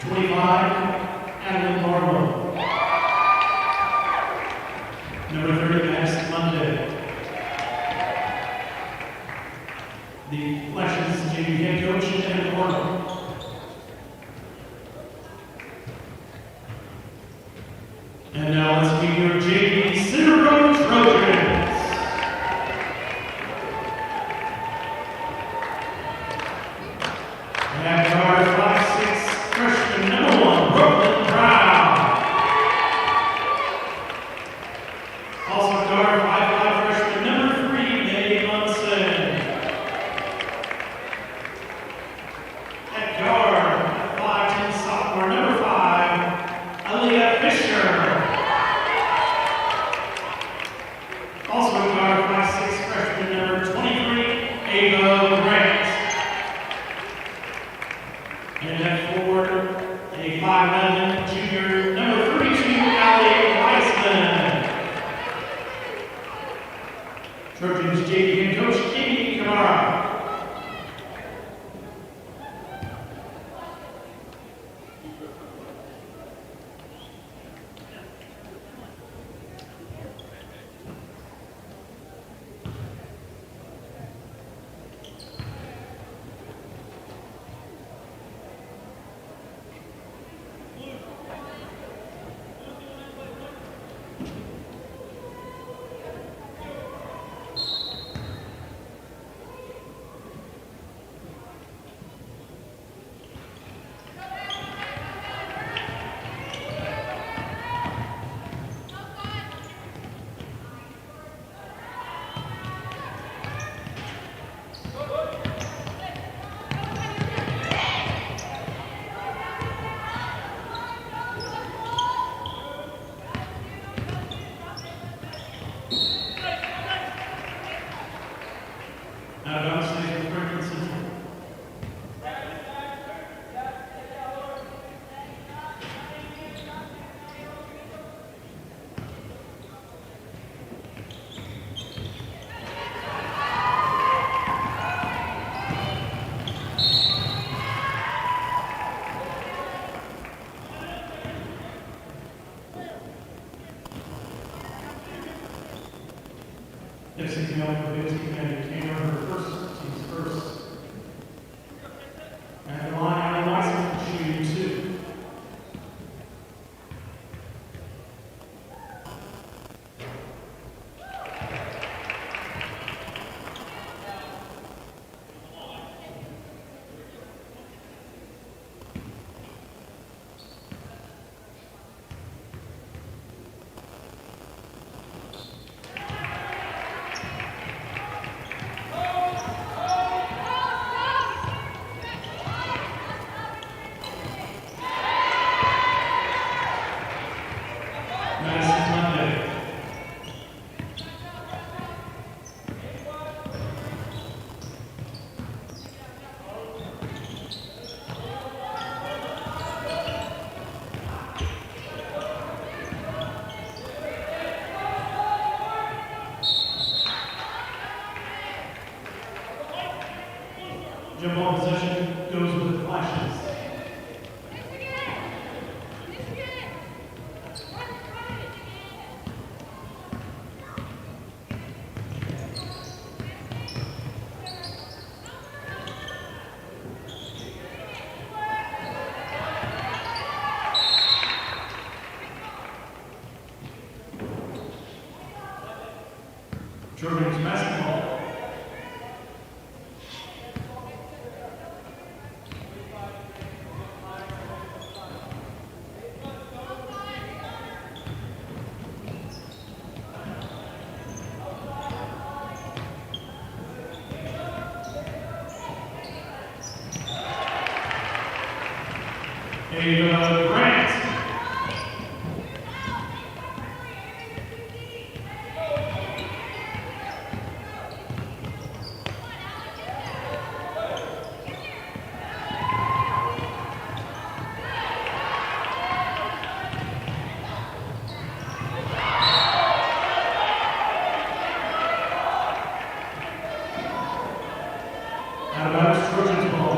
25, Adeline Marlowe. Number 30, next Monday. The Flashes JV head coach, Adeline Marlowe. And now let's meet your JV Center Row Trojans. And guard 5'6", freshman number 1, Brooklyn Brown. Also guard 5'5", freshman number 3, May Munson. At guard 5'10", sophomore number 5, Aaliyah Fisher. Also at guard 5'6", freshman number 23, Ava Grant. And at forward, a 5'11" junior, number 32, Allie Weissman. Trojans JV head coach, Amy Kamara. Out of bounds, stays with Franklin Central. FC Mel for his team and Taylor her first, team's first. And the line, Allie Weissman, shooting 2. Jump ball possession goes with the Flashes. Trojans basketball. Ava Grant. Out of bounds, Trojans ball.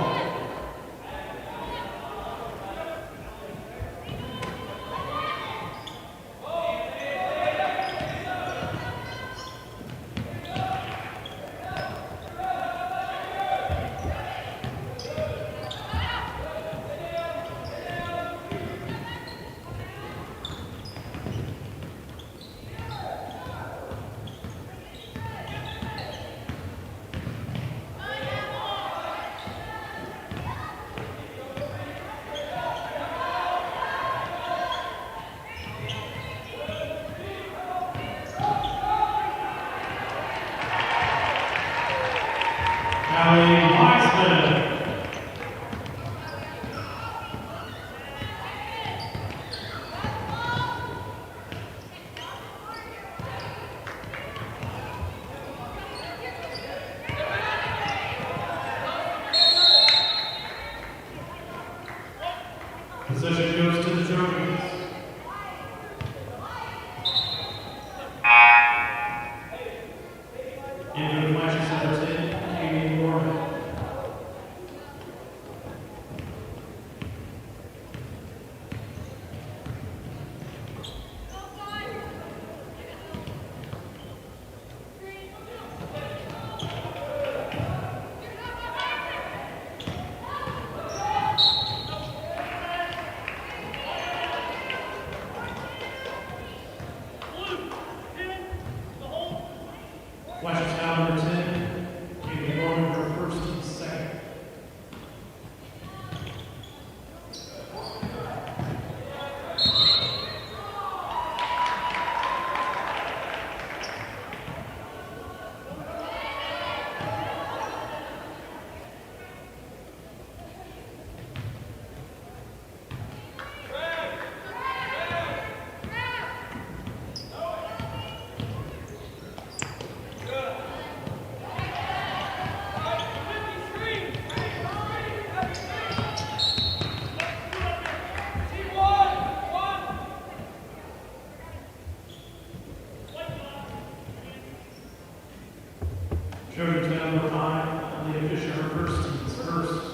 Possession goes to the Trojans. Into the flashes number 10, Amy Morgan. Flashes now number 10, Amy Morgan for first and second. Trojans number 5, Leah Fisher, first team's first.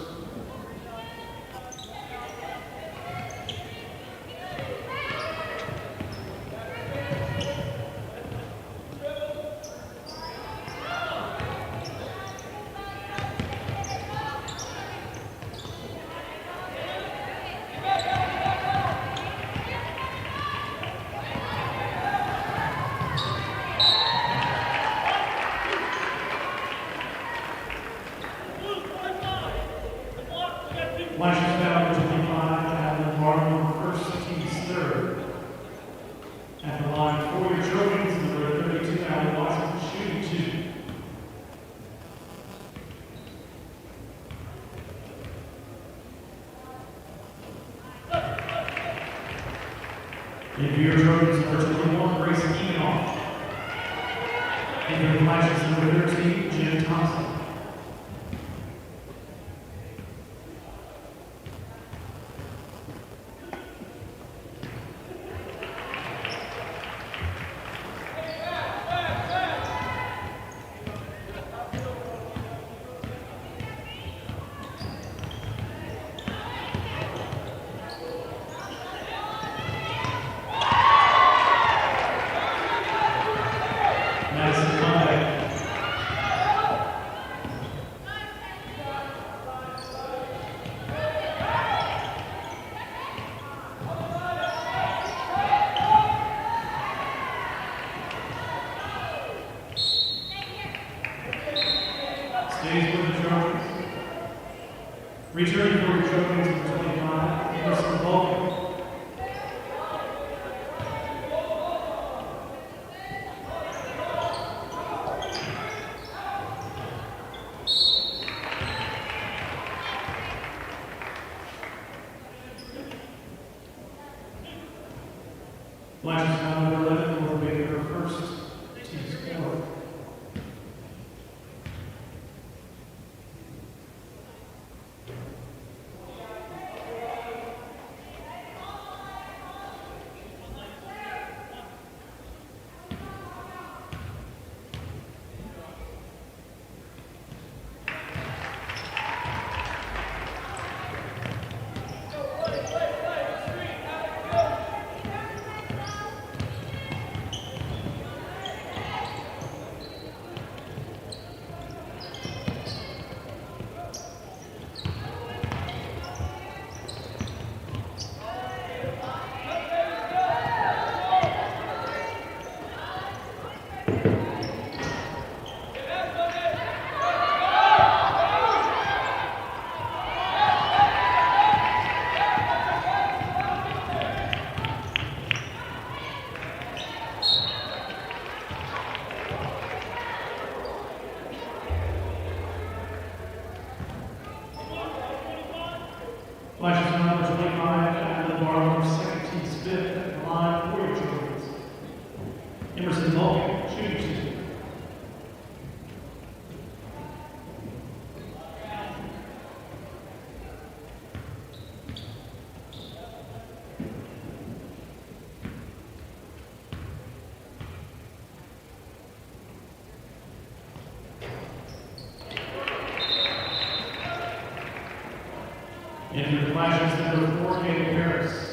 Flashes down to 25, Adeline Barton, first team's third. At the line for your Trojans, number 32, Adeline Watson, shooting 2. Into your Trojans, number 21, Grace Enoch. Into the flashes, number 13, Jen Thompson. Stays with the Trojans. Returning for your Trojans number 25, Emerson Vulcan. Flashes now number 11 will be her first team's fourth. Flashes number 25, Adeline Barton, second team's fifth at the line for your Trojans. Emerson Vulcan, shooting 2. And your flashes number 4, Katie Harris.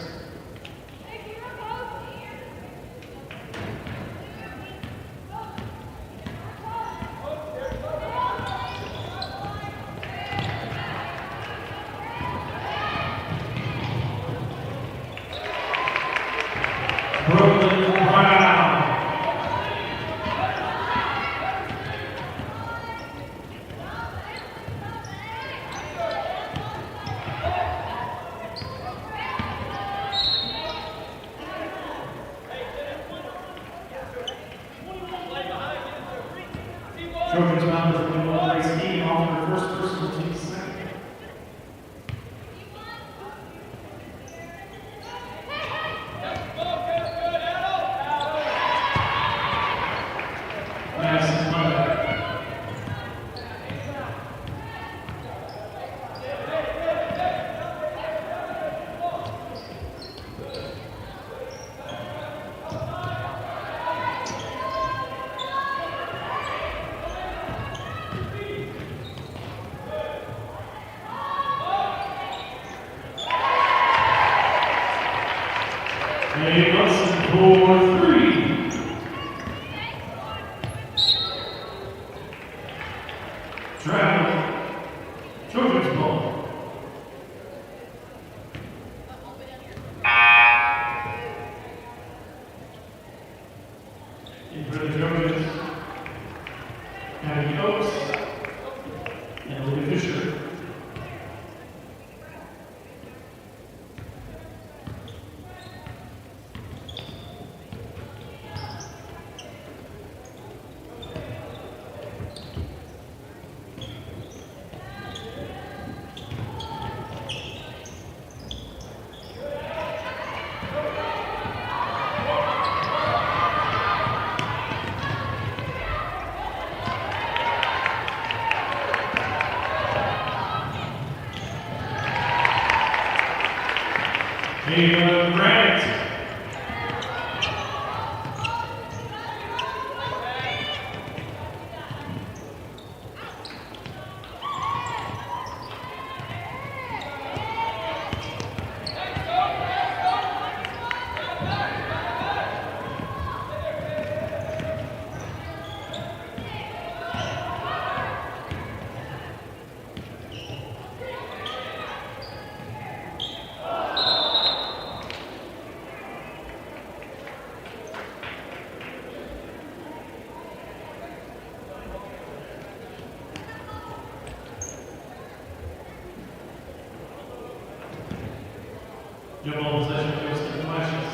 Trojans bound for the Varsity off their first personal team second. Madison Hunter. Hey, Wilson for 3. Travel. Trojans ball. In for the Trojans, Abby Oaks and Olivia Fisher. Ava Grant. Your ball possession goes to the Flashes.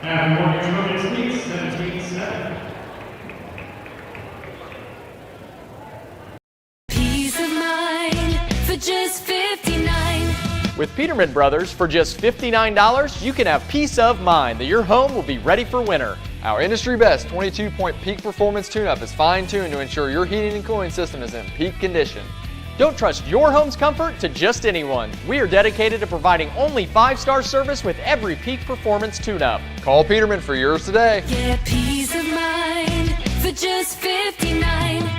And one Trojans lead, 17-7. Peace of mind for just $59. With Peterman Brothers, for just $59, you can have peace of mind that your home will be ready for winter. Our industry best 22-point peak performance tune-up is fine-tuned to ensure your heating and cooling system is in peak condition. Don't trust your home's comfort to just anyone. We are dedicated to providing only 5-star service with every peak performance tune-up. Call Peterman for yours today. Yeah, peace of mind for just $59.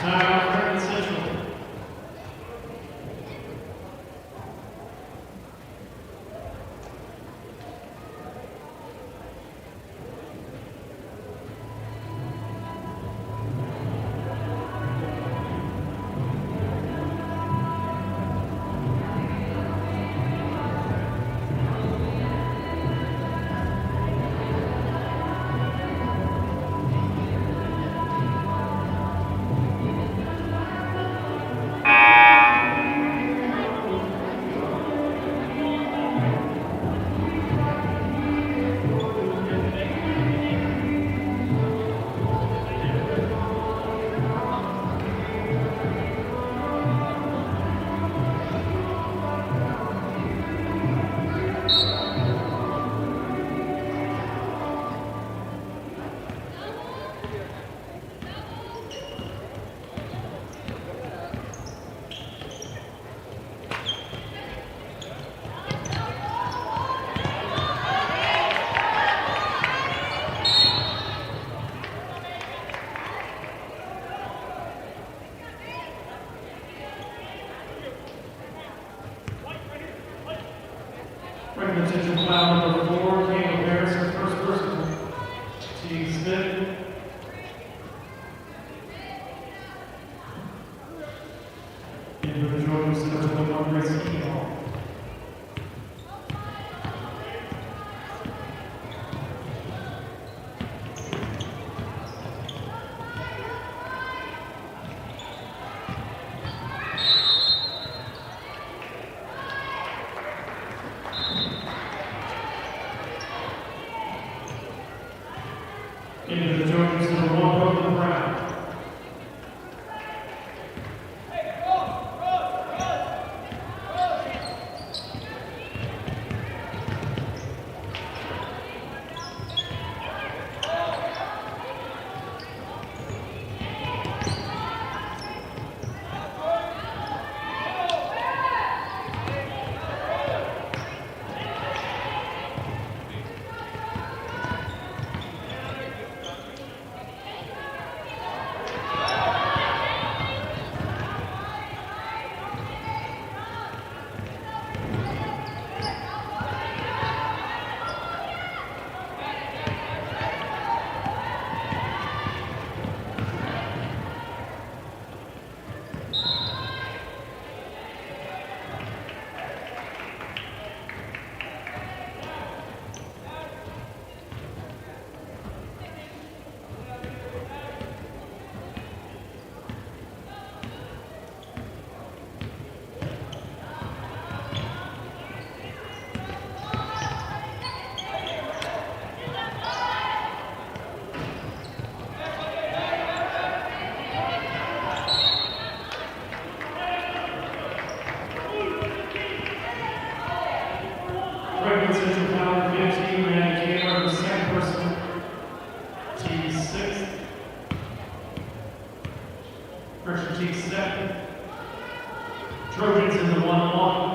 timeout, Franklin Central. Franklin Central foul number 4, Caleb Harrison, first personal. Team Smith. Into the Trojans, number 21, Varsity. Into the Trojans, number 1, Brooklyn Brown. Franklin Central foul 15, Randy Kaler, second person. Team 6. Pressure team 7. Trojans in the 1-1.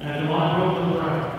And the line Brooklyn Brown.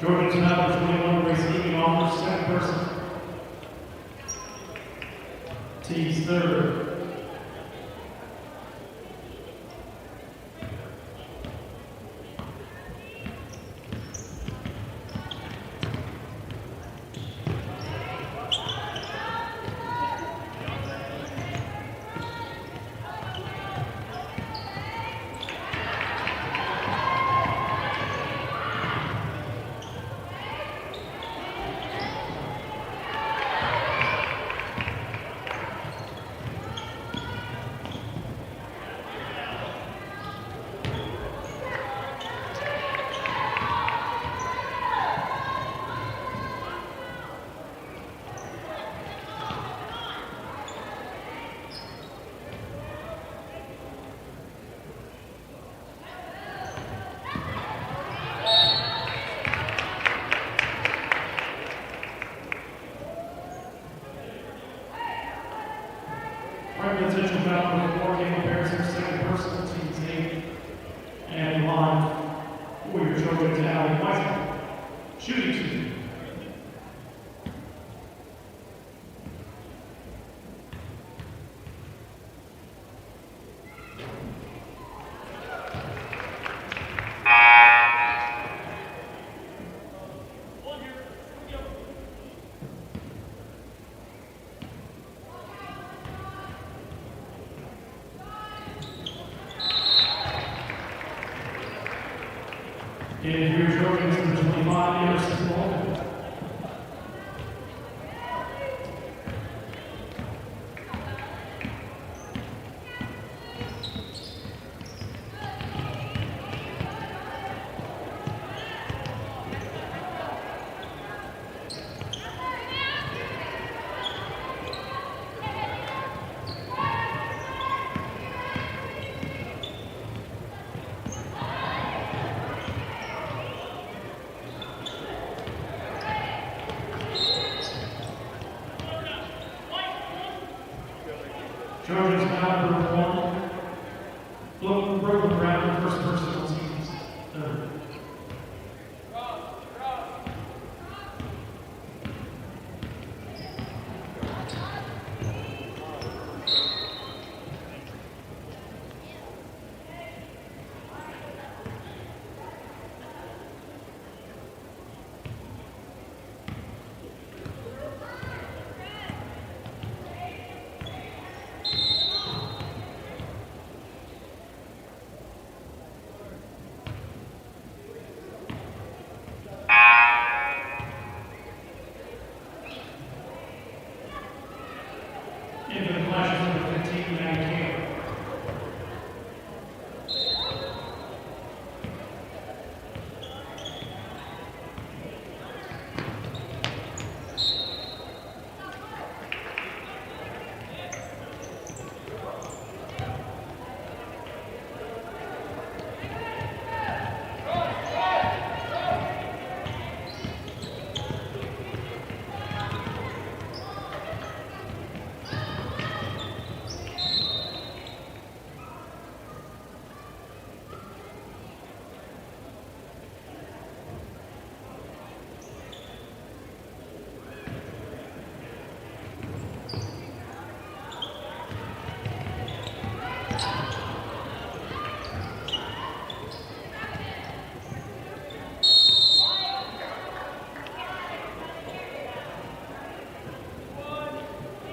Trojans number 21, receiving offers, second person. Team's third. go to Allie Weissman. Shooting team. And your Trojans number 25, Anderson Baldwin. Trojans now number 1. Brooklyn Brown, first person on teams. Third. Into the flashes number 15, Matt Campbell.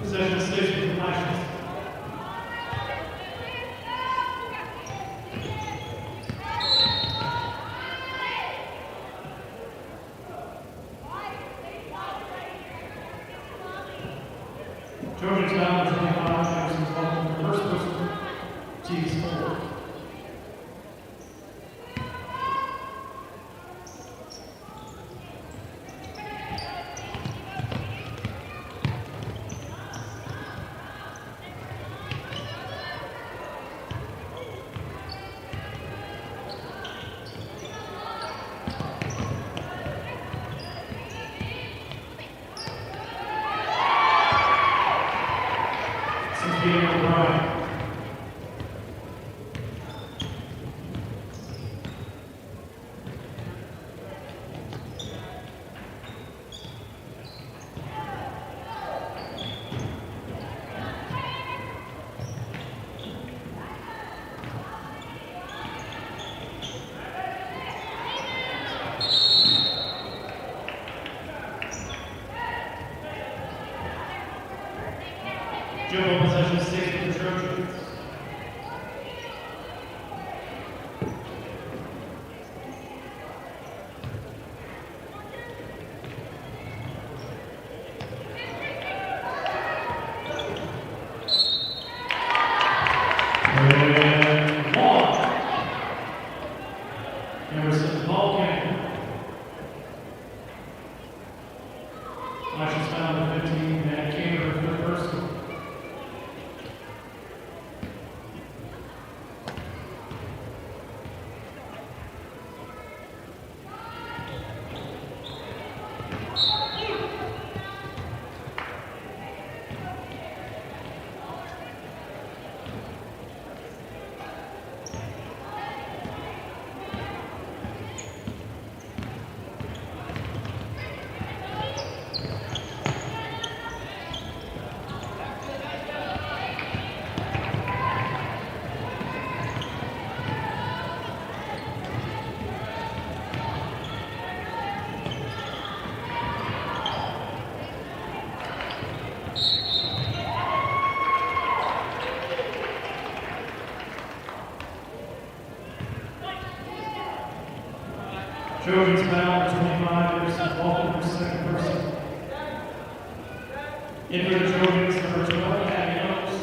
Possession stays with the flashes. Trojans now number 25, Anderson Baldwin, first person, teams 4. Being O'Brien. Dribble possession stays with the Trojans. And one. Emerson Vulcan. Flashes foul to 15, and Cameron for the person. Trojans foul for 25, Anderson Walton for second person. In for the Trojans, number 12, Abby Oaks.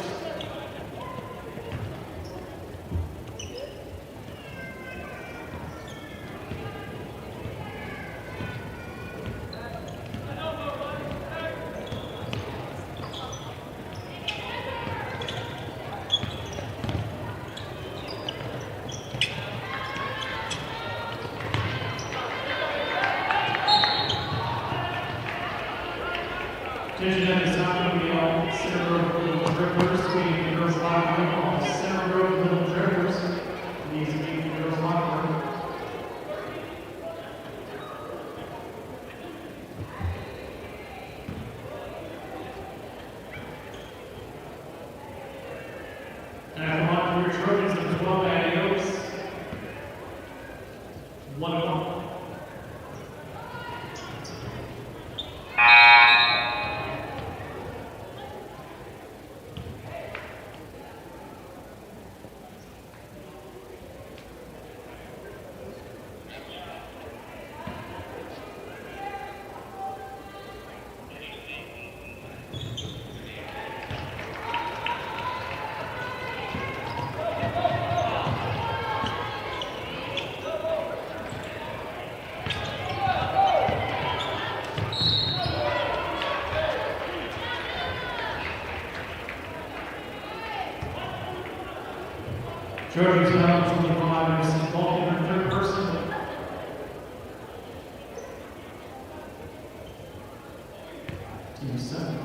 Attention at this time, we all center row little dribblers, meeting the girls' locker room. All center row little dribblers needs to be in the girls' locker room. And I come on for your Trojans, number 12, Abby Oaks. 1-1. Trojans now 25, Anderson Walton for third person. Team 7.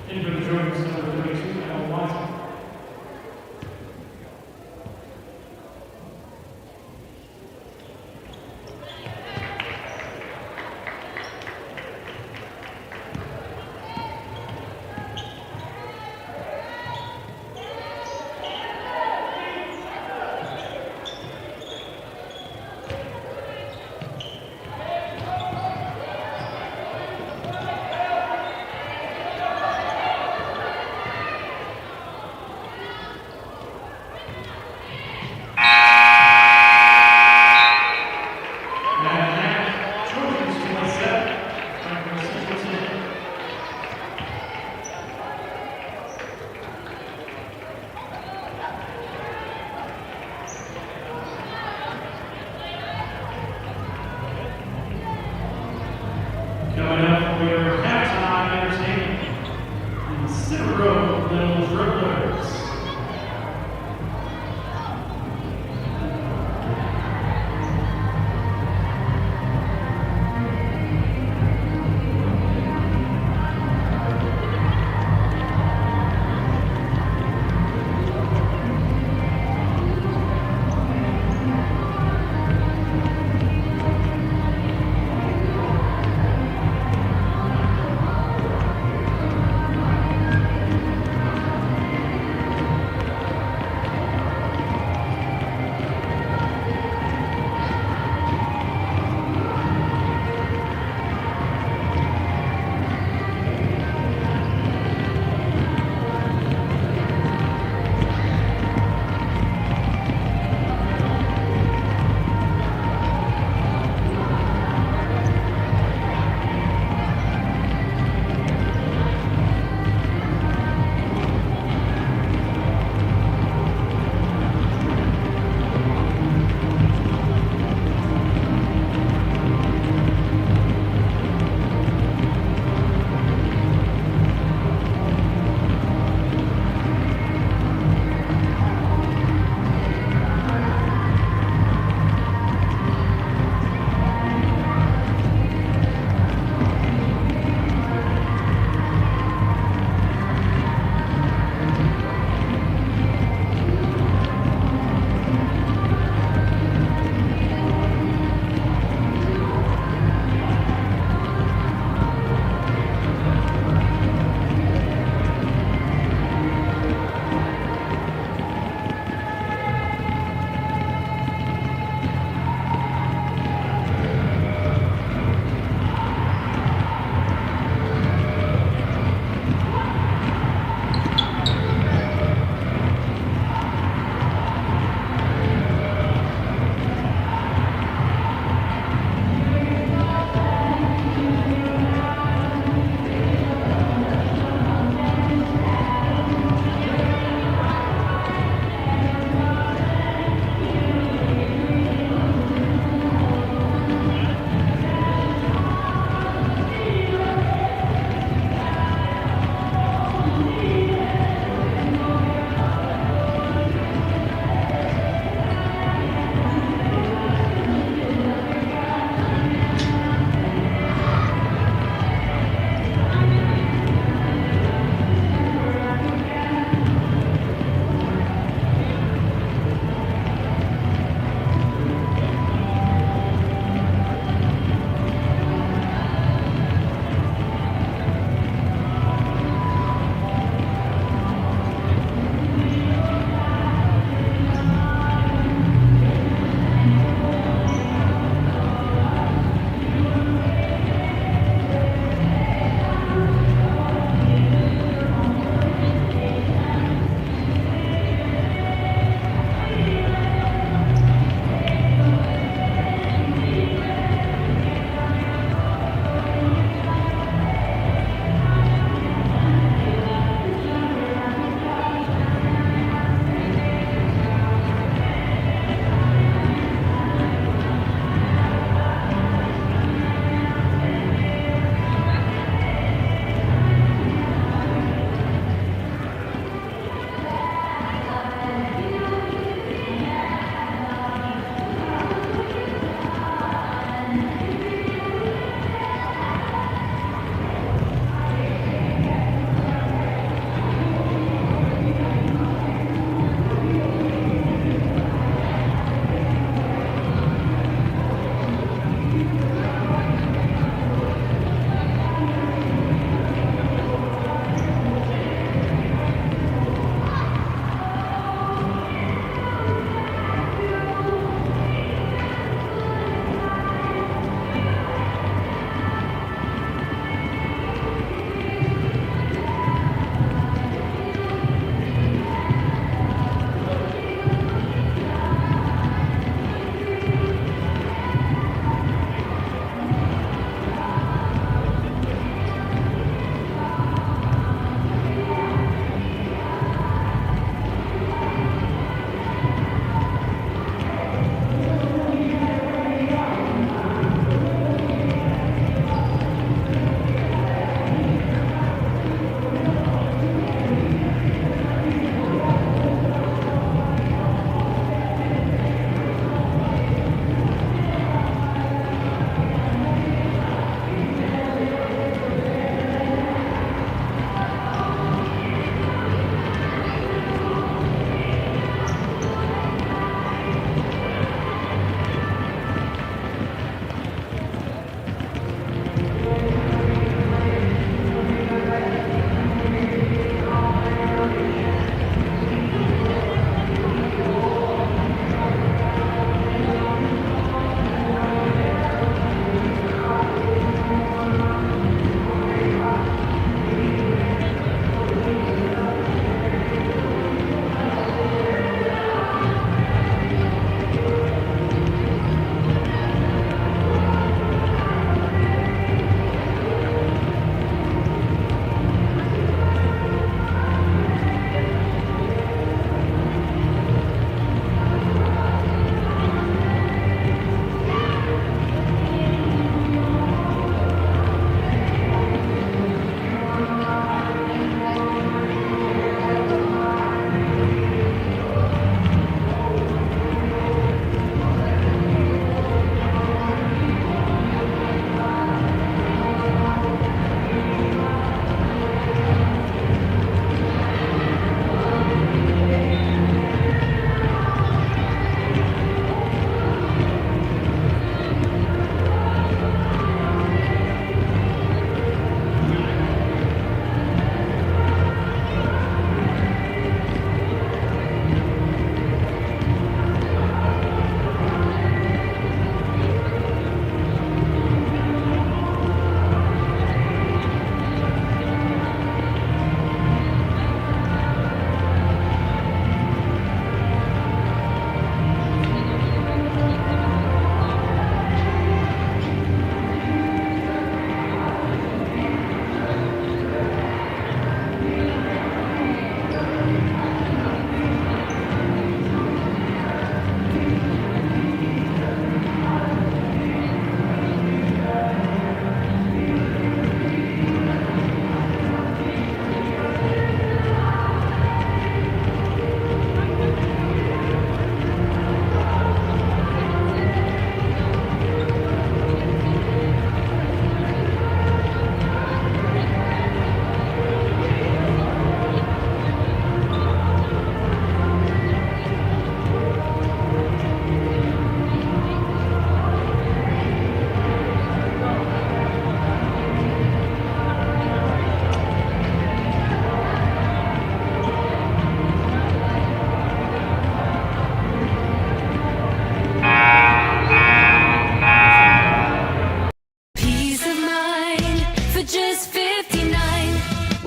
In for the Trojans, number 32, Al Watson. Coming up for your halftime entertainment, in center row, little dribblers.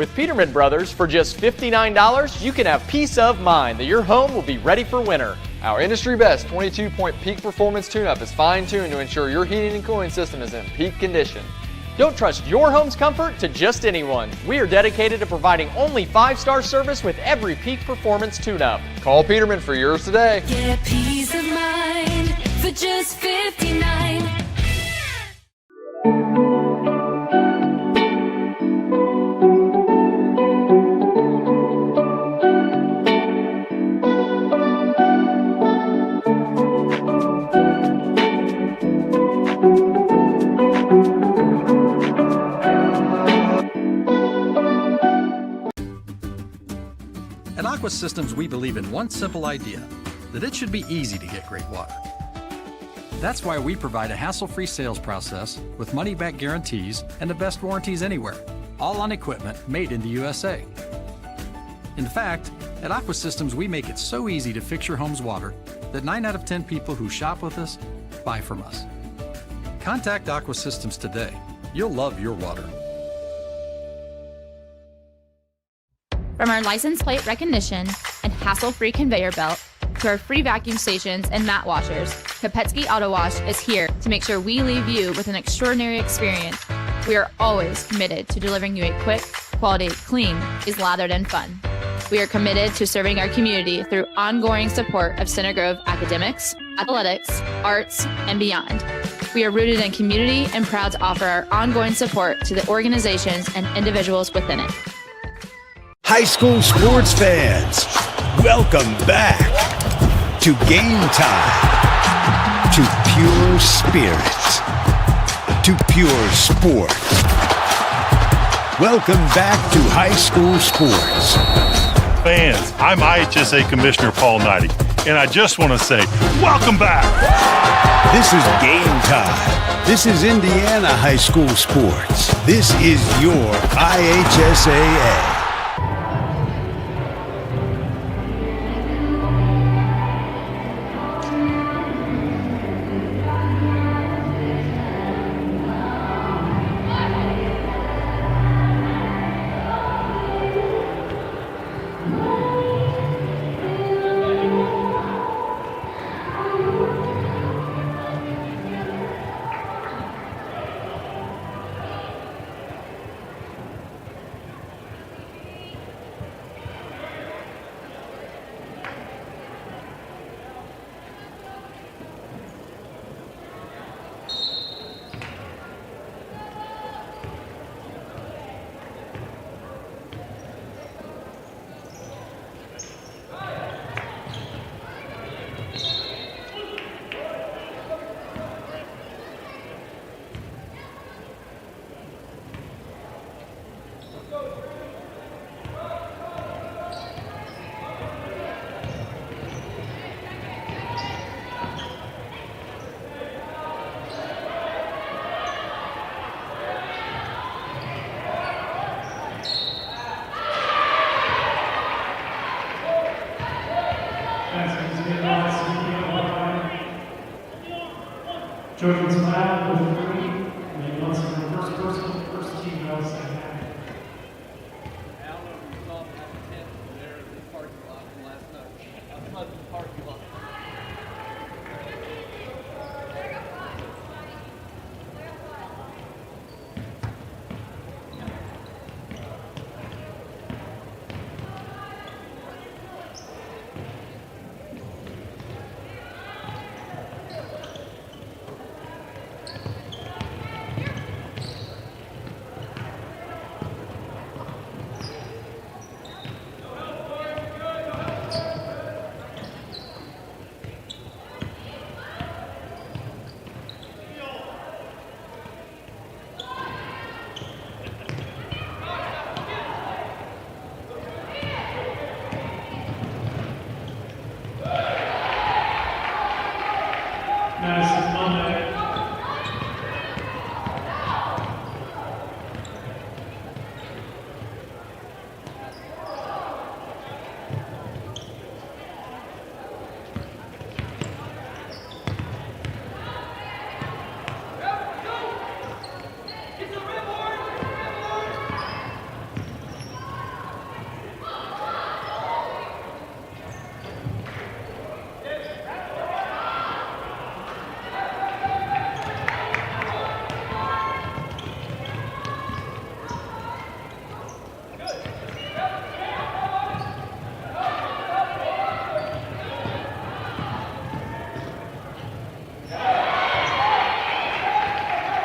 With Peterman Brothers, for just $59, you can have peace of mind that your home will be ready for winter. Our industry best 22-point peak performance tune-up is fine-tuned to ensure your heating and cooling system is in peak condition. Don't trust your home's comfort to just anyone. We are dedicated to providing only 5-star service with every peak performance tune-up. Call Peterman for yours today. Get peace of mind for just $59. At Aqua Systems, we believe in one simple idea, that it should be easy to get great water. That's why we provide a hassle-free sales process with money-back guarantees and the best warranties anywhere, all on equipment made in the USA. In fact, at Aqua Systems, we make it so easy to fix your home's water that 9 out of 10 people who shop with us buy from us. Contact Aqua Systems today. You'll love your water. From our license plate recognition and hassle-free conveyor belt to our free vacuum stations and mat washers, Kopetsky Auto Wash is here to make sure we leave you with an extraordinary experience. We are always committed to delivering you a quick, quality, clean, is lathered, and fun. We are committed to serving our community through ongoing support of Center Grove academics, athletics, arts, and beyond. We are rooted in community and proud to offer our ongoing support to the organizations and individuals within it. High school sports fans, welcome back to Game Time, to pure spirit, to pure sport. Welcome back to high school sports. Fans, I'm IHSA Commissioner Paul Knighty, and I just want to say, welcome back. This is Game Time. This is Indiana high school sports. This is your IHSAA. Trojans flag with 30, and they once again first person, first team out second half.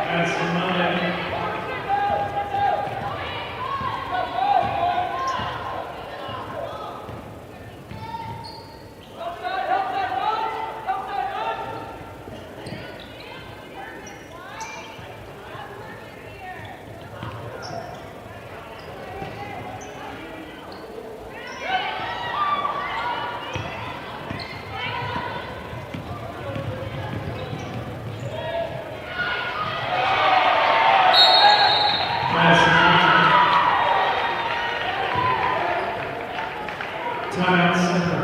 Madison Monday. Timeout center.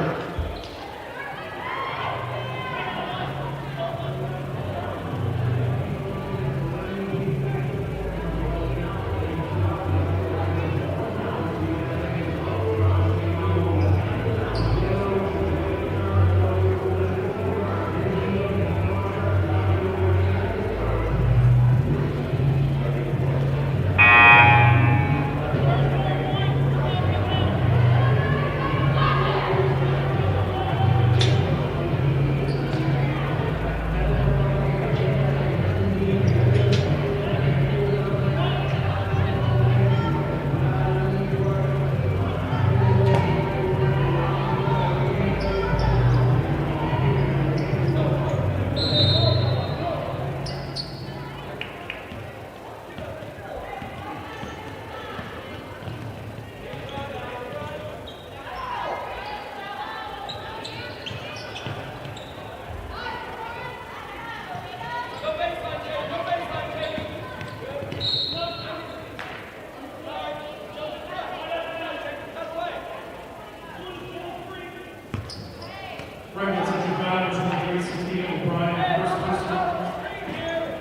Records at your balance in the Varsity O'Brien,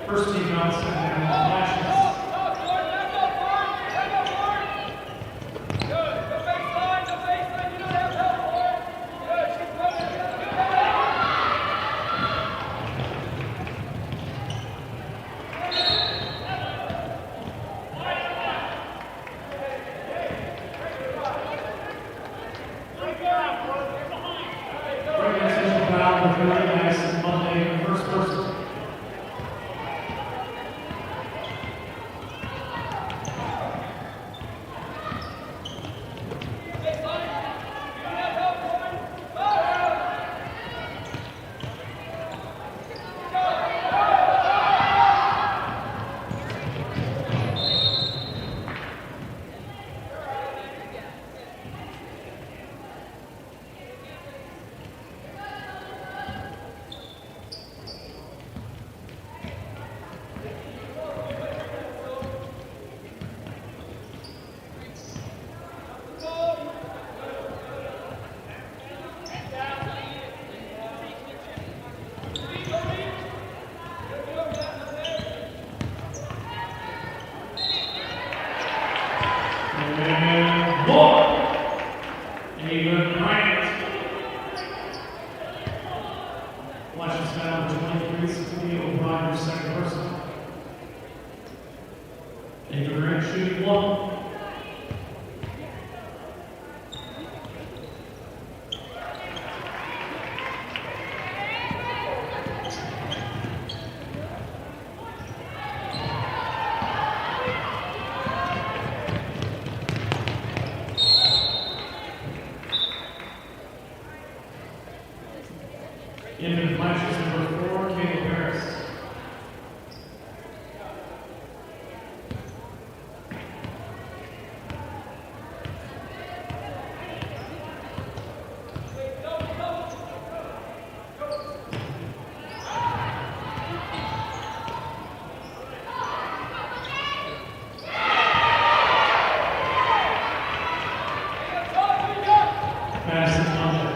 first team out, second and flashes. Really nice Monday, first person. And one. Ava Bryant. Flashes foul number 23, Sophia O'Brien, second person. Ava Bryant shooting one. In flashes number 4, Caleb Harris. Madison Monday.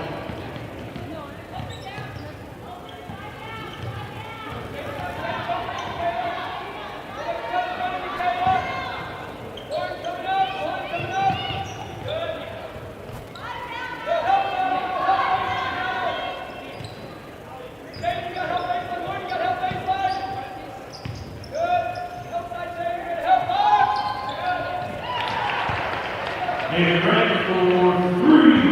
And ready for 3.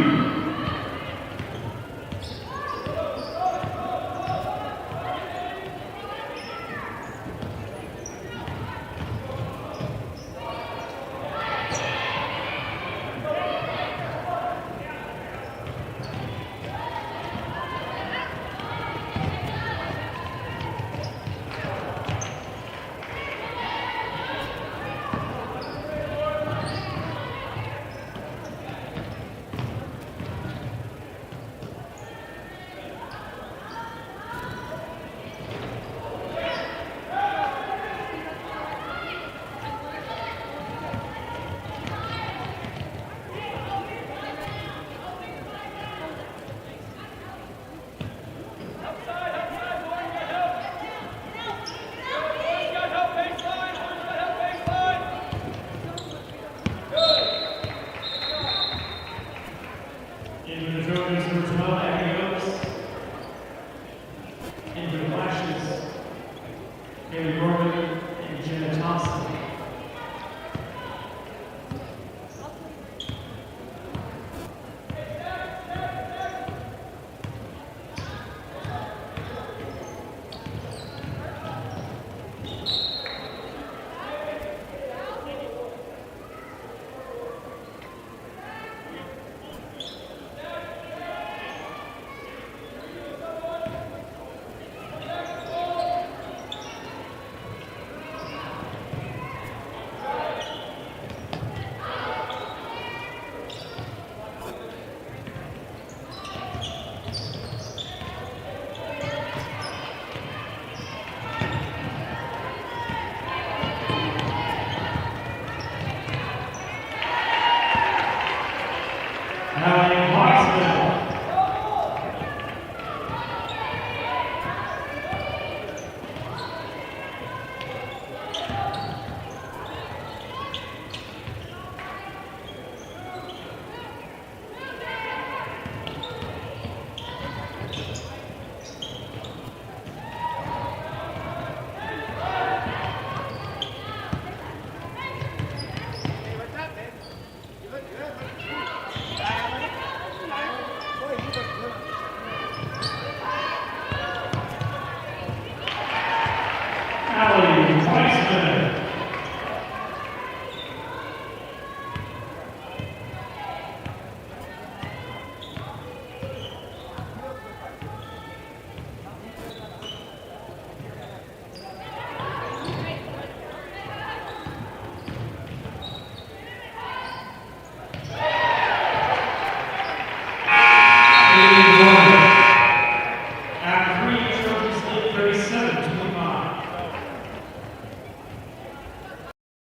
today.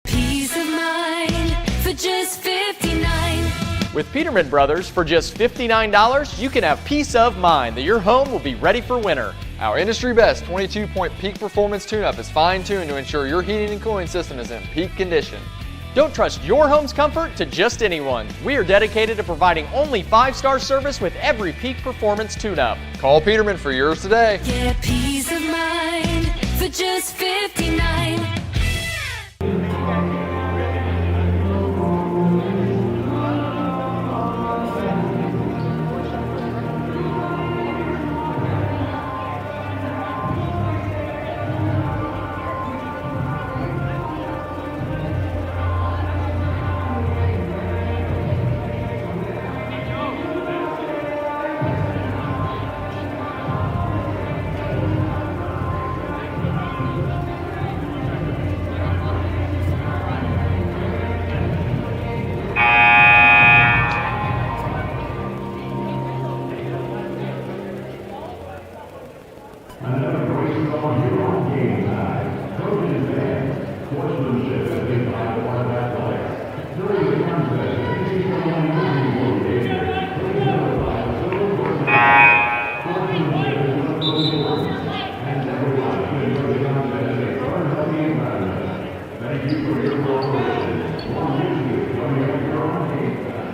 Peace of mind for just $59. With Peterman Brothers, for just $59, you can have peace of mind that your home will be ready for winter. Our industry best 22-point peak performance tune-up is fine-tuned to ensure your heating and cooling system is in peak condition. Don't trust your home's comfort to just anyone. We are dedicated to providing only 5-star service with every peak performance tune-up. Call Peterman for yours today. Get peace of mind for just $59. Another great song here on Game Time. Trojans fans, sportsmanship has been by one of athletics. During the contest, if you see someone moving your danger, please notify the civil person. Sportsmanship is one of those words, and everyone should enjoy the contest in a fun, healthy environment. Thank you for your cooperation. More music coming up here on Game Time.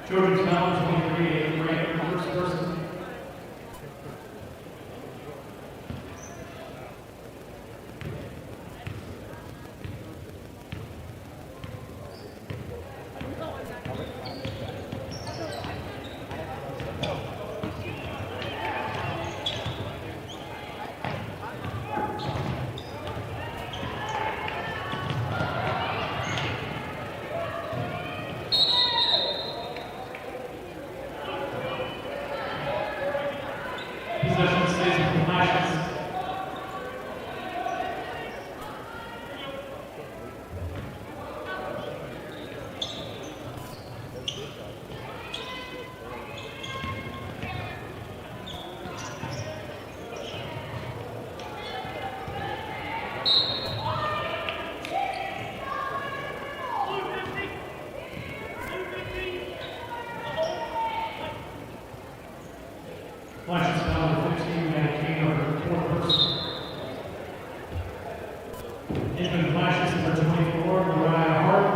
Trojans number 23, ranked first person. Possession stays with the Flashes. Flashes number 15, Matt King, over fourth person. Infant Flashes number 24, Uriah Hart.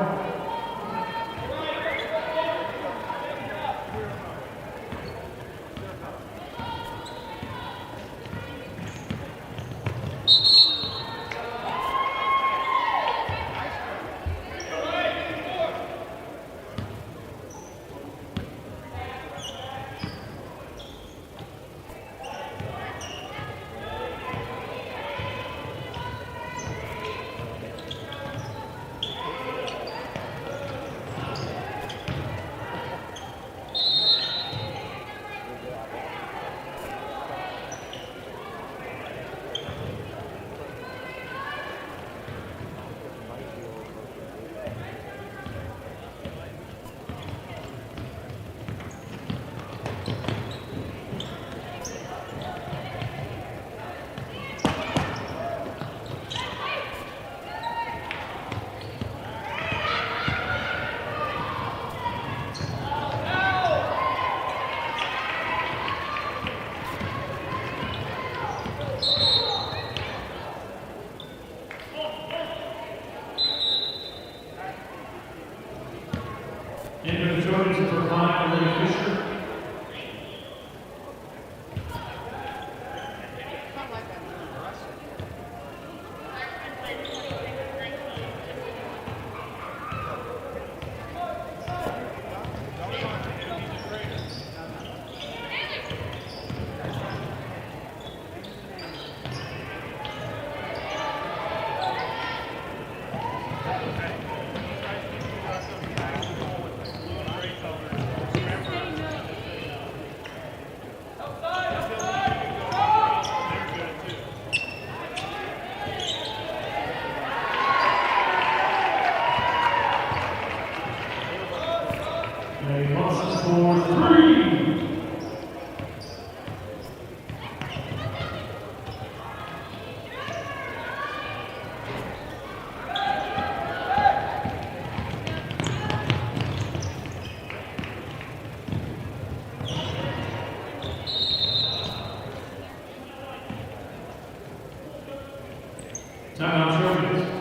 Timeout Trojans.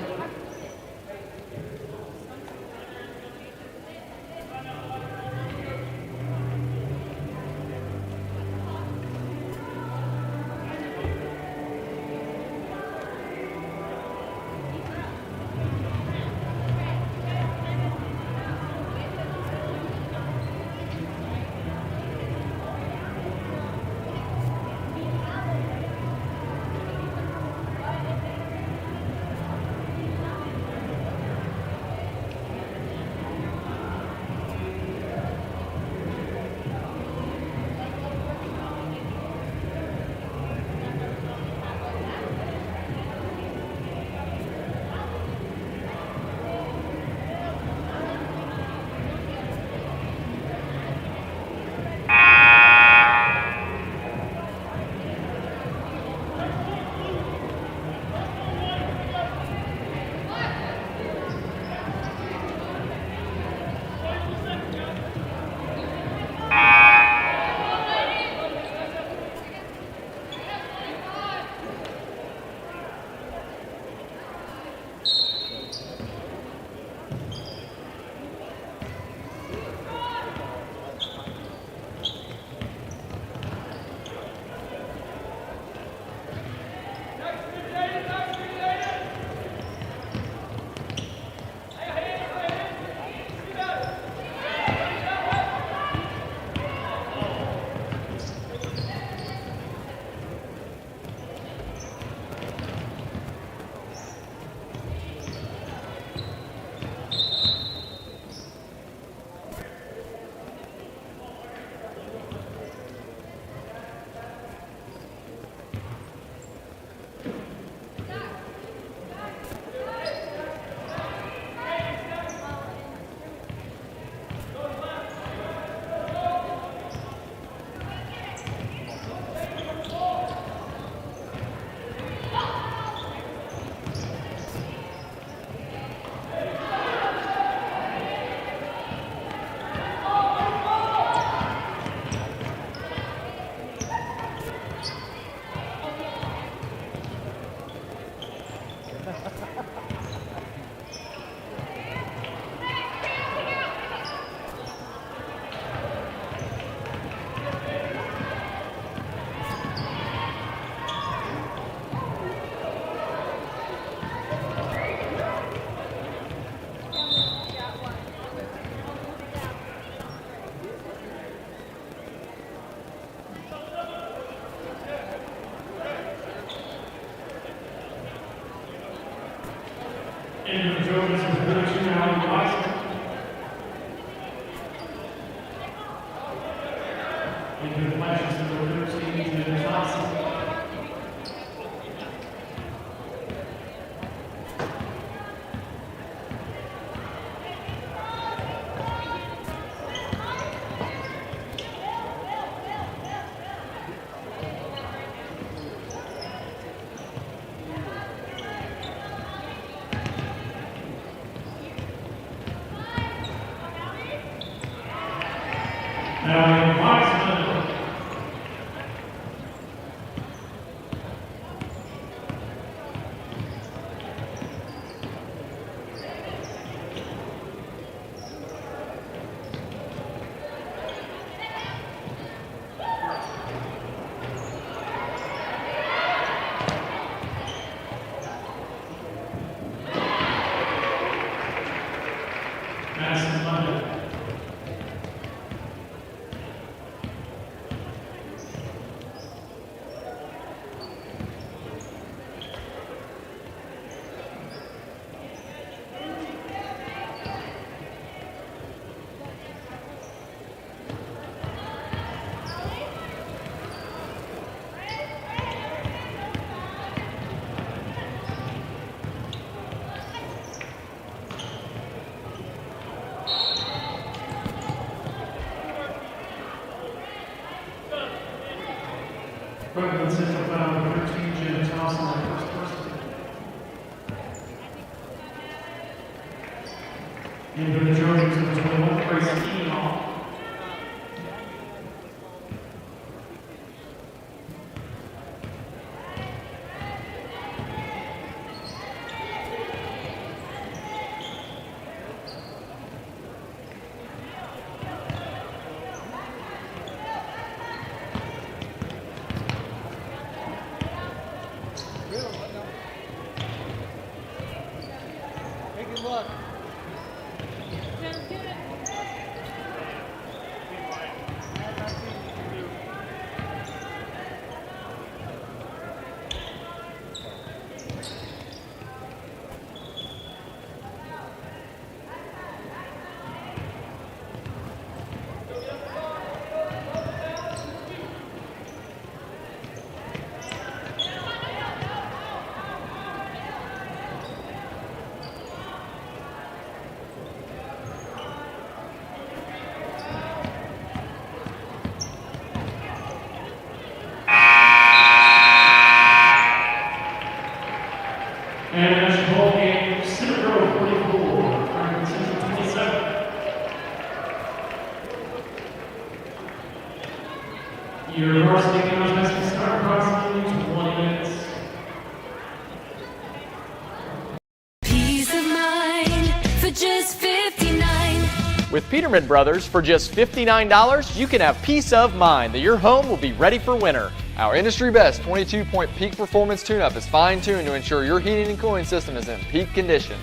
Into the Trojans with 32 now, Varsity. Into the Flashes number 13, to Johnson. Now, Varsity. Madison London. Franklin Central foul, 13, Jen Thompson, the first person. Into the Trojans, number 21, Grace Enoch. And the next ball game, Center Grove 44, Franklin Central 27. Your varsity contest will start approximately 20 minutes. Peace of mind for just 59. With Peterman Brothers, for just $59, you can have peace of mind that your home will be ready for winter. Our industry best 22-point peak performance tune-up is fine-tuned to ensure your heating and cooling system is in peak condition.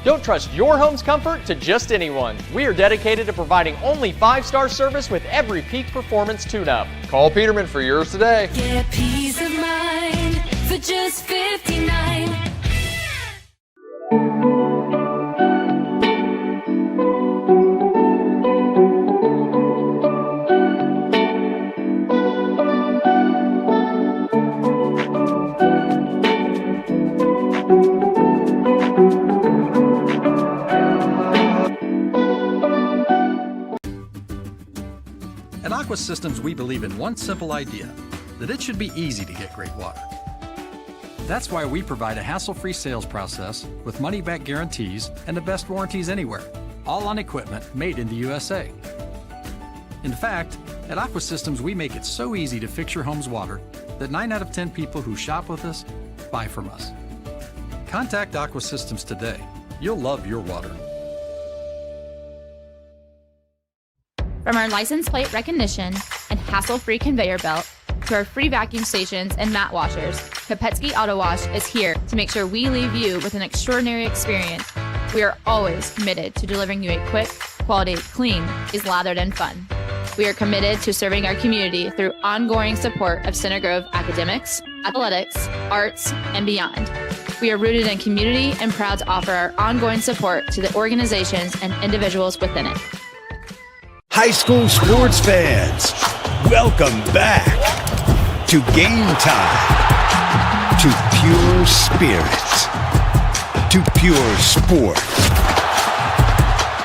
Don't trust your home's comfort to just anyone. We are dedicated to providing only 5-star service with every peak performance tune-up. Call Peterman for yours today. Get peace of mind for just 59. At Aqua Systems, we believe in one simple idea, that it should be easy to get great water. That's why we provide a hassle-free sales process with money-back guarantees and the best warranties anywhere, all on equipment made in the USA. In fact, at Aqua Systems, we make it so easy to fix your home's water that 9 out of 10 people who shop with us buy from us. Contact Aqua Systems today. You'll love your water. From our license plate recognition and hassle-free conveyor belt to our free vacuum stations and mat washers, Kopetzky Auto Wash is here to make sure we leave you with an extraordinary experience. We are always committed to delivering you a quick, quality, clean, is lathered, and fun. We are committed to serving our community through ongoing support of Center Grove academics, athletics, arts, and beyond. We are rooted in community and proud to offer our ongoing support to the organizations and individuals within it. High school sports fans, welcome back to Game Time, to pure spirits, to pure sport.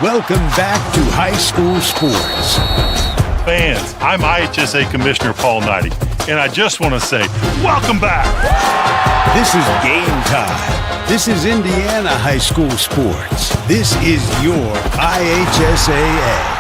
Welcome back to high school sports. Fans, I'm IHSA Commissioner Paul Knighty, and I just want to say, welcome back! This is Game Time. This is Indiana high school sports. This is your IHSAA.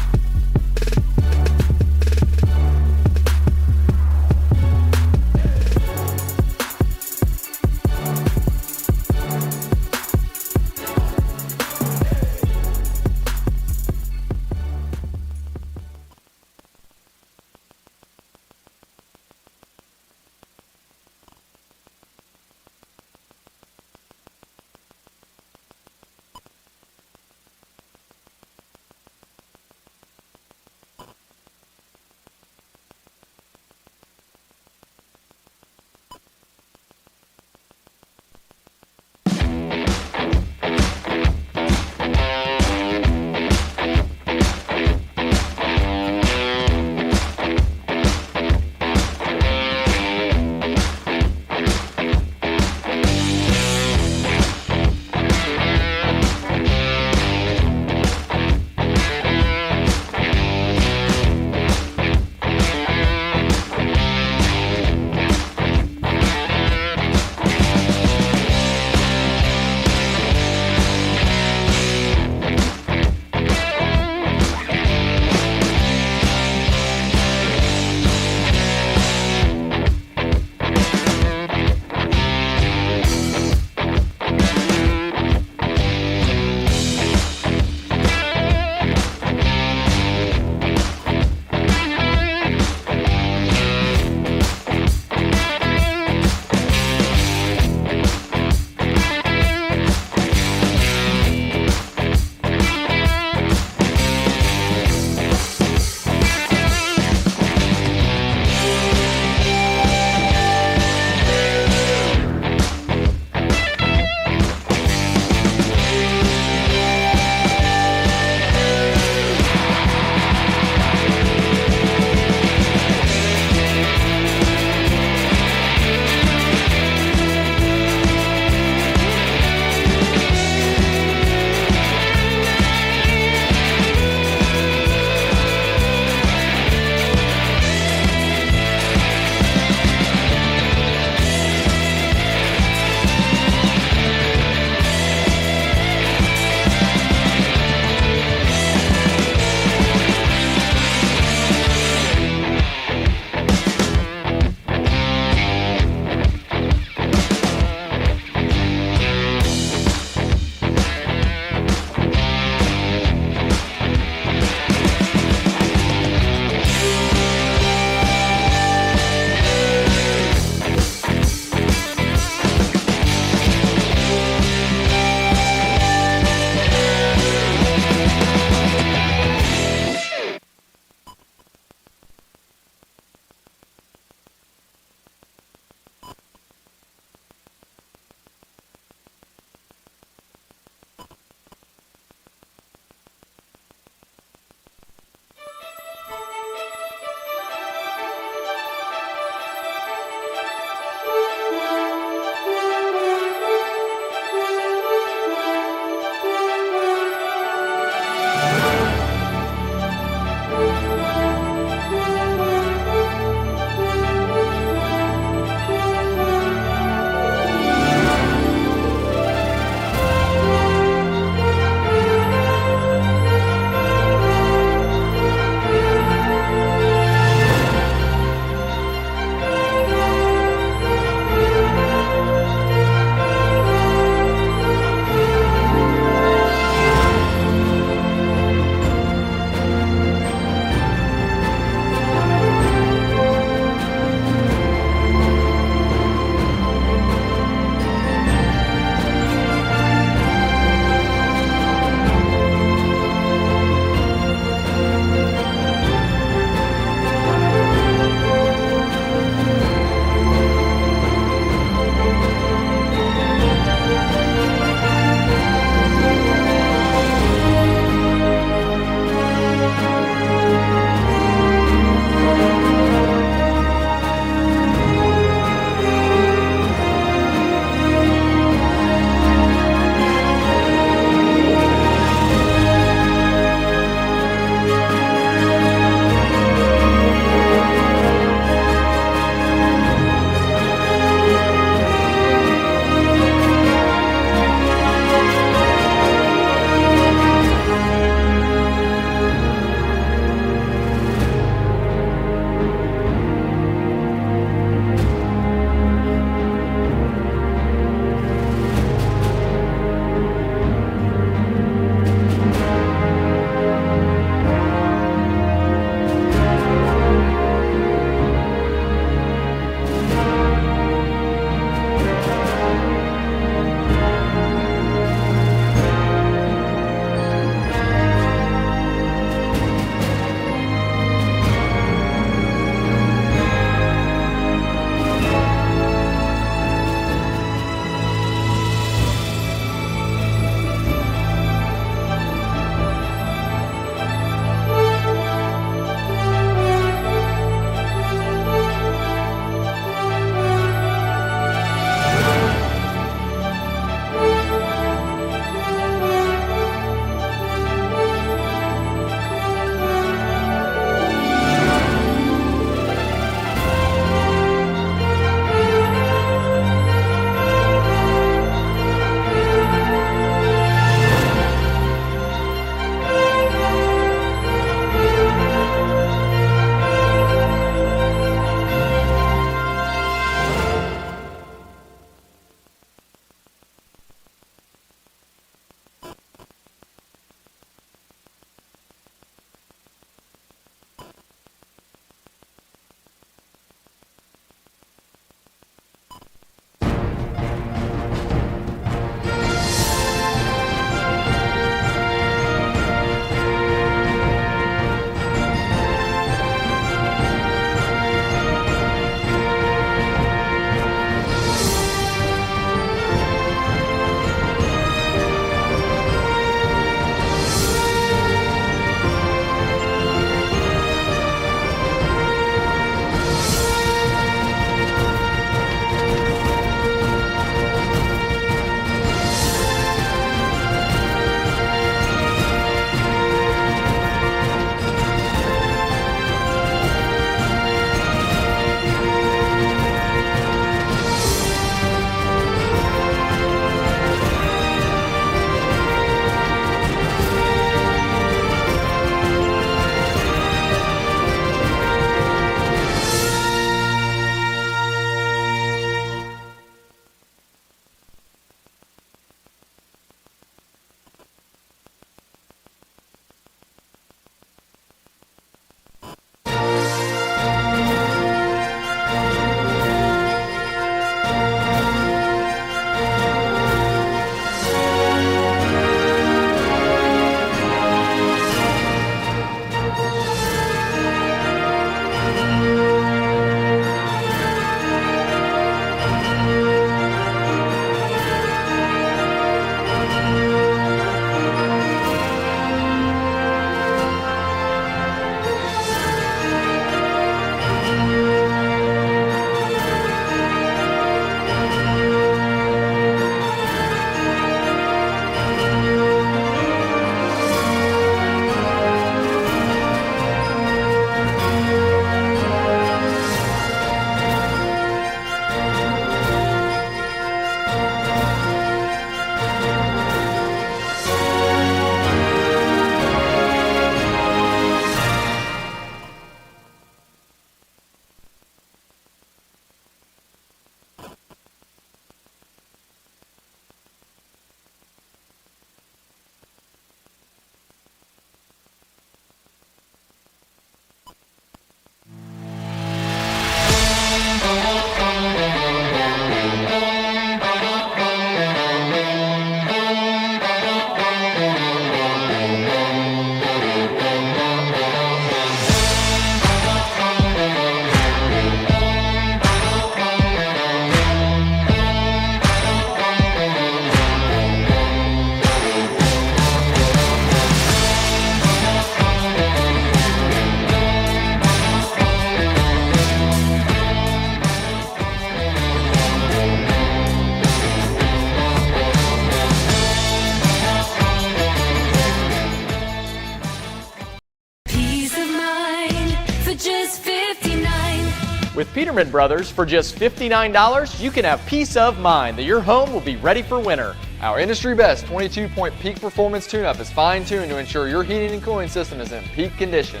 for just $59. With Peterman Brothers, for just $59, you can have peace of mind that your home will be ready for winter. Our industry best 22-point peak performance tune-up is fine-tuned to ensure your heating and cooling system is in peak condition.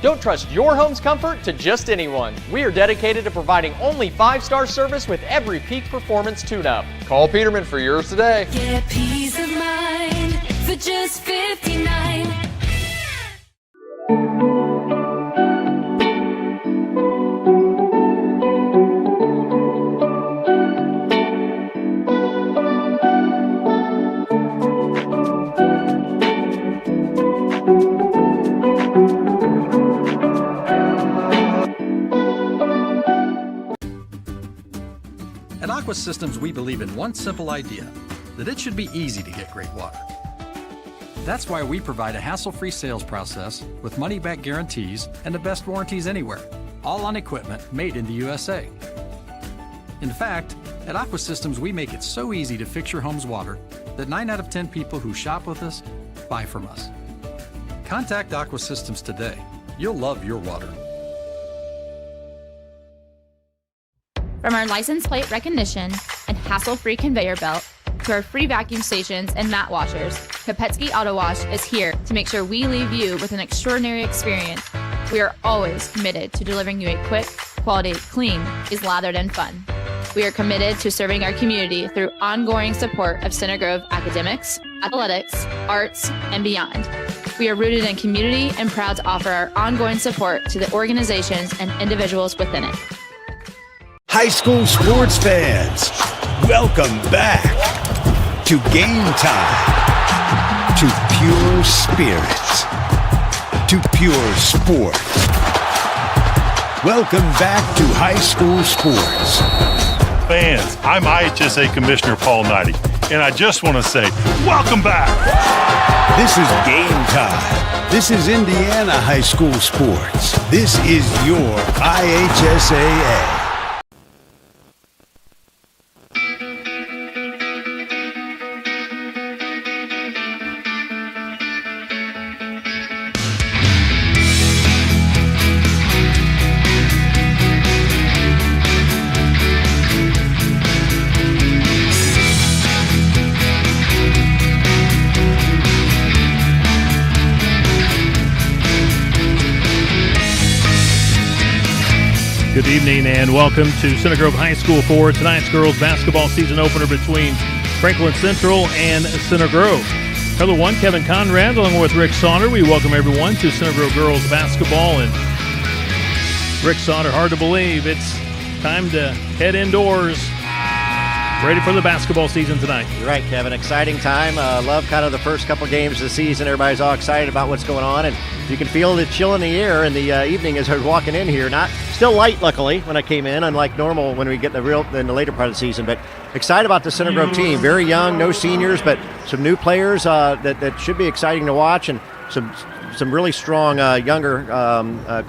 Don't trust your home's comfort to just anyone. We are dedicated to providing only 5-star service with every peak performance tune-up. Call Peterman for yours today. Get peace of mind for just $59. At Aqua Systems, we believe in one simple idea, that it should be easy to get great water. That's why we provide a hassle-free sales process with money-back guarantees and the best warranties anywhere, all on equipment made in the USA. In fact, at Aqua Systems, we make it so easy to fix your home's water that 9 out of 10 people who shop with us buy from us. Contact Aqua Systems today. You'll love your water. From our license plate recognition and hassle-free conveyor belt to our free vacuum stations and mat washers, Kopetsky Auto Wash is here to make sure we leave you with an extraordinary experience. We are always committed to delivering you a quick, quality, clean, is lathered, and fun. We are committed to serving our community through ongoing support of Center Grove academics, athletics, arts, and beyond. We are rooted in community and proud to offer our ongoing support to the organizations and individuals within it. High school sports fans, welcome back to Game Time, to pure spirits, to pure sport. Welcome back to high school sports. Fans, I'm IHSA Commissioner Paul Knighty, and I just want to say, welcome back! This is Game Time. This is Indiana high school sports. This is your IHSAA. Good evening and welcome to Center Grove High School for tonight's girls basketball season opener between Franklin Central and Center Grove. Color 1, Kevin Conrad, along with Rick Sauter. We welcome everyone to Center Grove girls basketball. And Rick Sauter, hard to believe, it's time to head indoors. Ready for the basketball season tonight. You're right, Kevin. Exciting time. Love kind of the first couple games of the season. Everybody's all excited about what's going on, and you can feel the chill in the air in the evening as I was walking in here. Not still light, luckily, when I came in, unlike normal when we get in the later part of the season. But excited about the Center Grove team. Very young, no seniors, but some new players that should be exciting to watch, and some really strong younger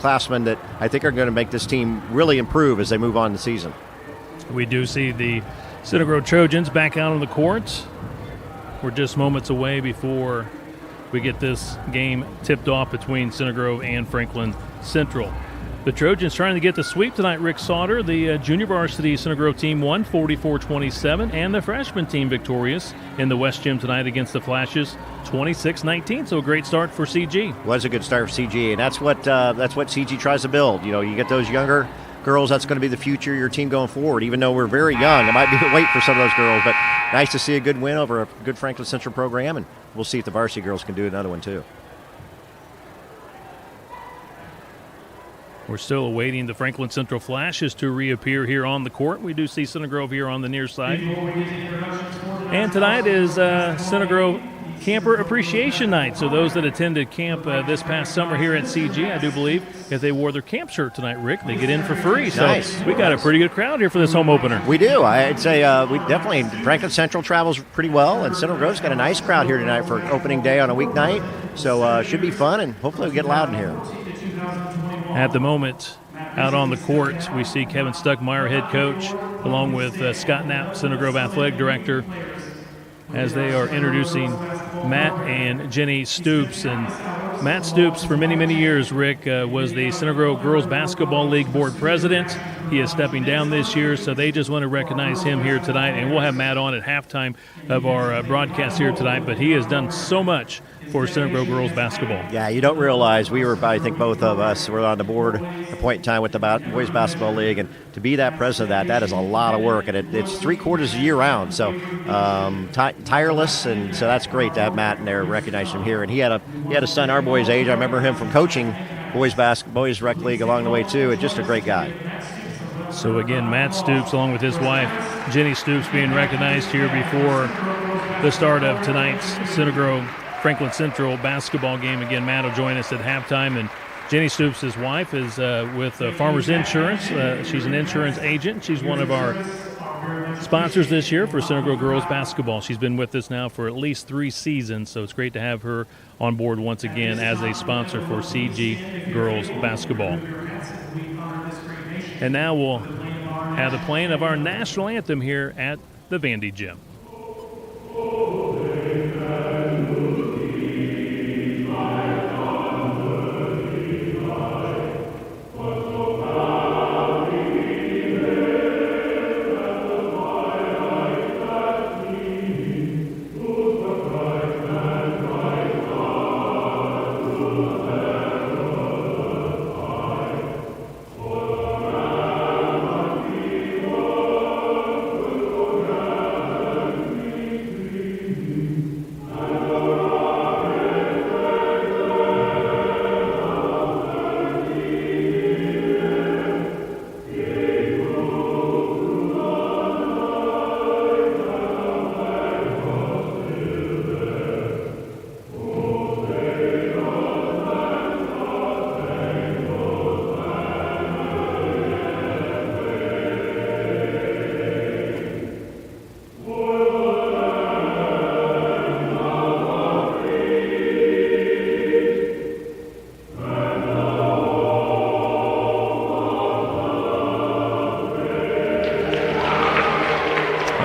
classmen that I think are going to make this team really improve as they move on in the season. We do see the Center Grove Trojans back out on the court. We're just moments away before we get this game tipped off between Center Grove and Franklin Central. The Trojans trying to get the sweep tonight, Rick Sauter. The junior varsity Center Grove team won 44-27, and the freshman team victorious in the West Gym tonight against the Flashes 26-19. So a great start for CG. Was a good start for CG, and that's what CG tries to build. You know, you get those younger girls, that's going to be the future of your team going forward. Even though we're very young, it might be a wait for some of those girls, but nice to see a good win over a good Franklin Central program, and we'll see if the varsity girls can do another one too. We're still awaiting the Franklin Central Flashes to reappear here on the court. We do see Center Grove here on the near side. And tonight is Center Grove Camper Appreciation Night. So those that attended camp this past summer here at CG, I do believe, if they wore their camp shirt tonight, Rick, they get in for free. So nice. We got a pretty good crowd here for this home opener. We do. I'd say we definitely, Franklin Central travels pretty well, and Center Grove's got a nice crowd here tonight for opening day on a weeknight. So should be fun, and hopefully we get loud in here. At the moment, out on the court, we see Kevin Stuckmeyer, head coach, along with Scott Knapp, Center Grove athletic director, as they are introducing Matt and Jenny Stoops. And Matt Stoops, for many, many years, Rick, was the Center Grove Girls Basketball League board president. He is stepping down this year, so they just want to recognize him here tonight. And we'll have Matt on at halftime of our broadcast here tonight. But he has done so much for Center Grove Girls Basketball. Yeah, you don't realize I think both of us were on the board at a point in time with the Boys Basketball League, and to be that president, that is a lot of work, and it's 3/4 a year round, so tireless, and so that's great to have Matt in there, recognize him here. And he had a son our boy's age. I remember him from coaching boys rec league along the way too. It's just a great guy. So again, Matt Stoops, along with his wife Jenny Stoops, being recognized here before the start of tonight's Center Grove Franklin Central basketball game. Again, Matt will join us at halftime, and Jenny Stoops, his wife, is with Farmers Insurance. She's an insurance agent. She's one of our sponsors this year for Center Grove Girls Basketball. She's been with us now for at least 3 seasons, so it's great to have her on board once again as a sponsor for CG Girls Basketball. And now we'll have the playing of our national anthem here at the Vandy Gym.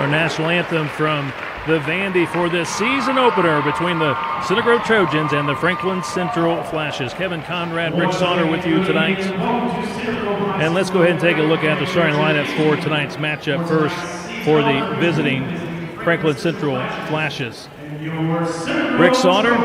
National anthem from the Vandy for this season opener between the Center Grove Trojans and the Franklin Central Flashes. Kevin Conrad, Rick Sauter with you tonight. And let's go ahead and take a look at the starting lineups for tonight's matchup. First, for the visiting Franklin Central Flashes, Rick Sauter.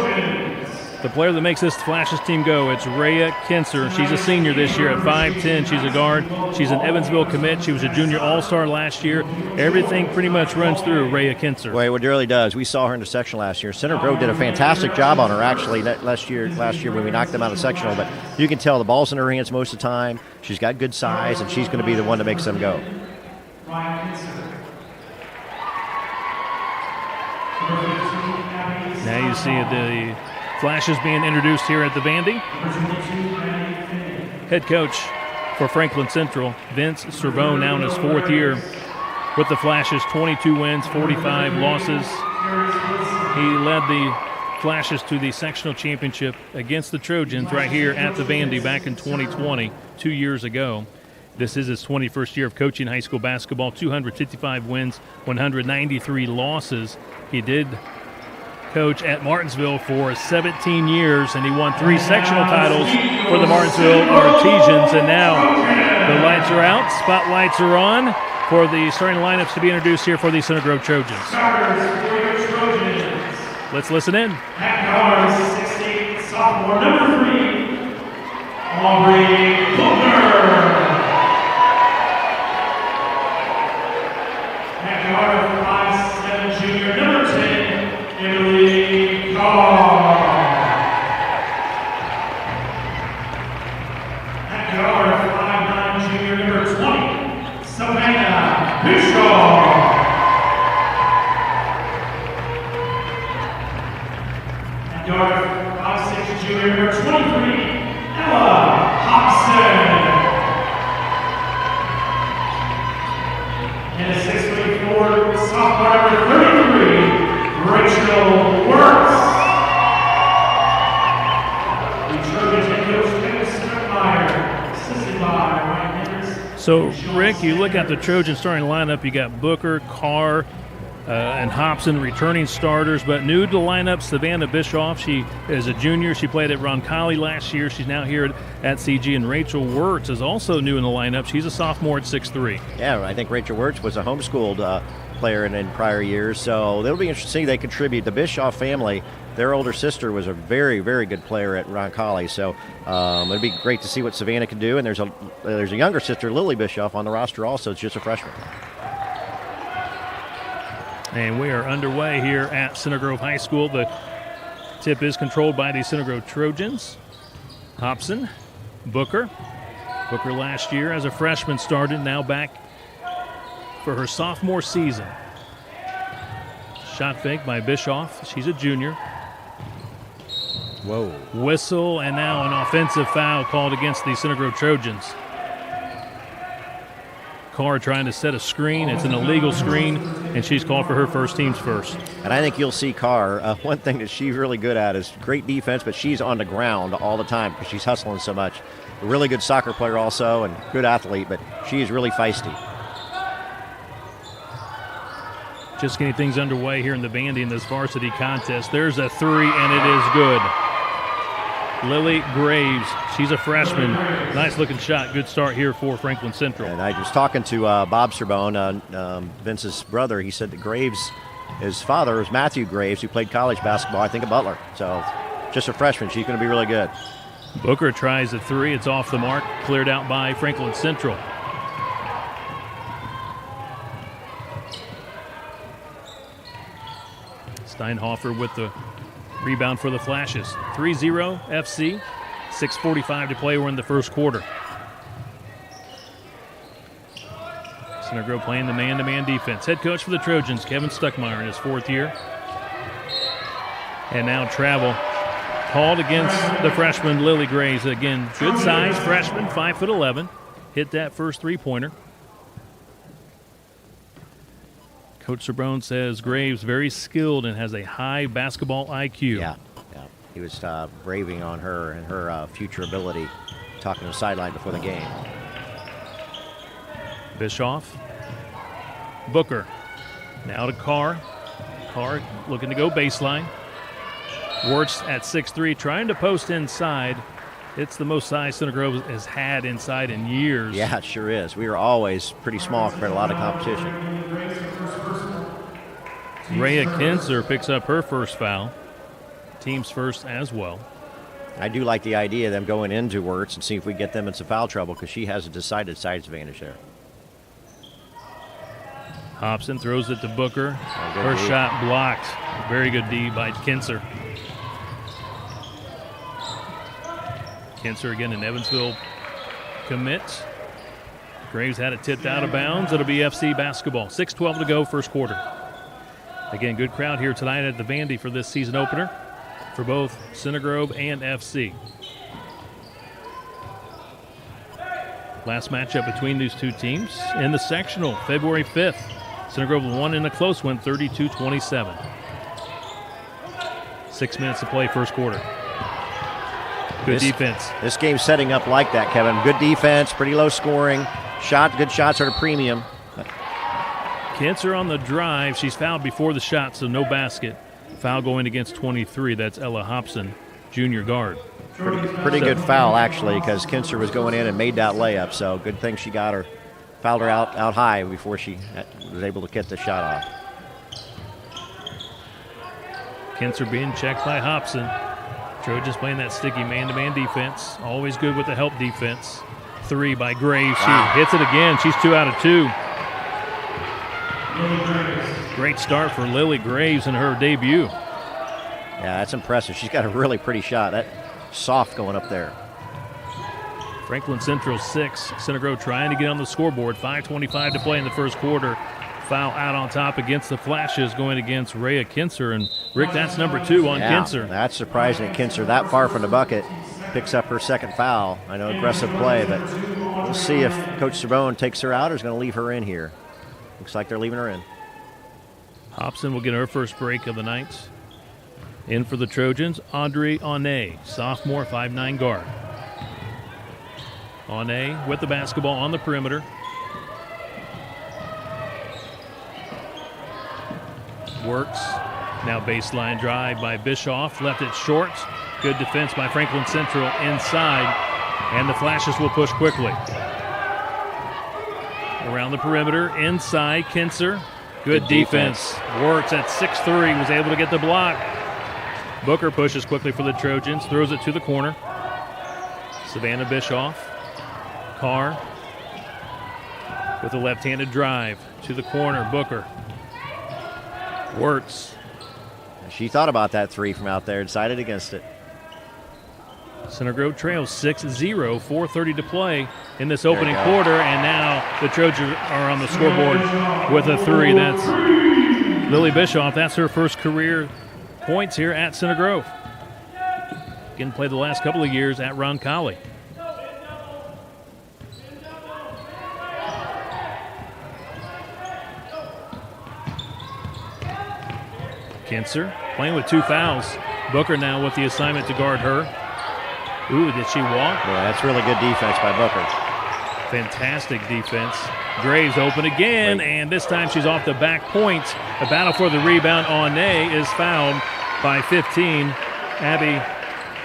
The player that makes this Flashes team go, it's Rhea Kinser. She's a senior this year at 5'10". She's a guard. She's an Evansville commit. She was a junior all-star last year. Everything pretty much runs through Rhea Kinser. Well, it really does. We saw her in the sectional last year. Center Grove did a fantastic job on her, actually, last year when we knocked them out of sectional. But you can tell the ball's in her hands most of the time. She's got good size, and she's going to be the one that makes them go. Now you see the Flashes being introduced here at the Vandy. Head coach for Franklin Central, Vince Servo, now in his 4th year with the Flashes, 22 wins, 45 losses. He led the Flashes to the sectional championship against the Trojans right here at the Vandy back in 2020, 2 years ago. This is his 21st year of coaching high school basketball, 255 wins, 193 losses. He did coach at Martinsville for 17 years, and he won 3 sectional titles for the Martinsville Artesians. And now the lights are out, spotlights are on for the starting lineups to be introduced here for the Center Grove Trojans. Let's listen in. At guard, 6'8", sophomore, number 3, Aubrey Booker. At guard, 5'7", junior, number 10, Emily Carr. At guard, 5'9", junior, number 20, Savannah Bishop. At guard, 5'6", junior, number 23, Ella Hobson. And a 6'4", sophomore, number 33, Rachel Works. The Trojans head coach Kevin Strickmeyer, assisted by Ryan Hendricks. So, Rick, you look at the Trojan starting lineup, you got Booker, Carr, and Hobson returning starters, but new to the lineup, Savannah Bischoff. She is a junior. She played at Roncalli last year. She's now here at CG, and Rachel Wirtz is also new in the lineup. She's a sophomore at 6'3". Yeah, I think Rachel Wirtz was a homeschooled player in prior years, so it'll be interesting. They contribute. The Bischoff family, their older sister was a very, very good player at Roncalli, so it'll be great to see what Savannah can do. And there's a younger sister, Lily Bischoff, on the roster also. It's just a freshman. And we are underway here at Center Grove High School. The tip is controlled by the Center Grove Trojans. Hobson, Booker. Booker last year as a freshman started, now back for her sophomore season. Shot fake by Bischoff. She's a junior. Whoa. Whistle, and now an offensive foul called against the Center Grove Trojans. Carr trying to set a screen. It's an illegal screen, and she's called for her first, team's first. And I think you'll see Carr. One thing that she's really good at is great defense, but she's on the ground all the time because she's hustling so much. A really good soccer player also, and good athlete, but she is really feisty. Just getting things underway here in the Vandy in this varsity contest. There's a three, and it is good. Lily Graves, she's a freshman. Nice looking shot. Good start here for Franklin Central. And I was talking to Bob Serbone, Vince's brother. He said that Graves, his father was Matthew Graves, who played college basketball, I think, at Butler. So just a freshman. She's going to be really good. Booker tries a three. It's off the mark. Cleared out by Franklin Central. Steinhofer with the rebound for the Flashes. 3-0 FC. 6:45 to play. We're in the first quarter. Center Grove playing the man-to-man defense. Head coach for the Trojans, Kevin Stuckmeyer, in his fourth year. And now travel called against the freshman Lily Graves. Again, good size freshman, 5'11". Hit that first three-pointer. Coach Serbone says Graves very skilled and has a high basketball IQ. Yeah. He was raving on her and her future ability, talking to the sideline before the game. Bischoff. Booker. Now to Carr. Carr looking to go baseline. Wirtz at 6'3", trying to post inside. It's the most size Center Grove has had inside in years. Yeah, it sure is. We were always pretty small compared to a lot of competition. Rhea Kinzer picks up her first foul. Team's first as well. I do like the idea of them going into Wirtz and see if we get them in some foul trouble because she has a decided size advantage there. Hobson throws it to Booker. Her shot blocked. Very good D by Kinzer. Kinzer again in Evansville commit. Graves had it tipped out of bounds. It'll be FC basketball. 6:12 to go, first quarter. Again, good crowd here tonight at the Vandy for this season opener for both Center Grove and FC. Last matchup between these two teams in the sectional, February 5th. Center Grove won in a close one, 32-27. 6 minutes to play, first quarter. Good defense. This game's setting up like that, Kevin. Good defense, pretty low scoring. Good shots are at a premium. Kinzer on the drive. She's fouled before the shot, so no basket. Foul going against 23. That's Ella Hobson, junior guard. Pretty good foul, actually, because Kinzer was going in and made that layup, so good thing she got her, fouled her out high before she was able to get the shot off. Kinzer being checked by Hobson. Trojans playing that sticky man-to-man defense. Always good with the help defense. Three by Graves. Wow. She hits it again. She's 2 out of 2. Great start for Lily Graves in her debut. Yeah, that's impressive. She's got a really pretty shot. That soft going up there. Franklin Central 6. Center Grove trying to get on the scoreboard. 5:25 to play in the first quarter. Foul out on top against the Flashes going against Rhea Kinzer. And, Rick, that's number 2 on Kinzer. That's surprising that Kinzer that far from the bucket picks up her second foul. I know aggressive play, but we'll see if Coach Serbone takes her out or is going to leave her in here. Looks like they're leaving her in. Hobson will get her first break of the night. In for the Trojans, Audrey Onay, sophomore, 5'9" guard. Onay with the basketball on the perimeter. Works. Now baseline drive by Bischoff. Left it short. Good defense by Franklin Central inside. And the Flashes will push quickly. Around the perimeter. Inside. Kinser. Good defense. Works at 6'3". Was able to get the block. Booker pushes quickly for the Trojans. Throws it to the corner. Savannah Bischoff. Carr with a left-handed drive to the corner. Booker works. She thought about that three from out there, decided against it. Center Grove trails 6-0, 4:30 to play in this opening quarter, and now the Trojans are on the scoreboard with a three. That's Lily Bischoff. That's her first career points here at Center Grove. Again, played the last couple of years at Roncalli. Kinser playing with 2 fouls. Booker now with the assignment to guard her. Ooh, did she walk? Yeah, that's really good defense by Booker. Fantastic defense. Graves open again, and this time she's off the back point. A battle for the rebound. Onay is fouled by 15. Abby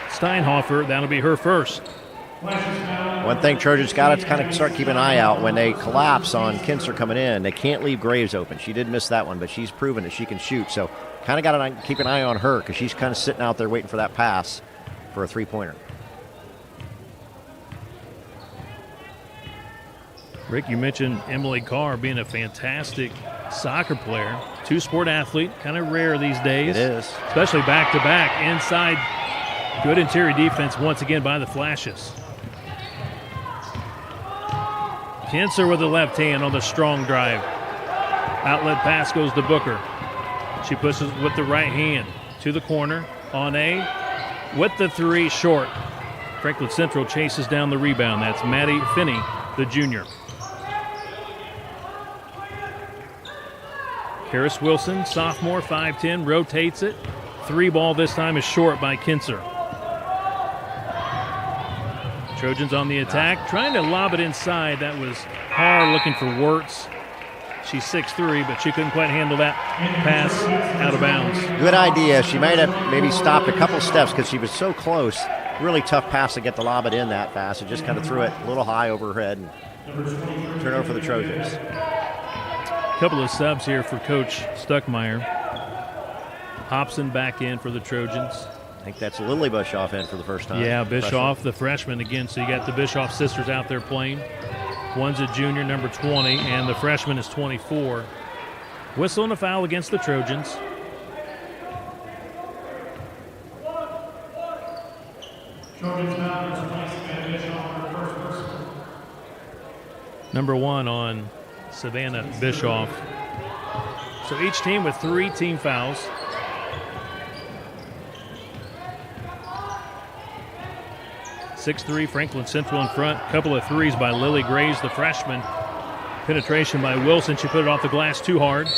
Steinhofer, that'll be her first. One thing Trojans got to kind of start keeping an eye out when they collapse on Kinser coming in. They can't leave Graves open. She did miss that one, but she's proven that she can shoot. So kind of got to keep an eye on her because she's kind of sitting out there waiting for that pass for a three-pointer. Rick, you mentioned Emily Carr being a fantastic soccer player, two-sport athlete, kind of rare these days. It is. Especially back-to-back. Inside, good interior defense once again by the Flashes. Kinser with the left hand on the strong drive. Outlet pass goes to Booker. She pushes with the right hand to the corner. Onay with the three short. Franklin Central chases down the rebound. That's Maddie Finney, the junior. Karis Wilson, sophomore, 5'10", rotates it. Three ball this time is short by Kinser. Trojans on the attack, trying to lob it inside. That was hard, looking for Wirtz. She's 6'3", but she couldn't quite handle that pass out of bounds. Good idea. She might have maybe stopped a couple steps because she was so close. Really tough pass to get the lob it in that fast. It just kind of threw it a little high over her head and turnover for the Trojans. A couple of subs here for Coach Stuckmeyer. Hobson back in for the Trojans. I think that's Lily Bischoff in for the first time. Yeah, Bischoff, the freshman again. So you got the Bischoff sisters out there playing. One's a junior, number 20, and the freshman is 24. Whistle and a foul against the Trojans. Number 1 on Savannah Bischoff. So each team with 3 team fouls. .63 Franklin Central in front. Couple of threes by Lily Graves, the freshman. Penetration by Wilson. She put it off the glass too hard.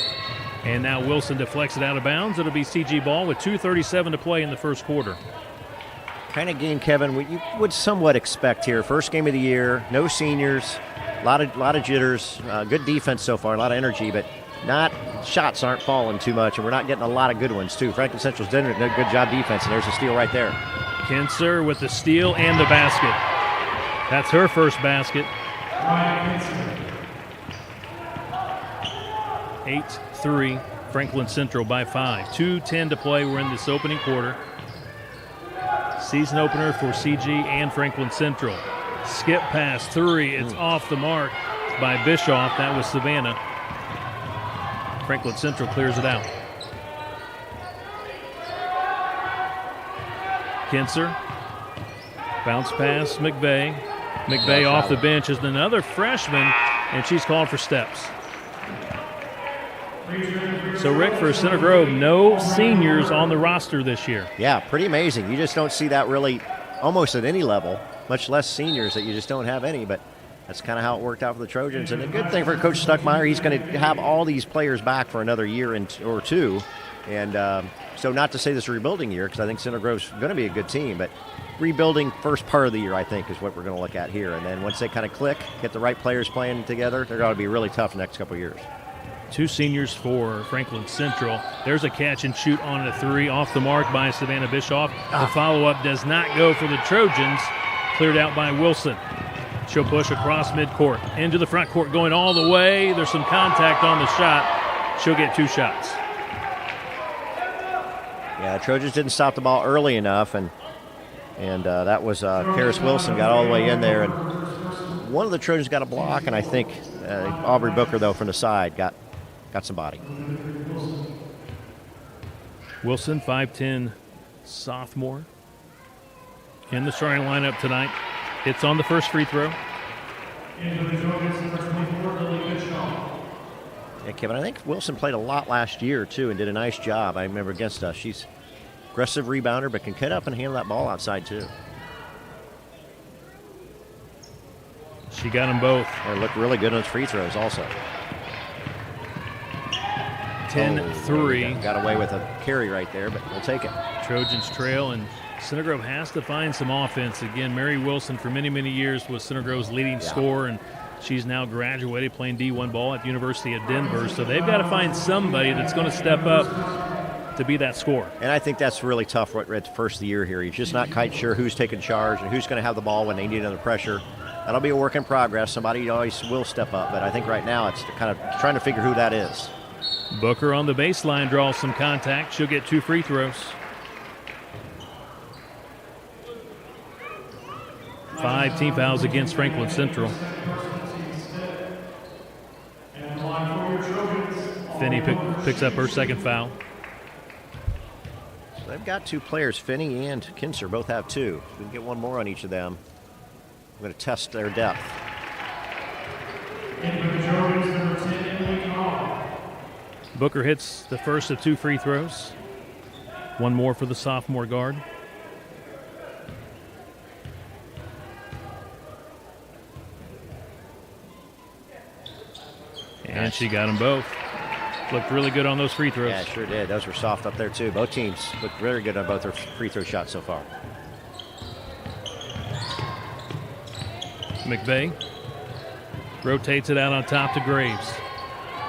And now Wilson deflects it out of bounds. It'll be CG ball with 2:37 to play in the first quarter. Kind of game, Kevin, what you would somewhat expect here. First game of the year, no seniors, a lot of jitters, good defense so far, a lot of energy, but shots aren't falling too much, and we're not getting a lot of good ones too. Franklin Central's done a good job defense, and there's a steal right there. Kinser with the steal and the basket. That's her first basket. 8-3 Franklin Central by 5. 2:10 to play. We're in this opening quarter. Season opener for CG and Franklin Central. Skip pass, 3. It's off the mark by Bischoff. That was Savannah. Franklin Central clears it out. Kinser. Bounce pass, McVeigh. McVeigh off the bench is another freshman, and she's called for steps. So, Rick, for Center Grove, no seniors on the roster this year. Yeah, pretty amazing. You just don't see that really almost at any level, much less seniors that you just don't have any, but that's kind of how it worked out for the Trojans. And a good thing for Coach Stuckmeyer, he's going to have all these players back for another year or two. And so not to say this is a rebuilding year, because I think Center Grove's going to be a good team, but rebuilding first part of the year, I think, is what we're going to look at here. And then once they kind of click, get the right players playing together, they're going to be really tough the next couple of years. Two seniors for Franklin Central. There's a catch and shoot on a three off the mark by Savannah Bischoff. The follow-up does not go for the Trojans. Cleared out by Wilson. She'll push across midcourt into the front court, going all the way. There's some contact on the shot. She'll get 2 shots. Yeah, the Trojans didn't stop the ball early enough, and that was Karis Wilson got all the way in there, and one of the Trojans got a block, and I think Aubrey Booker, though, from the side got some body. Wilson, 5'10", sophomore, in the starting lineup tonight. Hits on the first free throw. Yeah, Kevin, I think Wilson played a lot last year, too, and did a nice job. I remember against us. She's aggressive rebounder, but can cut up and handle that ball outside, too. She got them both. They looked really good on those free throws also. 10-3. Got away with a carry right there, but we'll take it. Trojans trail, and Center Grove has to find some offense. Again, Mary Wilson for many, many years was Center Grove's leading scorer, and she's now graduated playing D1 ball at the University of Denver. So they've got to find somebody that's going to step up to be that scorer. And I think that's really tough right at the first of the year here. You're just not quite sure who's taking charge and who's going to have the ball when they need under pressure. That'll be a work in progress. Somebody always will step up, but I think right now it's kind of trying to figure who that is. Booker on the baseline draws some contact. She'll get 2 free throws. 5 team fouls against Franklin Central. Finney picks up her second foul. So they've got 2 players, Finney and Kinser both have 2. We can get one more on each of them. We're going to test their depth. Booker hits the first of 2 free throws. One more for the sophomore guard. And she got them both. Looked really good on those free throws. Yeah, sure did. Those were soft up there, too. Both teams looked very good on both their free throw shots so far. McVeigh rotates it out on top to Graves.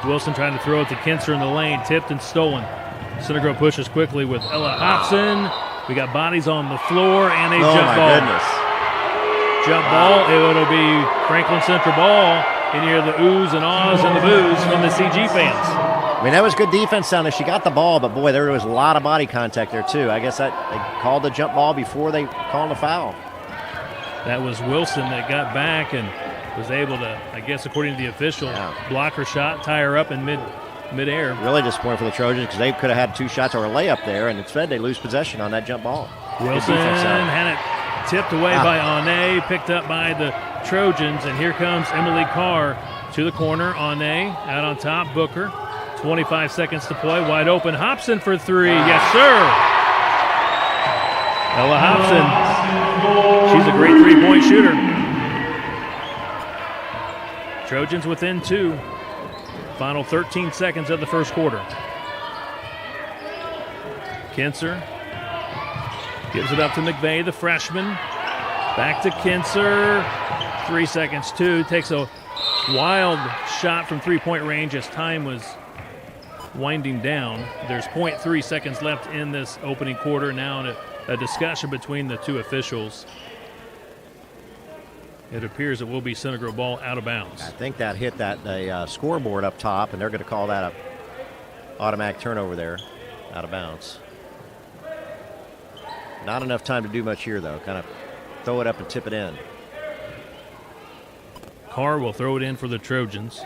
Wilson trying to throw it to Kinser in the lane. Tipped and stolen. Center Grove pushes quickly with Ella Hobson. We got bodies on the floor and a jump ball. Goodness. Jump ball. It'll be Franklin Central ball. And you hear the oohs and ahs and the boos from the CG fans. I mean, that was good defense down there. She got the ball, but boy, there was a lot of body contact there, too. I guess that they called the jump ball before they called the foul. That was Wilson that got back and was able to, I guess, according to the official, block her shot, tie her up in midair. Really disappointing for the Trojans because they could have had 2 shots or a layup there, and instead they lose possession on that jump ball. Wilson had it tipped away by Ane, picked up by the Trojans, and here comes Emily Carr to the corner. Ane out on top, Booker. 25 seconds to play, wide open. Hobson for 3, yes sir. Ella Hobson, she's a great 3-point shooter. Trojans within 2. Final 13 seconds of the first quarter. Kinser gives it up to McVeigh, the freshman. Back to Kinser. 3 seconds, 2. Takes a wild shot from 3-point range as time was winding down. There's 0.3 seconds left in this opening quarter. Now a discussion between the 2 officials. It appears it will be Center Grove ball out of bounds. I think that hit that scoreboard up top, and they're going to call that a automatic turnover there, out of bounds. Not enough time to do much here, though. Kind of throw it up and tip it in. Carr will throw it in for the Trojans.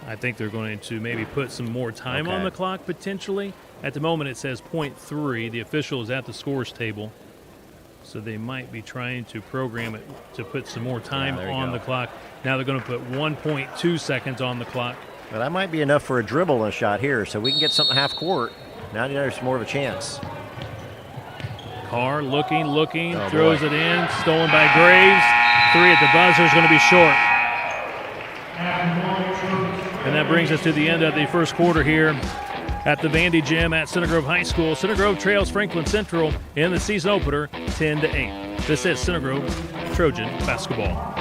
I think they're going to maybe put some more time on the clock potentially. At the moment it says 0.3. The official is at the scores table. So they might be trying to program it to put some more time on the clock. Now they're going to put 1.2 seconds on the clock. Well, that might be enough for a dribble and a shot here, so we can get something half court. Now there's more of a chance. Carr looking, throws it in, stolen by Graves. 3 at the buzzer is going to be short. And that brings us to the end of the first quarter here at the Vandy Gym at Center Grove High School. Center Grove trails Franklin Central in the season opener 10-8. This is Center Grove Trojan basketball.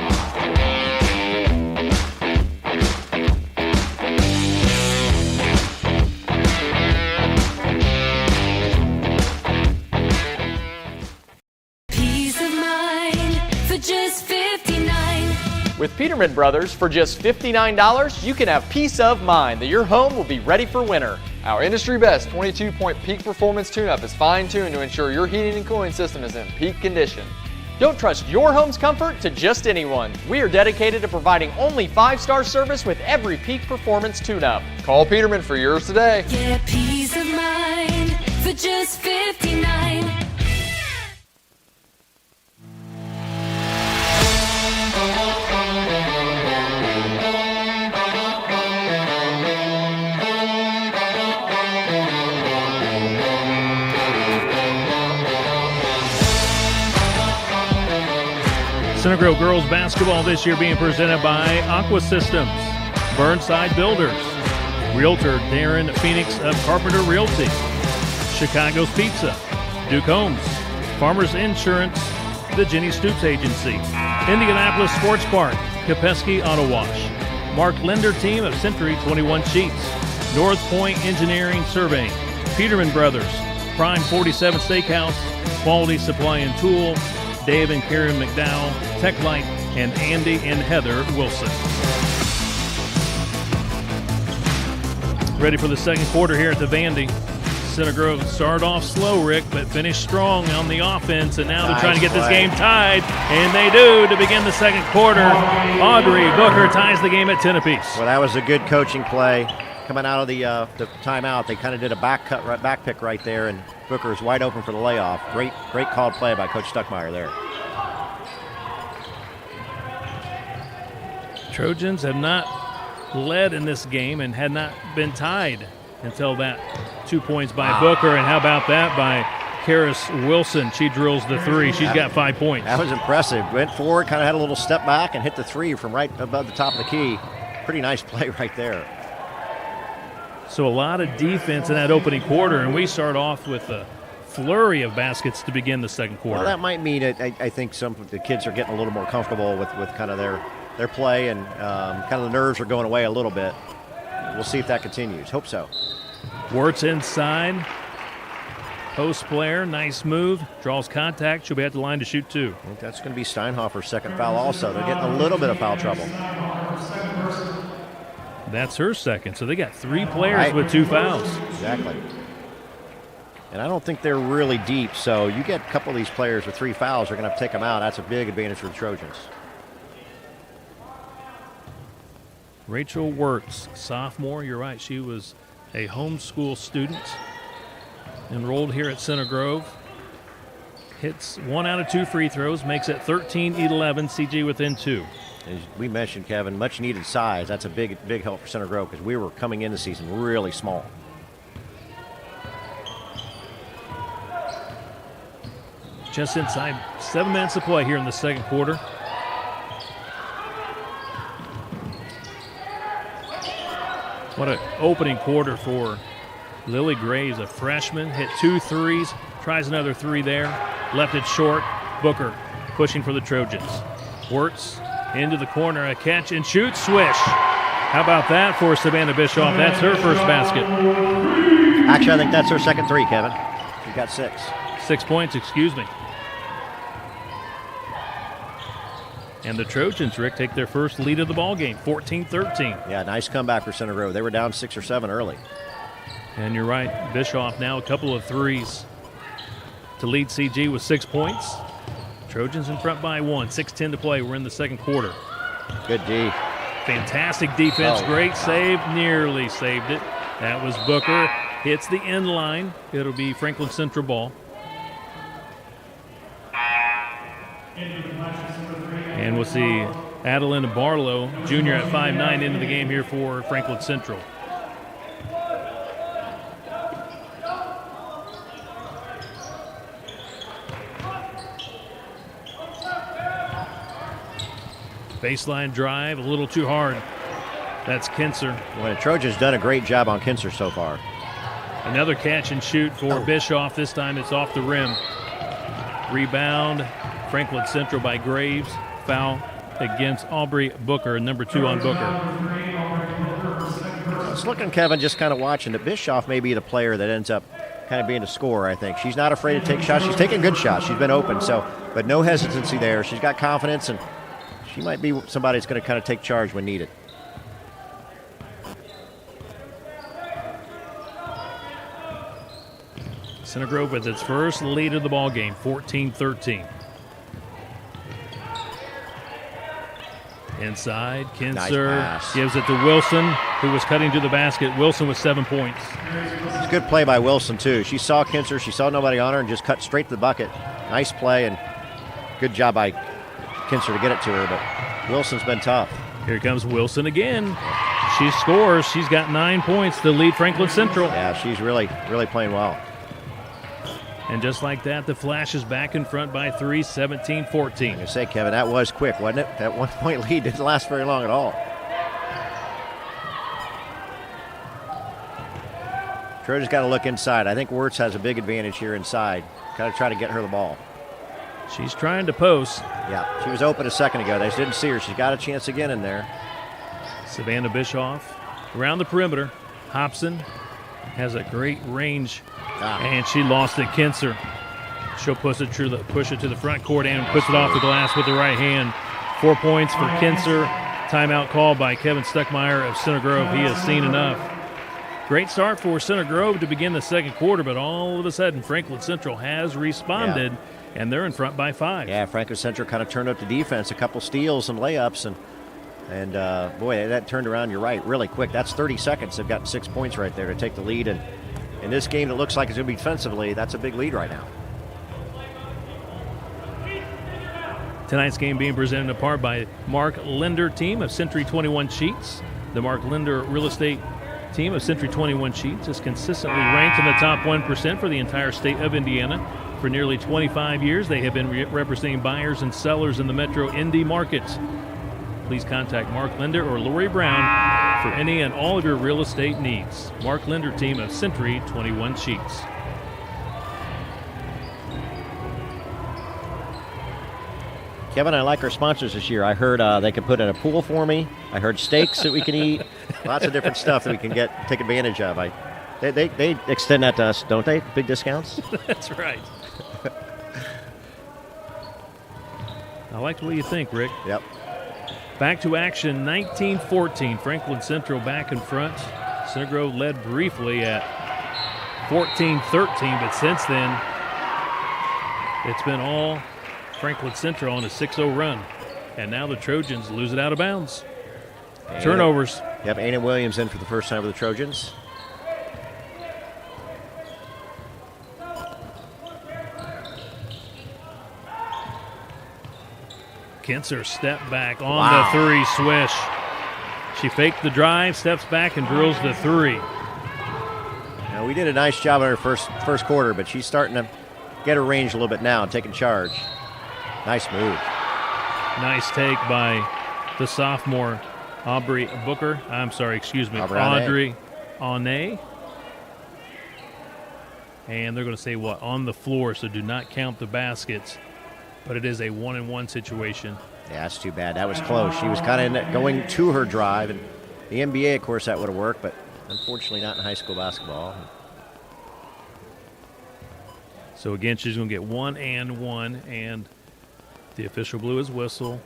Peace of mind for just $59. With Peterman Brothers, for just $59, you can have peace of mind that your home will be ready for winter. Our industry best 22-point peak performance tune-up is fine-tuned to ensure your heating and cooling system is in peak condition. Don't trust your home's comfort to just anyone. We are dedicated to providing only 5-star service with every peak performance tune-up. Call Peterman for yours today. Get peace of mind for just $59. Center Grove girls basketball this year being presented by Aqua Systems, Burnside Builders, Realtor Darren Phoenix of Carpenter Realty, Chicago's Pizza, Duke Homes, Farmers Insurance, the Jenny Stoops Agency, Indianapolis Sports Park, Kopesky Auto Wash, Mark Linder Team of Century 21 Sheets, North Point Engineering Surveying, Peterman Brothers, Prime 47 Steakhouse, Quality Supply and Tool, Dave and Karen McDowell, Tech Light, and Andy and Heather Wilson. Ready for the second quarter here at the Vandy. Center Grove started off slow, Rick, but finished strong on the offense, and now they're trying to get this game tied, and they do to begin the second quarter. Audrey Booker ties the game at 10 apiece. Well, that was a good coaching play. Coming out of the timeout, they kind of did a back pick right there, and Booker's wide open for the layoff. Great called play by Coach Stuckmeyer there. Trojans have not led in this game and had not been tied until that 2 points by Booker. And how about that by Karis Wilson? She drills the three. She's got 5 points. That was impressive. Went forward, kind of had a little step back, and hit the three from right above the top of the key. Pretty nice play right there. So a lot of defense in that opening quarter, and we start off with a flurry of baskets to begin the second quarter. Well, that might mean I think some of the kids are getting a little more comfortable with kind of their play, and kind of the nerves are going away a little bit. We'll see if that continues. Hope so. Wirtz inside. Post player, nice move. Draws contact. She'll be at the line to shoot two. I think that's going to be Steinhofer's second foul also. They're getting a little bit of foul trouble. That's her second. So they got three players with two fouls. Exactly. And I don't think they're really deep, so you get a couple of these players with three fouls, they're going to have to take them out. That's a big advantage for the Trojans. Rachel Wirtz, sophomore. You're right. She was a homeschool student, enrolled here at Center Grove. Hits 1 out of 2 free throws, makes it 13-11, CG within 2. As we mentioned, Kevin, much needed size. That's a big help for Center Grove because we were coming into the season really small. Just inside 7 minutes of play here in the second quarter. What an opening quarter for Lily Graves, a freshman. Hit 2 threes, tries another 3 there. Left it short. Booker pushing for the Trojans. Wirtz into the corner, a catch and shoot, swish. How about that for Savannah Bischoff? That's her first basket. Actually, I think that's her second 3, Kevin. She's got 6. 6 points, excuse me. And the Trojans, Rick, take their first lead of the ball game, 14-13. Yeah, nice comeback for Center Grove. They were down 6 or 7 early. And you're right, Bischoff now a couple of threes to lead CG with 6 points. Trojans in front by 1, 6:10 to play. We're in the second quarter. Good D. Fantastic defense, great save, nearly saved it. That was Booker, hits the end line. It'll be Franklin Central ball. And we'll see Adeline Barlow, junior at 5'9", into the game here for Franklin Central. Baseline drive, a little too hard. That's Kinser. Well, the Trojans done a great job on Kinser so far. Another catch and shoot for Bischoff. This time it's off the rim. Rebound, Franklin Central by Graves. Foul against Aubrey Booker, number 2 on Booker. It's looking, Kevin, just kind of watching that Bischoff may be the player that ends up kind of being a scorer, I think. She's not afraid to take shots. She's taking good shots. She's been open, but no hesitancy there. She's got confidence, and she might be somebody that's going to kind of take charge when needed. Center Grove with its first lead of the ball game, 14-13. Inside, Kinser Nice gives it to Wilson, who was cutting to the basket. Wilson with 7 points. It's a good play by Wilson, too. She saw Kinser, she saw nobody on her, and just cut straight to the bucket. Nice play, and good job by Kinser to get it to her, but Wilson's been tough. Here comes Wilson again. She scores. She's got 9 points to lead Franklin Central. Yeah, she's really playing well. And just like that, the Flash is back in front by 3, 17-14. I say, Kevin, that was quick, wasn't it? That 1 point lead didn't last very long at all. Trojans got to look inside. I think Wirtz has a big advantage here inside. Got to try to get her the ball. She's trying to post. Yeah, she was open a second ago. They just didn't see her. She's got a chance again in there. Savannah Bischoff around the perimeter. Hobson has a great range, and she lost it. Kinser. She'll push it to the front court and puts it off the glass with the right hand. 4 points for Kinser. Timeout called by Kevin Stuckmeyer of Center Grove. He has seen enough. Great start for Center Grove to begin the second quarter, but all of a sudden Franklin Central has responded, and they're in front by 5. Yeah, Franklin Central kind of turned up the defense, a couple steals and layups, and boy, that turned around, you're right, really quick. That's 30 seconds. They've got 6 points right there to take the lead, and in this game it looks like it's going to be defensively, that's a big lead right now. Tonight's game being presented in part by Mark Linder team of Century 21 Sheets. The Mark Linder real estate team of Century 21 Sheets is consistently ranked in the top 1% for the entire state of Indiana. For nearly 25 years, they have been representing buyers and sellers in the Metro Indy markets. Please contact Mark Linder or Lori Brown for any and all of your real estate needs. Mark Linder team of Century 21 Sheets. Kevin, I like our sponsors this year. I heard they could put in a pool for me. I heard steaks that we can eat. Lots of different stuff that we can take advantage of. They extend that to us, don't they? Big discounts? That's right. I liked what you think, Rick. Yep. Back to action, 19-14. Franklin Central back in front. Center Grove led briefly at 14-13, but since then, it's been all Franklin Central on a 6-0 run. And now the Trojans lose it out of bounds. Turnovers. Yep, Anna Williams in for the first time for the Trojans. Kinser step back on the three swish. She faked the drive, steps back, and drills the three. Now, we did a nice job in her first quarter, but she's starting to get her range a little bit now, taking charge. Nice move. Nice take by the sophomore Audrey Aune. And they're going to say what? On the floor, so do not count the baskets. But it is a 1-and-1 situation. Yeah, that's too bad. That was close. She was kind of going to her drive, and the NBA, of course, that would have worked, but unfortunately not in high school basketball. So again, she's going to get 1-and-1, and the official blew his whistle.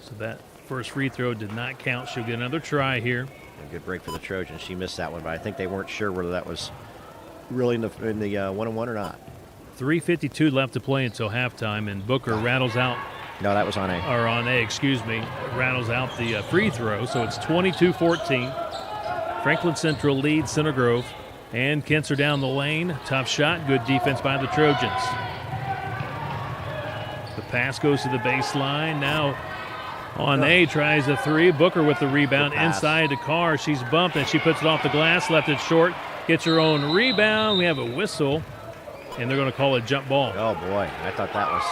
So that first free throw did not count. She'll get another try here. A good break for the Trojans. She missed that one, but I think they weren't sure whether that was really in the 1-and-1 or not. 3:52 left to play until halftime, and Booker rattles out. No, that was on A. Or on A, excuse me. Rattles out the free throw, so it's 22-14. Franklin Central leads Center Grove, and Kinser down the lane. Tough shot, good defense by the Trojans. The pass goes to the baseline. Now on A, tries a three. Booker with the rebound inside to Carr. She's bumped, and she puts it off the glass, left it short. Gets her own rebound. We have a whistle. And they're going to call it jump ball. Oh, boy. I thought that was...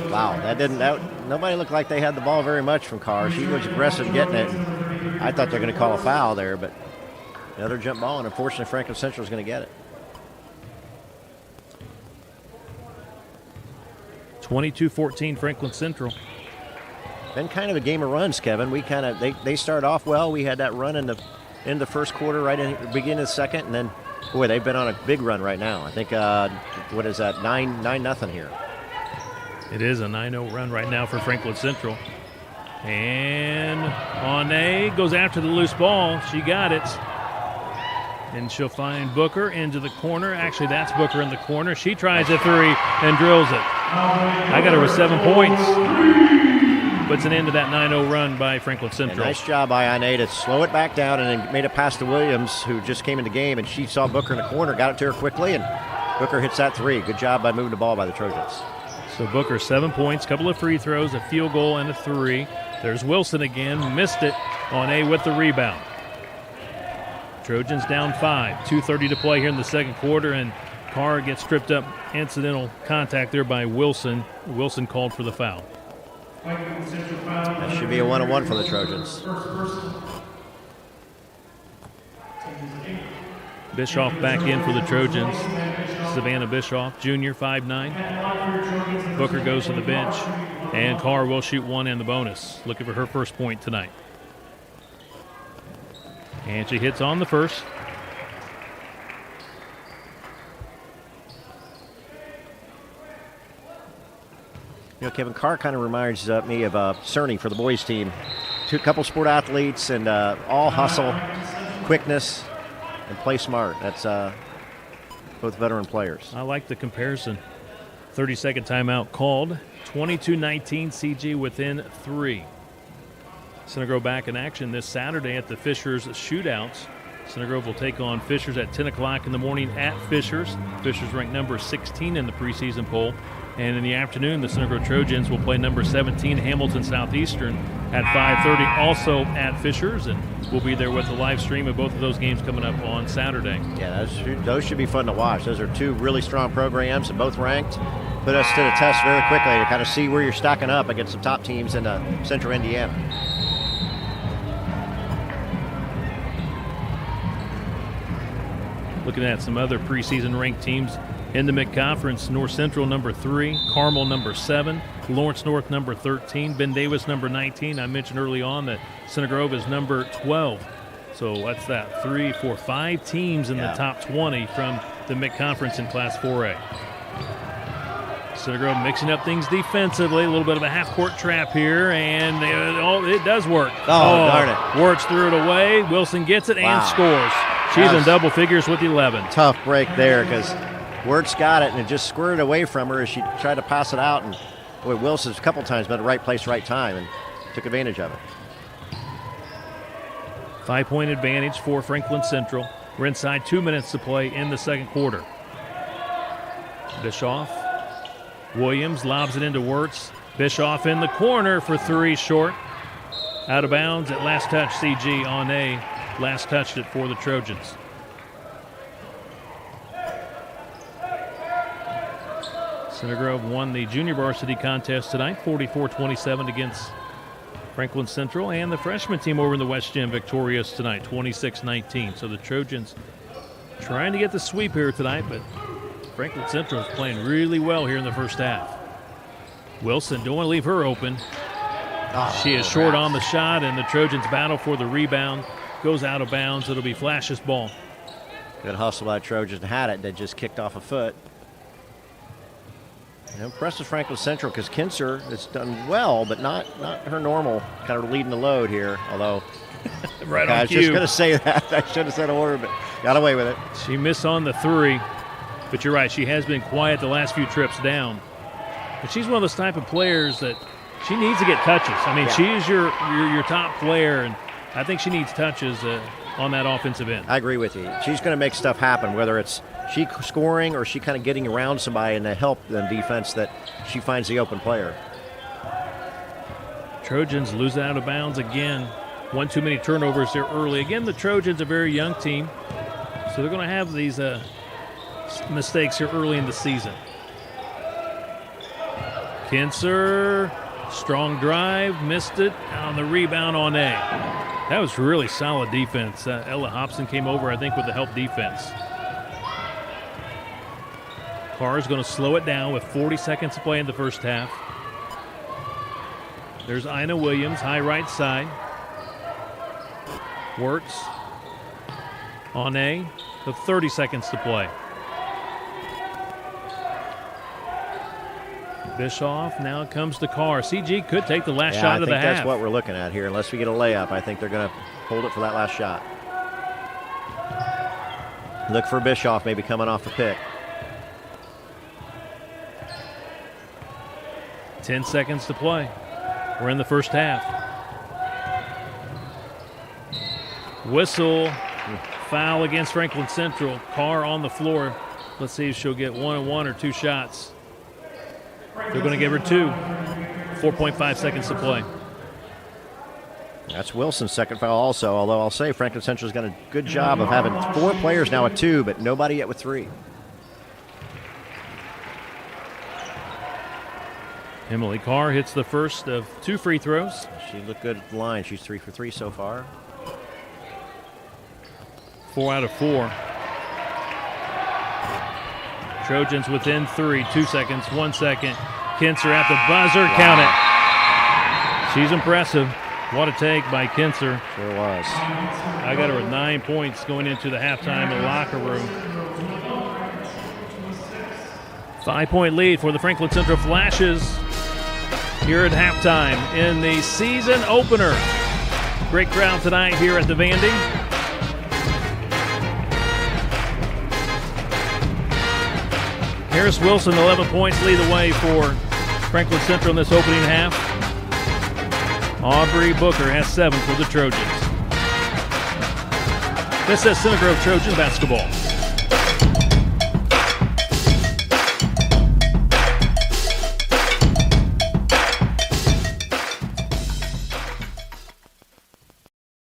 Wow. Nobody looked like they had the ball very much from Carr. She was aggressive getting it. I thought they were going to call a foul there, but Another jump ball, and unfortunately Franklin Central is going to get it. 22-14 Franklin Central. Been kind of a game of runs, Kevin. We kind of they started off well. We had that run in the first quarter, right in the beginning of the second, and then boy, they've been on a big run right now. I think what is that, 9-0 here. It is a 9-0 run right now for Franklin Central. And Aune goes after the loose ball. She got it. And she'll find Booker into the corner. Actually, that's Booker in the corner. She tries a three and drills it. I got her with 7 points. Puts an end to that 9-0 run by Franklin Central. And nice job by Aune to slow it back down and then made it pass to Williams, who just came in the game, and she saw Booker in the corner, got it to her quickly, and Booker hits that three. Good job by moving the ball by the Trojans. So Booker, 7 points, couple of free throws, a field goal, and a three. There's Wilson again, missed it. Aune with the rebound. Trojans down 5, 2:30 to play here in the second quarter, and Carr gets tripped up. Incidental contact there by Wilson. Wilson called for the foul. That should be a 1-on-1 for the Trojans. Bischoff back in for the Trojans. Savannah Bischoff, junior, 5'9". Booker goes to the bench, and Carr will shoot one in the bonus. Looking for her first point tonight. And she hits on the first. You know, Kevin, Carr kind of reminds me of Cerny for the boys team. A couple sport athletes and all hustle, quickness, and play smart. That's both veteran players. I like the comparison. 30-second timeout called. 22-19, CG within 3. Center Grove back in action this Saturday at the Fishers Shootouts. Center Grove will take on Fishers at 10 o'clock in the morning at Fishers. Fishers ranked number 16 in the preseason poll. And in the afternoon, the Center Grove Trojans will play number 17, Hamilton Southeastern, at 5:30, also at Fishers. And we'll be there with a live stream of both of those games coming up on Saturday. Yeah, those should be fun to watch. Those are two really strong programs and both ranked. Put us to the test very quickly to kind of see where you're stacking up against some top teams in Central Indiana. Looking at some other preseason ranked teams in the mid-conference: North Central number 3, Carmel number 7, Lawrence North number 13, Ben Davis number 19. I mentioned early on that Center Grove is number 12. So that's that 3, 4, 5 teams in the top 20 from the mid-conference in Class 4A. Center Grove mixing up things defensively, a little bit of a half-court trap here, and it does work. Oh, darn it. Wertz threw it away. Wilson gets it and scores. She's in double figures with 11. Tough break there because Wertz got it and it just squirted away from her as she tried to pass it out. And boy, Wilson's a couple times been at the right place, right time, and took advantage of it. 5-point advantage for Franklin Central. We're inside 2 minutes to play in the second quarter. Bischoff. Williams lobs it into Wertz. Bischoff in the corner for 3, short. Out of bounds at last touch, CG Aune. Last touched it for the Trojans. Center Grove won the junior varsity contest tonight, 44-27 against Franklin Central, and the freshman team over in the West Gym victorious tonight, 26-19. So the Trojans trying to get the sweep here tonight, but Franklin Central is playing really well here in the first half. Wilson, don't want to leave her open. She is short on the shot, and the Trojans battle for the rebound. Goes out of bounds. It'll be Flash's ball. Good hustle by Trojans. Had it. That just kicked off a foot. Impressive Franklin Central because Kinser has done well, but not her normal kind of leading the load here. Although, right I on was cue. just going to say that. I should have said a word, but got away with it. She missed on the 3, but you're right. She has been quiet the last few trips down. But she's one of those type of players that she needs to get touches. I mean, she is your top player, and I think she needs touches on that offensive end. I agree with you. She's going to make stuff happen, whether it's she scoring or she kind of getting around somebody and to help them defense that she finds the open player. Trojans lose out of bounds again. One too many turnovers there early. Again, the Trojans a very young team, so they're going to have these mistakes here early in the season. Kinser, strong drive, missed it. On the rebound, Aune. That was really solid defense. Ella Hobson came over, I think, with the help defense. Carr's going to slow it down with 40 seconds to play in the first half. There's Ina Williams, high right side. Wirtz on A with 30 seconds to play. Bischoff now comes to Carr. CG could take the last shot of the half. I think that's what we're looking at here. Unless we get a layup, I think they're going to hold it for that last shot. Look for Bischoff maybe coming off the pick. 10 seconds to play. We're in the first half. Whistle. Foul against Franklin Central. Carr on the floor. Let's see if she'll get 1-on-1 or 2 shots. They're going to give her 2. 4.5 seconds to play. That's Wilson's second foul also, although I'll say Franklin Central's done a good job of having 4 players now at 2, but nobody yet with 3. Emily Carr hits the first of 2 free throws. She looked good at the line. She's 3 for 3 so far. 4 out of 4. Trojans within 3, 2 seconds, 1 second. Kinser at the buzzer, count it. She's impressive. What a take by Kinser. Sure was. I got her with 9 points going into the halftime in the locker room. 5-point lead for the Franklin Central Flashes here at halftime in the season opener. Great crowd tonight here at the Vandy. Harris Wilson, 11 points, lead the way for Franklin Central in this opening half. Aubrey Booker has 7 for the Trojans. This is Center Grove Trojan basketball.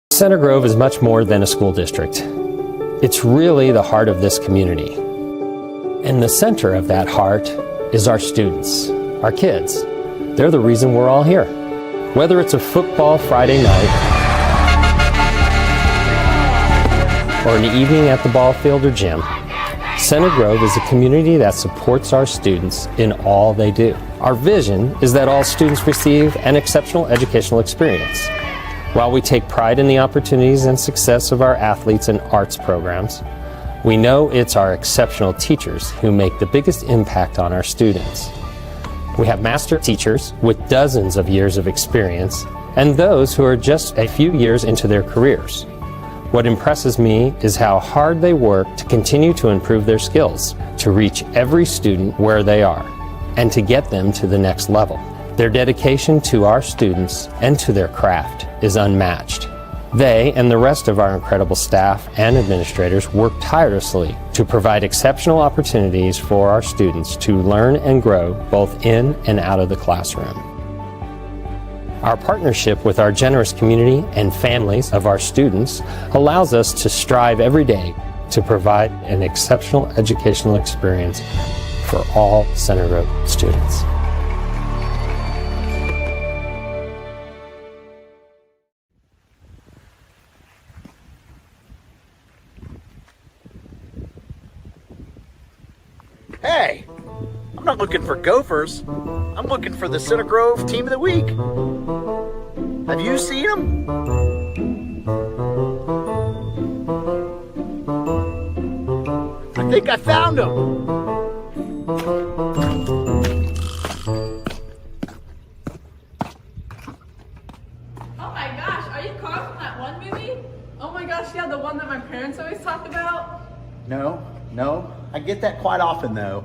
Center Grove is much more than a school district. It's really the heart of this community. And the center of that heart is our students, our kids. They're the reason we're all here. Whether it's a football Friday night or an evening at the ball field or gym, Center Grove is a community that supports our students in all they do. Our vision is that all students receive an exceptional educational experience. While we take pride in the opportunities and success of our athletes and arts programs, we know it's our exceptional teachers who make the biggest impact on our students. We have master teachers with dozens of years of experience and those who are just a few years into their careers. What impresses me is how hard they work to continue to improve their skills, to reach every student where they are, and to get them to the next level. Their dedication to our students and to their craft is unmatched. They and the rest of our incredible staff and administrators work tirelessly to provide exceptional opportunities for our students to learn and grow both in and out of the classroom. Our partnership with our generous community and families of our students allows us to strive every day to provide an exceptional educational experience for all Center Grove students. Hey, I'm not looking for Gophers. I'm looking for the Center Grove Team of the Week. Have you seen them? I think I found them. Oh my gosh, are you Carl from that one movie? Oh my gosh, yeah, the one that my parents always talk about? No. I get that quite often, though.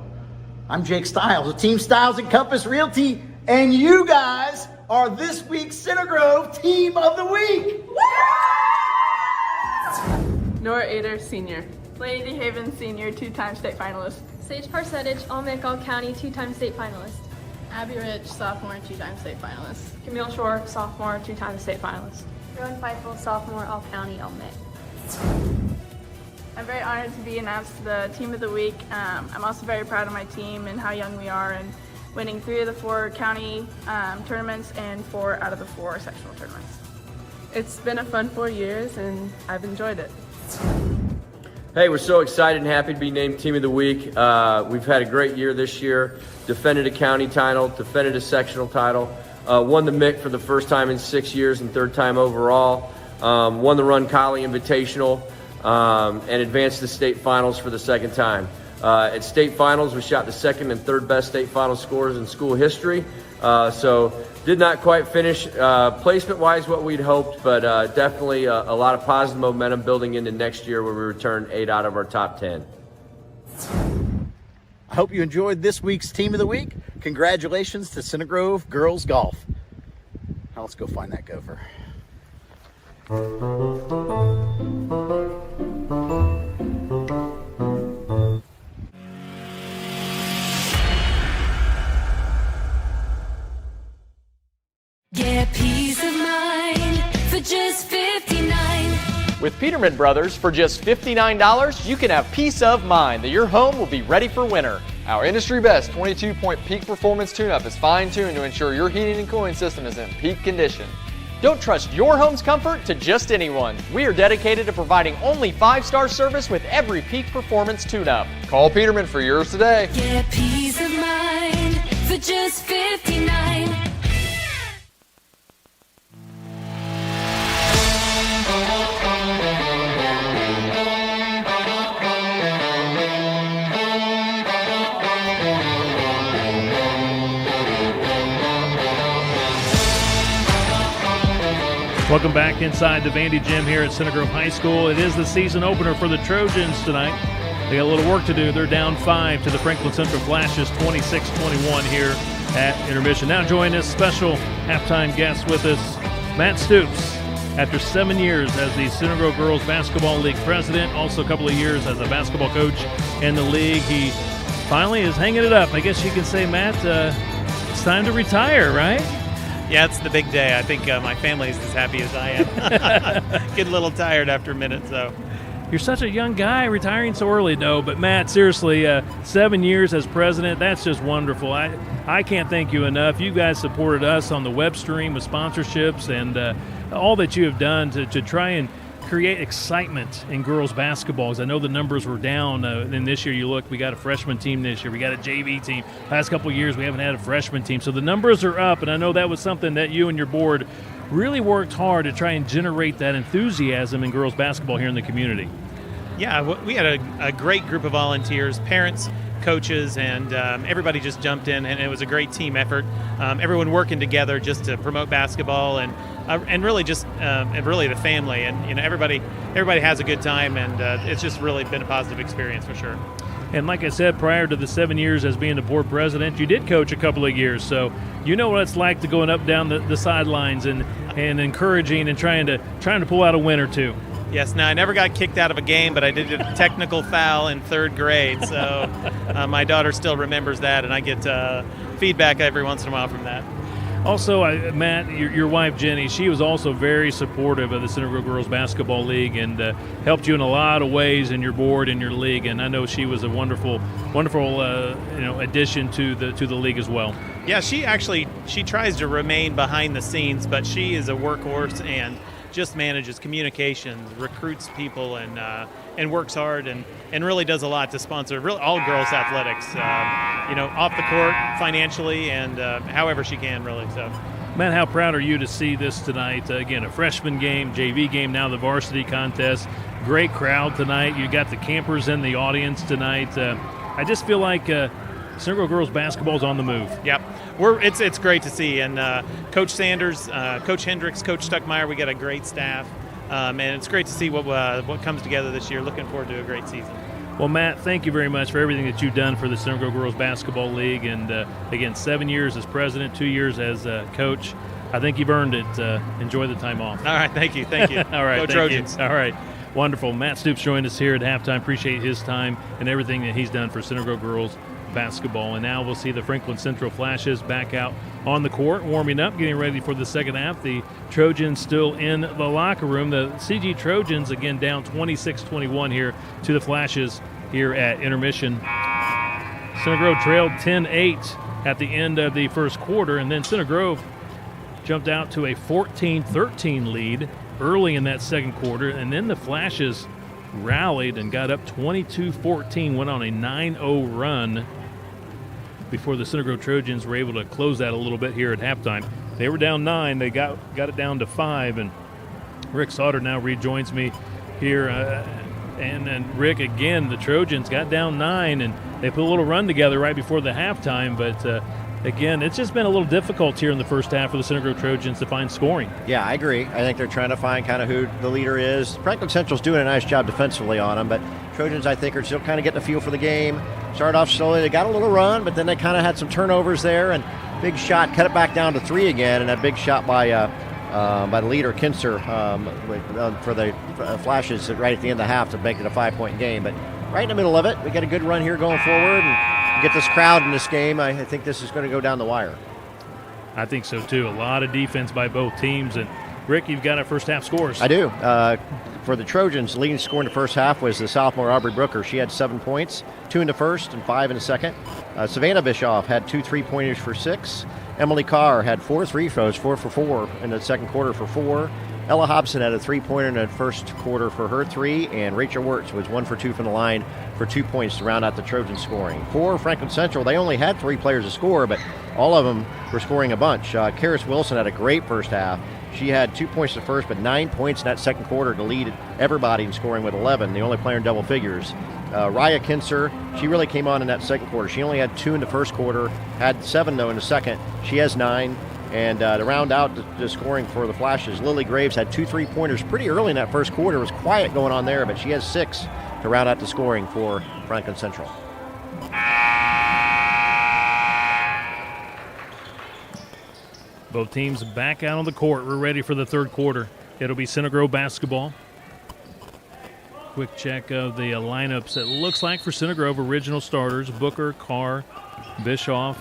I'm Jake Stiles of Team Stiles and Compass Realty, and you guys are this week's Center Grove Team of the Week. Nora Ader, Senior. Lady DeHaven, Senior, 2-time state finalist. Sage Parsettage, All-Mid-All County, 2-time state finalist. Abby Rich, Sophomore, 2-time state finalist. Camille Shore, Sophomore, 2-time state finalist. Rowan Feifel, Sophomore, All-County, All-Mid. I'm very honored to be announced the Team of the Week. I'm also very proud of my team and how young we are, and winning 3 of the 4 county tournaments and 4 out of the 4 sectional tournaments. It's been a fun 4 years, and I've enjoyed it. Hey, we're so excited and happy to be named Team of the Week. We've had a great year this year. Defended a county title, defended a sectional title, won the MIC for the first time in 6 years and third time overall, won the Run Collie Invitational, and advanced to state finals for the second time. At state finals, we shot the second and third best state final scores in school history. So did not quite finish placement-wise what we'd hoped, but definitely a lot of positive momentum building into next year where we return 8 out of our top 10. I hope you enjoyed this week's Team of the Week. Congratulations to Center Grove Girls Golf. Now let's go find that gopher. Get peace of mind for just $59. With Peterman Brothers, for just $59, you can have peace of mind that your home will be ready for winter. Our industry best 22-point peak performance tune-up is fine-tuned to ensure your heating and cooling system is in peak condition. Don't trust your home's comfort to just anyone. We are dedicated to providing only 5-star service with every peak performance tune-up. Call Peterman for yours today. Get peace of mind for just $59. Welcome back inside the Vandy Gym here at Center Grove High School. It is the season opener for the Trojans tonight. They got a little work to do. They're down 5 to the Franklin Central Flashes, 26-21 here at intermission. Now joining us, special halftime guest with us, Matt Stoops. After 7 years as the Center Grove Girls Basketball League president, also a couple of years as a basketball coach in the league, he finally is hanging it up. I guess you can say, Matt, it's time to retire, right? Yeah, it's the big day. I think my family is as happy as I am. Get a little tired after a minute, so. You're such a young guy, retiring so early, though. But, Matt, seriously, 7 years as president, that's just wonderful. I can't thank you enough. You guys supported us on the web stream with sponsorships and all that you have done to try and create excitement in girls basketball. Because I know the numbers were down. And this year, you look, we got a freshman team this year. We got a JV team. Last couple of years, we haven't had a freshman team. So the numbers are up, and I know that was something that you and your board really worked hard to try and generate that enthusiasm in girls basketball here in the community. Yeah, we had a great group of volunteers, parents, coaches, and everybody just jumped in, and it was a great team effort. Everyone working together just to promote basketball and really just and really the family, and you know everybody has a good time, and it's just really been a positive experience for sure. And like I said, prior to the 7 years as being the board president, you did coach a couple of years, so you know what it's like to going up down the sidelines and encouraging and trying to pull out a win or two. Yes, now I never got kicked out of a game, but I did a technical foul in 3rd grade, so my daughter still remembers that, and I get feedback every once in a while from that. Also, Matt, your wife Jenny, she was also very supportive of the Center Grove Girls Basketball League and helped you in a lot of ways in your board and your league. And I know she was a wonderful addition to the league as well. Yeah, she tries to remain behind the scenes, but she is a workhorse and just manages communications, recruits people, and works hard and really does a lot to sponsor all girls athletics, off the court, financially, and however she can, really. So, Matt, how proud are you to see this tonight? Again, a freshman game, JV game, now the varsity contest. Great crowd tonight. You got the campers in the audience tonight. I just feel like Center Grove Girls basketball is on the move. Yep, it's great to see, and Coach Sanders, Coach Hendricks, Coach Stuckmeyer, we got a great staff, and it's great to see what comes together this year. Looking forward to a great season. Well, Matt, thank you very much for everything that you've done for the Center Grove Girls Basketball League, and again, 7 years as president, 2 years as coach. I think you've earned it. Enjoy the time off. All right, thank you. All right, Go Trojans. All right, wonderful. Matt Stoops joined us here at halftime. Appreciate his time and everything that he's done for Center Grove Girls basketball. And now we'll see the Franklin Central Flashes back out on the court, warming up, getting ready for the second half. The Trojans still in the locker room. The CG Trojans, again, down 26-21 here to the Flashes here at intermission. Center Grove trailed 10-8 at the end of the first quarter, and then Center Grove jumped out to a 14-13 lead early in that second quarter, and then the Flashes rallied and got up 22-14, went on a 9-0 run before the Center Grove Trojans were able to close that a little bit here at halftime. They were down 9. They got it down to 5, and Rick Sauter now rejoins me here. And Rick, again, the Trojans got down 9, and they put a little run together right before the halftime, but again, it's just been a little difficult here in the first half for the Center Grove Trojans to find scoring. Yeah, I agree. I think they're trying to find kind of who the leader is. Franklin Central's doing a nice job defensively on them, but Trojans, I think, are still kind of getting a feel for the game. Started off slowly. They got a little run, but then they kind of had some turnovers there, and big shot, cut it back down to 3 again, and that big shot by the leader, Kinser, for the Flashes right at the end of the half to make it a 5-point game. But right in the middle of it, we got a good run here going forward, and get this crowd in this game. I think this is going to go down the wire. I think so, too. A lot of defense by both teams. And, Rick, you've got our first half scores. I do. For the Trojans, leading scorer in the first half was the sophomore Aubrey Brooker. She had 7 points, 2 in the first and 5 in the second. Savannah Bischoff had 2 3-pointers for 6. Emily Carr had 4 free throws, 4 for 4 in the second quarter for 4. Ella Hobson had a 3-pointer in the first quarter for her 3, and Rachel Wirtz was 1 for 2 from the line for 2 points to round out the Trojans scoring. For Franklin Central, they only had 3 players to score, but all of them were scoring a bunch. Karis Wilson had a great first half. She had 2 points in the first, but 9 points in that second quarter to lead everybody in scoring with 11, the only player in double figures. Raya Kinser, she really came on in that second quarter. She only had 2 in the first quarter, had 7, though, in the second. She has 9. And to round out the scoring for the Flashes, Lily Graves had 2 3-pointers pretty early in that first quarter. It was quiet going on there, but she has 6 to round out the scoring for Franklin Central. Both teams back out on the court. We're ready for the third quarter. It'll be Center Grove basketball. Quick check of the lineups. It looks like for Center Grove, original starters, Booker, Carr, Bischoff,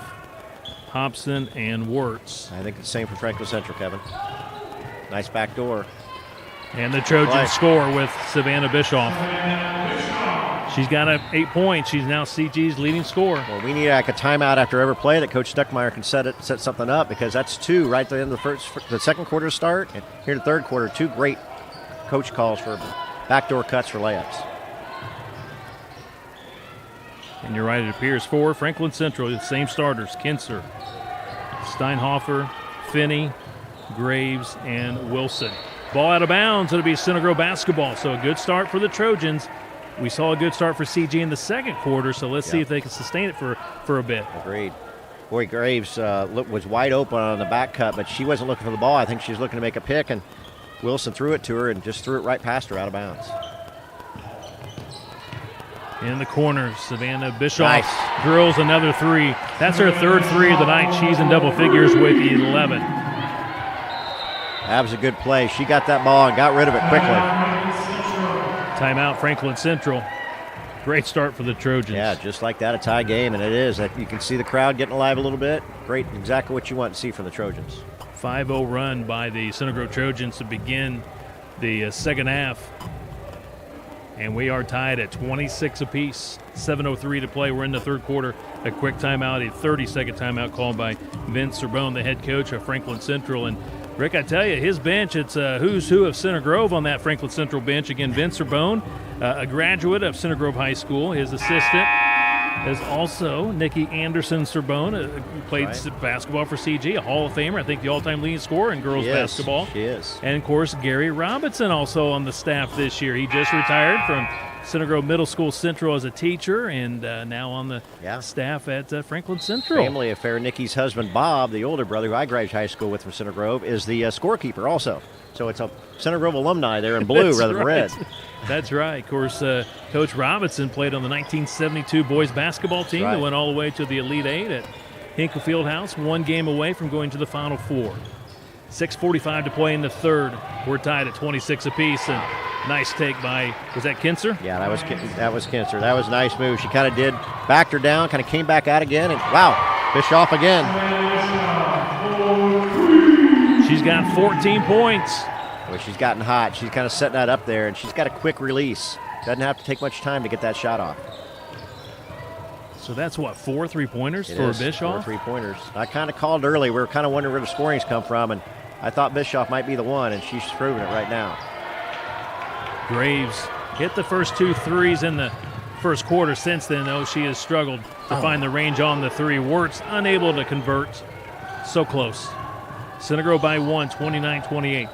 Hobson, and Wirtz. I think the same for Franklin Central, Kevin. Nice back door. And the Trojans score with Savannah Bischoff. She's got 8 points. She's now CG's leading scorer. Well, we need like a timeout after every play that Coach Stuckmeyer can set something up, because that's 2 right at the end of the second quarter start. And here in the third quarter, 2 great coach calls for backdoor cuts for layups. And you're right, it appears for Franklin Central, the same starters, Kinser, Steinhofer, Finney, Graves, and Wilson. Ball out of bounds. It'll be Center Grove basketball. So a good start for the Trojans. We saw a good start for CG in the second quarter, so let's see if they can sustain it for a bit. Agreed. Boy, Graves was wide open on the back cut, but she wasn't looking for the ball. I think she was looking to make a pick, and Wilson threw it to her and just threw it right past her out of bounds. In the corner, Savannah Bischoff drills another 3. That's her third 3 of the night. She's in double figures with 11. That was a good play. She got that ball and got rid of it quickly. Timeout, Franklin Central. Great start for the Trojans. Yeah, just like that, a tie game, and it is. You can see the crowd getting alive a little bit. Great, exactly what you want to see from the Trojans. 5-0 run by the Center Grove Trojans to begin the second half. And we are tied at 26 apiece. 7:03 to play. We're in the third quarter. A quick timeout, a 30-second timeout called by Vince Sorbonne, the head coach of Franklin Central. And Rick, I tell you, his bench, it's a who's who of Center Grove on that Franklin Central bench. Again, Vince Sorbonne, a graduate of Center Grove High School. His assistant is also Nikki Anderson Sorbonne, who played basketball for CG, a Hall of Famer. I think the all-time leading scorer in girls basketball. She is. And, of course, Gary Robinson also on the staff this year. He just retired from Center Grove Middle School Central as a teacher, and now on the staff at Franklin Central. Family affair. Nikki's husband, Bob, the older brother who I graduated high school with from Center Grove, is the scorekeeper also. So it's a Center Grove alumni there in blue rather than red. That's right. Of course, Coach Robinson played on the 1972 boys basketball team that went all the way to the Elite Eight at Hinkle Fieldhouse, 1 game away from going to the Final Four. 6:45 to play in the third. We're tied at 26 apiece, and nice take by, was that Kinser? Yeah, that was Kinser. That was a nice move. She kind of backed her down, kind of came back out again, and wow, Bischoff again. She's got 14 points. Well, she's gotten hot. She's kind of setting that up there, and she's got a quick release. Doesn't have to take much time to get that shot off. So that's what, 4 3-pointers for Bischoff? 4 3-pointers. I kind of called early. We were kind of wondering where the scoring's come from, and I thought Bischoff might be the one, and she's proven it right now. Graves hit the first 2 threes in the first quarter. Since then, though, she has struggled to find the range on the three. Wirtz unable to convert. So close. Center Grove by 1, 29-28.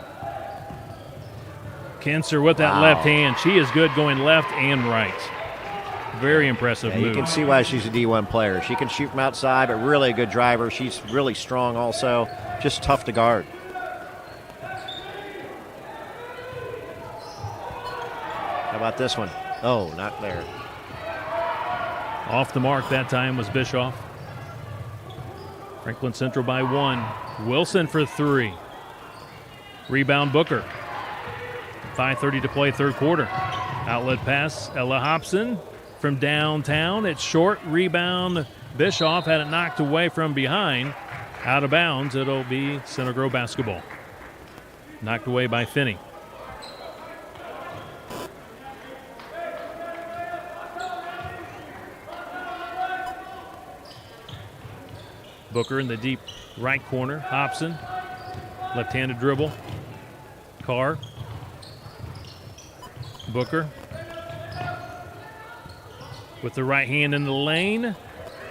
Kinser with that left hand. She is good going left and right. Very impressive move. You can see why she's a D1 player. She can shoot from outside, but really a good driver. She's really strong also. Just tough to guard. How about this one? Oh, not there. Off the mark that time was Bischoff. Franklin Central by 1. Wilson for 3. Rebound Booker. 5:30 to play, third quarter. Outlet pass, Ella Hobson from downtown. It's short. Rebound. Bischoff had it knocked away from behind. Out of bounds. It'll be Center Grove basketball. Knocked away by Finney. Booker in the deep right corner. Hobson. Left-handed dribble. Carr. Booker with the right hand in the lane.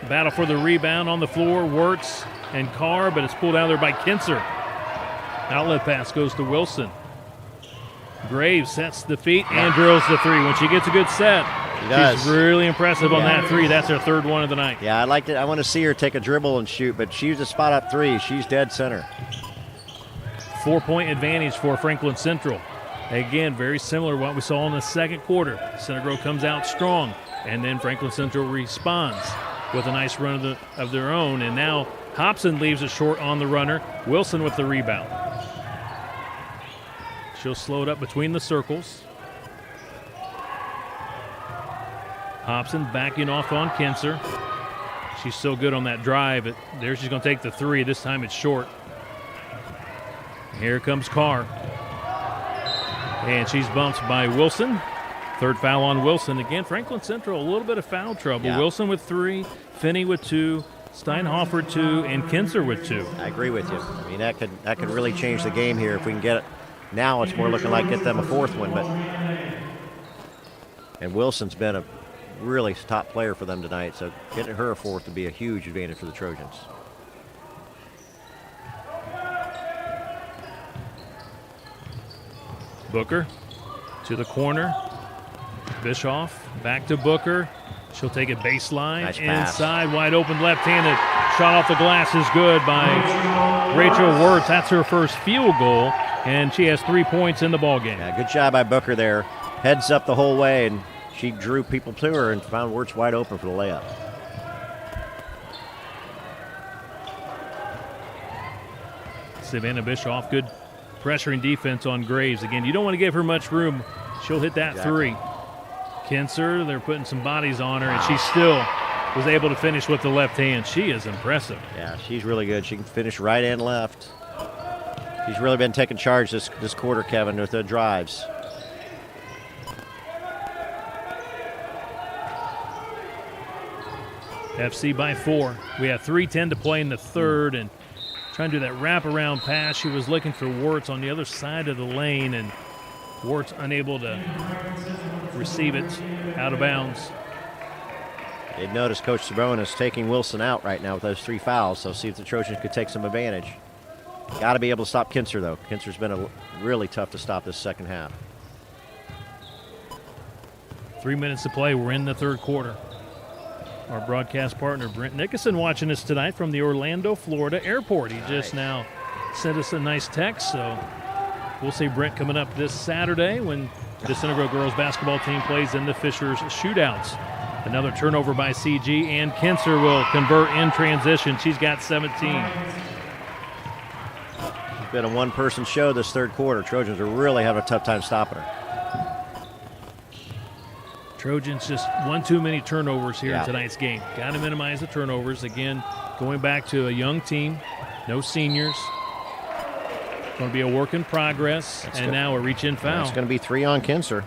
Battle for the rebound on the floor. Wirtz and Carr, but it's pulled out there by Kinser. Outlet pass goes to Wilson. Graves sets the feet and drills the three. When she gets a good set, she's really impressive on that three. That's her third one of the night. Yeah, I want to see her take a dribble and shoot, but she's a spot up three. She's dead center. 4-point advantage for Franklin Central. Again, very similar to what we saw in the second quarter. Center Grove comes out strong, and then Franklin Central responds with a nice run of their own. And now Hobson leaves it short on the runner. Wilson with the rebound. She'll slow it up between the circles. Hobson backing off on Kinser. She's so good on that drive. There she's going to take the three. This time it's short. Here comes Carr. And she's bumped by Wilson. Third foul on Wilson. Again, Franklin Central, a little bit of foul trouble. Yeah. Wilson with 3, Finney with 2, Steinhofer 2, and Kinser with 2. I agree with you. I mean, that could really change the game here if we can get it. Now it's more looking like get them a fourth one. And Wilson's been a really top player for them tonight, so getting her a fourth would be a huge advantage for the Trojans. Booker to the corner. Bischoff back to Booker. She'll take it baseline. Nice pass. Inside, wide open, left-handed. Shot off the glass is good by Rachel Wirtz. That's her first field goal, and she has 3 points in the ballgame. Yeah, good job by Booker there. Heads up the whole way, and she drew people to her and found Wirtz wide open for the layup. Savannah Bischoff, good pressuring defense on Graves. Again, you don't want to give her much room. She'll hit that three. Kinser, they're putting some bodies on her, and she still was able to finish with the left hand. She is impressive. Yeah, she's really good. She can finish right and left. She's really been taking charge this quarter, Kevin, with the drives. FC by 4. We have 3:10 to play in the third, and trying to do that wraparound pass. She was looking for Wirtz on the other side of the lane, and Wirtz unable to receive it out of bounds. They've noticed Coach Sabrone is taking Wilson out right now with those 3 fouls, so see if the Trojans could take some advantage. Got to be able to stop Kinser, though. Kinser's been really tough to stop this second half. 3 minutes to play. We're in the third quarter. Our broadcast partner, Brent Nickerson, watching us tonight from the Orlando, Florida airport. He just now sent us a nice text, so we'll see Brent coming up this Saturday when the Center Grove girls basketball team plays in the Fishers shootouts. Another turnover by CG, and Kinser will convert in transition. She's got 17. It's been a one-person show this third quarter. Trojans are really having a tough time stopping her. Trojans just one too many turnovers here in tonight's game. Got to minimize the turnovers. Again, going back to a young team, no seniors. Going to be a work in progress, now a reach-in foul. It's going to be 3 on Kinser.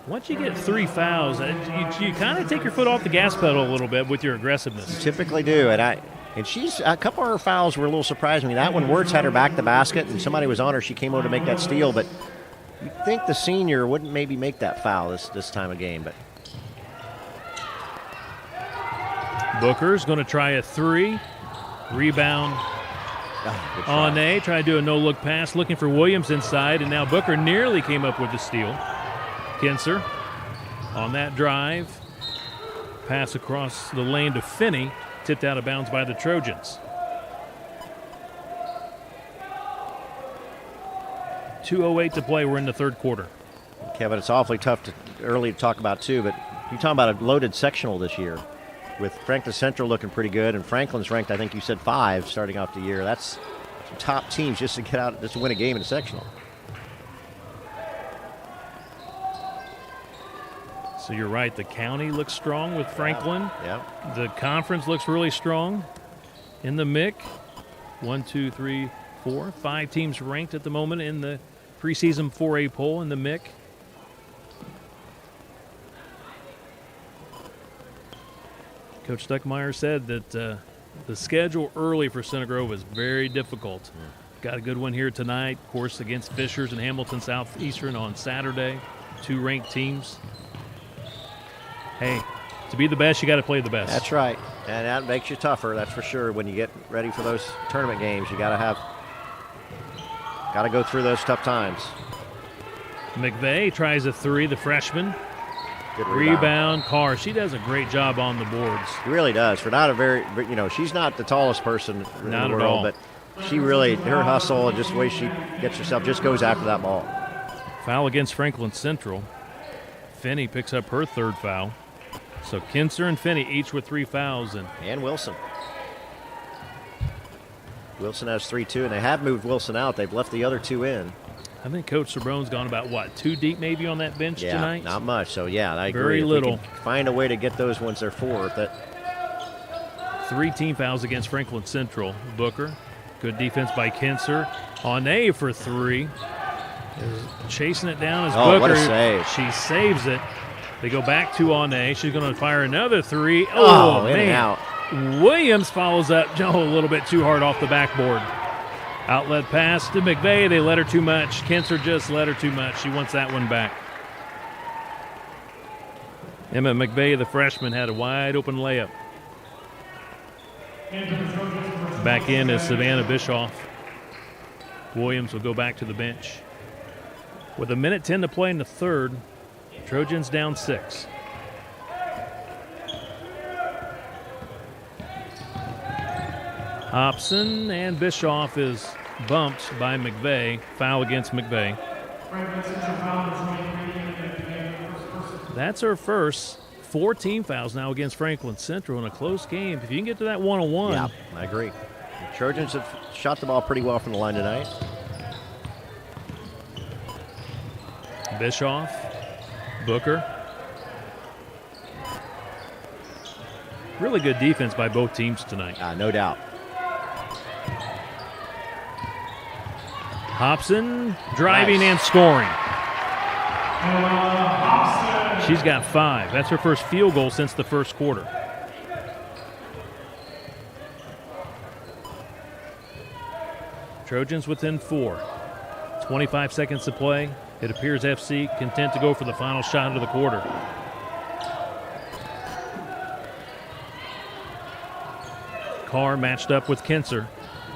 Once you get 3 fouls, you kind of take your foot off the gas pedal a little bit with your aggressiveness. You typically do, and And a couple of her fouls were a little surprising. That one, Wertz had her back to the basket, and somebody was on her. She came over to make that steal, but you'd think the senior wouldn't maybe make that foul this time of game. But Booker's going to try a three. Rebound on A. Try to do a no-look pass, looking for Williams inside, and now Booker nearly came up with the steal. Kinser on that drive. Pass across the lane to Finney. Tipped out of bounds by the Trojans. 2:08 to play. We're in the third quarter. Kevin, it's awfully tough early to talk about too, but you're talking about a loaded sectional this year with Franklin Central looking pretty good, and Franklin's ranked, I think you said 5 starting off the year. That's some top teams just to win a game in a sectional. So you're right. The county looks strong with Franklin. Yeah. The conference looks really strong in the MIC. 1, 2, 3, 4, 5 teams ranked at the moment in the preseason 4A poll in the MIC. Coach Stuckmeyer said that the schedule early for Center Grove is very difficult. Got a good one here tonight, of course, against Fishers and Hamilton Southeastern on Saturday. 2 ranked teams. Hey, to be the best, you got to play the best. That's right, and that makes you tougher. That's for sure. When you get ready for those tournament games, you got to go through those tough times. McVeigh tries a 3, the freshman. Good rebound. Carr. She does a great job on the boards. She really does. For not a very, she's not the tallest person in the world, all. But she really, her hustle and just the way she gets herself, just goes after that ball. Foul against Franklin Central. Finney picks up her 3rd foul. So Kinser and Finney each with 3 fouls. And Wilson. Wilson has 3 too, and they have moved Wilson out. They've left the other 2 in. I think Coach Sabrone's gone about, 2 deep maybe on that bench tonight? Not much. So, I agree. Very little. If we can find a way to get those once they're 4. 3 team fouls against Franklin Central. Booker, good defense by Kinser. On A for 3. Is chasing it down as Booker. What a save. She saves it. They go back to Ane. She's going to fire another 3. Oh, in man. and out. Williams follows up a little bit too hard off the backboard. Outlet pass to McVeigh. They let her too much. Kinser just let her too much. She wants that one back. Emma McVeigh, the freshman, had a wide open layup. Back in is Savannah Bischoff. Williams will go back to the bench. With 1:10 to play in the third, Trojans down 6. Hobson and Bischoff is bumped by McVeigh. Foul against McVeigh. That's her first. 4 team fouls now against Franklin Central in a close game. If you can get to that 1-on-1. Yeah, I agree. The Trojans have shot the ball pretty well from the line tonight. Bischoff, Booker. Really good defense by both teams tonight. No doubt. Hobson driving and scoring. She's got 5. That's her first field goal since the first quarter. Trojans within 4. 25 seconds to play. It appears FC content to go for the final shot of the quarter. Carr matched up with Kinser.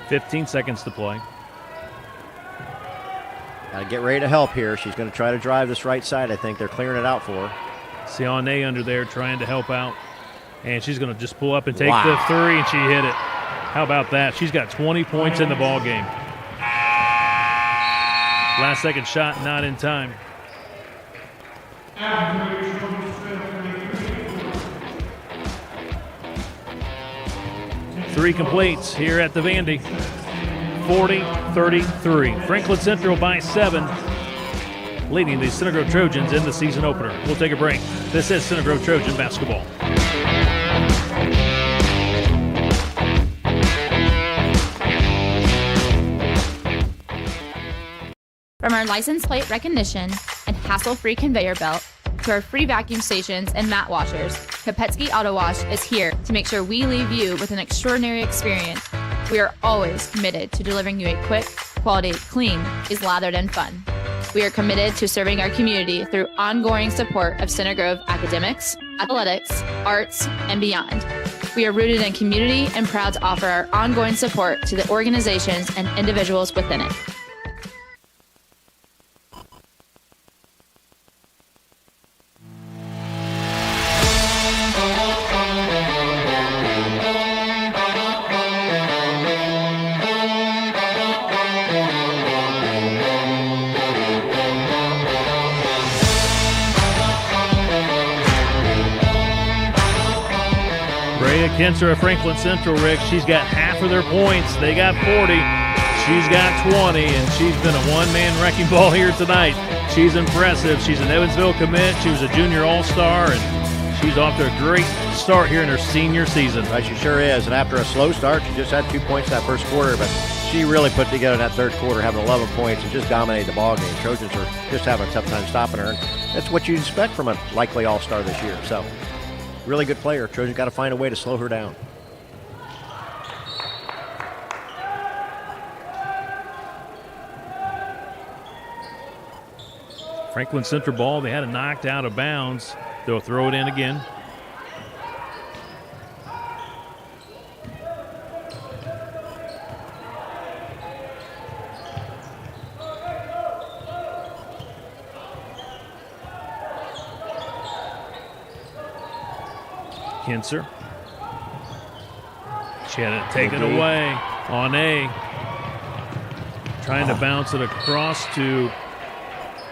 15 seconds to play. Got to get ready to help here. She's going to try to drive this right side. I think they're clearing it out for her. Sione under there trying to help out. And she's going to just pull up and take the 3, and she hit it. How about that? She's got 20 points in the ball game. Last second shot, not in time. Three completes here at the Vandy. 40-33. Franklin Central by 7, leading the Center Grove Trojans in the season opener. We'll take a break. This is Center Grove Trojan basketball. From our license plate recognition and hassle-free conveyor belt to our free vacuum stations and mat washers, Kopetzky Auto Wash is here to make sure we leave you with an extraordinary experience. We are always committed to delivering you a quick, quality, clean, is lathered, and fun. We are committed to serving our community through ongoing support of Center Grove academics, athletics, arts, and beyond. We are rooted in community and proud to offer our ongoing support to the organizations and individuals within it. Kinser of Franklin Central, Rick, she's got half of their points. They got 40. She's got 20, and she's been a one-man wrecking ball here tonight. She's impressive. She's an Evansville commit. She was a junior all-star, and she's off to a great start here in her senior season. Right, she sure is. And after a slow start, she just had 2 points that first quarter, but she really put together that third quarter, having 11 points and just dominated the ball game. Trojans are just having a tough time stopping her, and that's what you'd expect from a likely all-star this year. So, really good player. Trojans got to find a way to slow her down. Franklin Central ball. They had it knocked out of bounds. They'll throw it in again. Kinser. She had it taken away on A. Trying to bounce it across to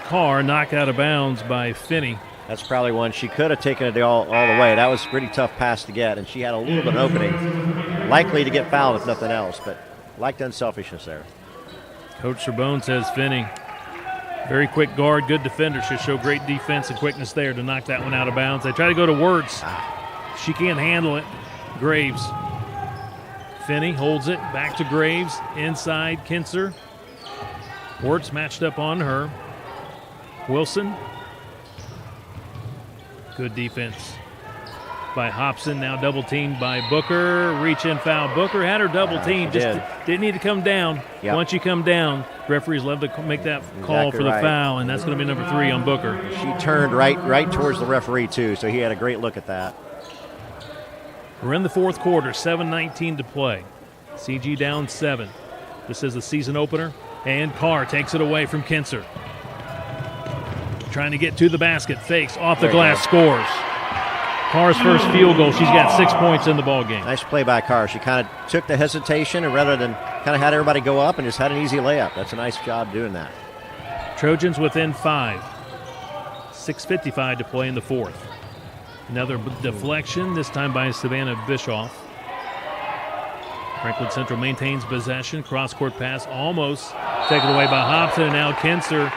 Carr, knocked out of bounds by Finney. That's probably one she could have taken it all the way. That was a pretty tough pass to get, and she had a little bit of opening. Likely to get fouled if nothing else, but liked unselfishness there. Coach Serbone says Finney, very quick guard, good defender. Should show great defense and quickness there to knock that one out of bounds. They try to go to Wirtz. She can't handle it. Graves. Finney holds it, back to Graves, inside Kinser. Wirtz matched up on her. Wilson. Good defense by Hobson. Now double teamed by Booker. Reach in foul. Booker had her double teamed. Just didn't need to come down. Yep. Once you come down, referees love to make that call for the foul, and that's going to be number 3 on Booker. She turned right towards the referee too, so he had a great look at that. We're in the fourth quarter. 7:19 to play. CG down 7. This is the season opener, and Carr takes it away from Kinser. Trying to get to the basket, fakes, off the glass, scores. Carr's first field goal. She's got 6 points in the ball game. Nice play by Carr. She kind of took the hesitation, and rather than kind of had everybody go up and just had an easy layup. That's a nice job doing that. Trojans within 5. 6:55 to play in the fourth. Another deflection, this time by Savannah Bischoff. Franklin Central maintains possession. Cross-court pass almost taken away by Hobson, and now Kinser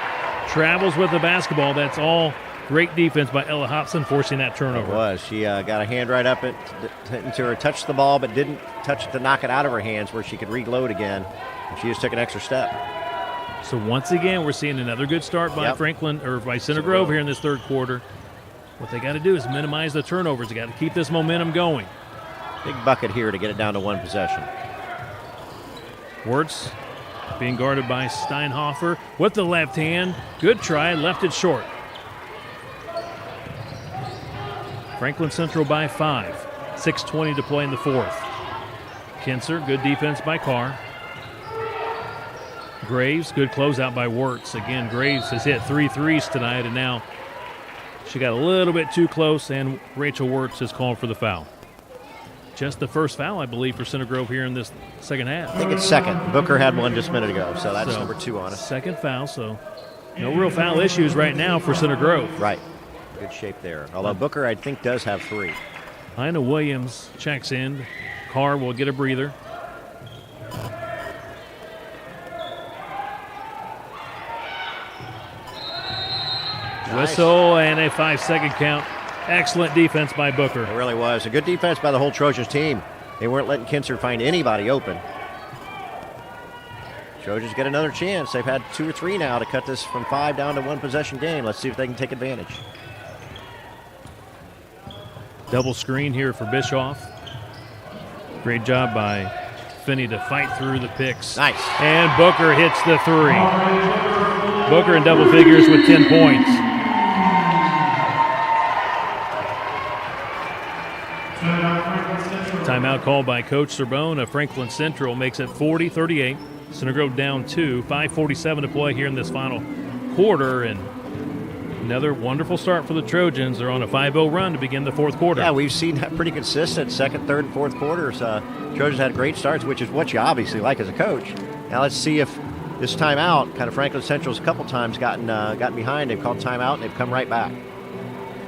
travels with the basketball. That's all great defense by Ella Hobson, forcing that turnover. It was. She got a hand right up into her, touched the ball, but didn't touch it to knock it out of her hands where she could reload again. And she just took an extra step. So once again, we're seeing another good start by Franklin, or by Center Grove here in this third quarter. What they got to do is minimize the turnovers. They got to keep this momentum going. Big bucket here to get it down to one possession. Wirtz being guarded by Steinhofer with the left hand. Good try, left it short. Franklin Central by 5. 6:20 to play in the fourth. Kinser, good defense by Carr. Graves, good closeout by Wirtz. Again, Graves has hit 3 threes tonight, and now she got a little bit too close, and Rachel Wirtz is called for the foul. Just the first foul, I believe, for Center Grove here in this second half. I think it's second. Booker had one just a minute ago, so that's number 2 on it. Second foul, so no real foul issues right now for Center Grove. Right. Good shape there. Although Booker, I think, does have 3. Ina Williams checks in. Carr will get a breather. Nice. Whistle and a 5-second count. Excellent defense by Booker. It really was. A good defense by the whole Trojans team. They weren't letting Kinser find anybody open. Trojans get another chance. They've had 2 or 3 now to cut this from 5 down to 1 possession game. Let's see if they can take advantage. Double screen here for Bischoff. Great job by Finney to fight through the picks. Nice. And Booker hits the three. Booker in double figures with 10 points. Timeout called by Coach Sorbonne of Franklin Central makes it 40-38. Center Grove down 2. 5:47 to play here in this final quarter, and another wonderful start for the Trojans. They're on a 5-0 run to begin the fourth quarter. Yeah, we've seen that pretty consistent second, third, and fourth quarters. Trojans had great starts, which is what you obviously like as a coach. Now let's see if this timeout, kind of Franklin Central's a couple times gotten behind. They've called timeout, and they've come right back.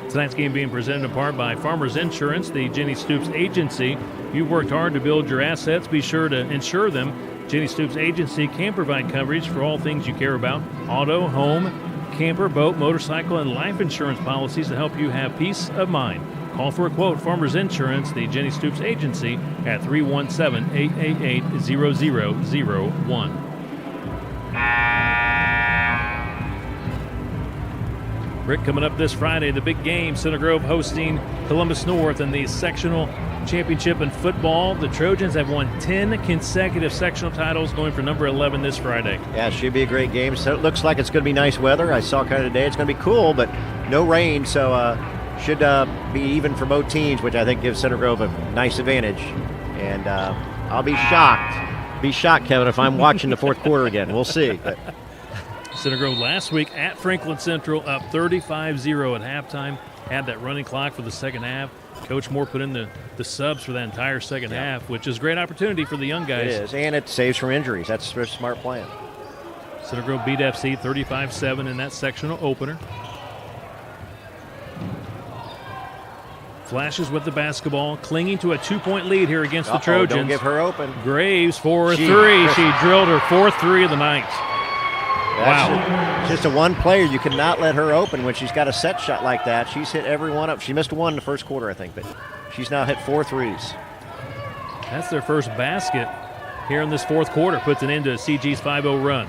Tonight's game being presented in part by Farmers Insurance, the Jenny Stoops Agency. You've worked hard to build your assets. Be sure to insure them. Jenny Stoops Agency can provide coverage for all things you care about: auto, home, camper, boat, motorcycle, and life insurance policies to help you have peace of mind. Call for a quote. Farmers Insurance, the Jenny Stoops Agency, at 317-888-0001. Rick, coming up this Friday, the big game, Center Grove hosting Columbus North in the sectional championship in football. The Trojans have won 10 consecutive sectional titles, going for number 11 this Friday. Yeah, it should be a great game. So it looks like it's going to be nice weather. I saw kind of today it's going to be cool, but no rain, so should be even for both teams, which I think gives Center Grove a nice advantage. And I'll be shocked, Kevin, if I'm watching the fourth quarter again. We'll see. But Center Grove last week at Franklin Central up 35-0 at halftime. Had that running clock for the second half. Coach Moore put in the subs for that entire second half, which is a great opportunity for the young guys. It is, and it saves from injuries. That's a smart plan. Center Grove beat FC 35-7 in that sectional opener. Flashes with the basketball, clinging to a 2-point lead here against the Trojans. Don't give her open. Graves for a three. She drilled her fourth three of the night. Wow. Just a one player. You cannot let her open when she's got a set shot like that. She's hit every one up. She missed one in the first quarter, I think, but she's now hit 4 threes. That's their first basket here in this fourth quarter. Puts an end to CG's 5-0 run.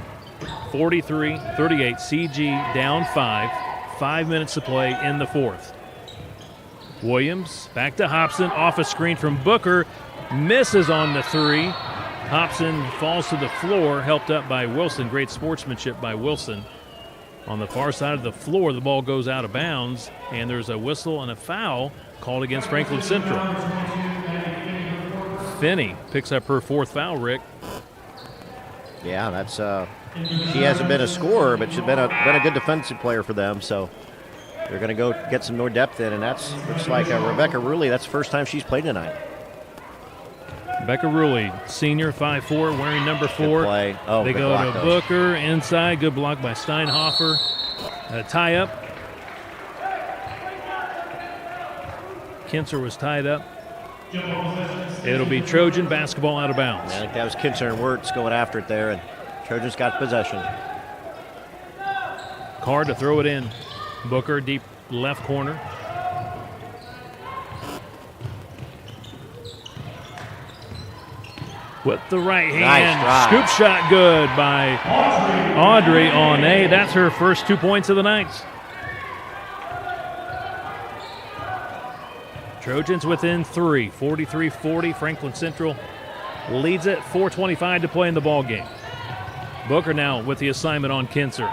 43-38. CG down 5. 5 minutes to play in the fourth. Williams back to Hobson. Off a screen from Booker. Misses on the three. Hobson falls to the floor, helped up by Wilson. Great sportsmanship by Wilson. On the far side of the floor, the ball goes out of bounds, and there's a whistle and a foul called against Franklin Central. Finney picks up her fourth foul, Rick. Yeah, that's she hasn't been a scorer, but she's been a good defensive player for them, so they're going to go get some more depth in, and that's looks like Rebecca Ruley. That's the first time she's played tonight. Rebecca Ruley, senior, 5'4", wearing number 4. Good play. Oh, they good go block, to though. Booker, inside, good block by Steinhofer. Tie up. Kinzer was tied up. It'll be Trojan basketball out of bounds. I think that was Kinzer and Wirtz going after it there, and Trojans got possession. Carr to throw it in. Booker, deep left corner. With the right hand, Nice scoop shot good by Audrey Onay. That's her first 2 points of the night. Trojans within 3, 43-40. Franklin Central leads it, 4:25 to play in the ball game. Booker now with the assignment on Kinzer.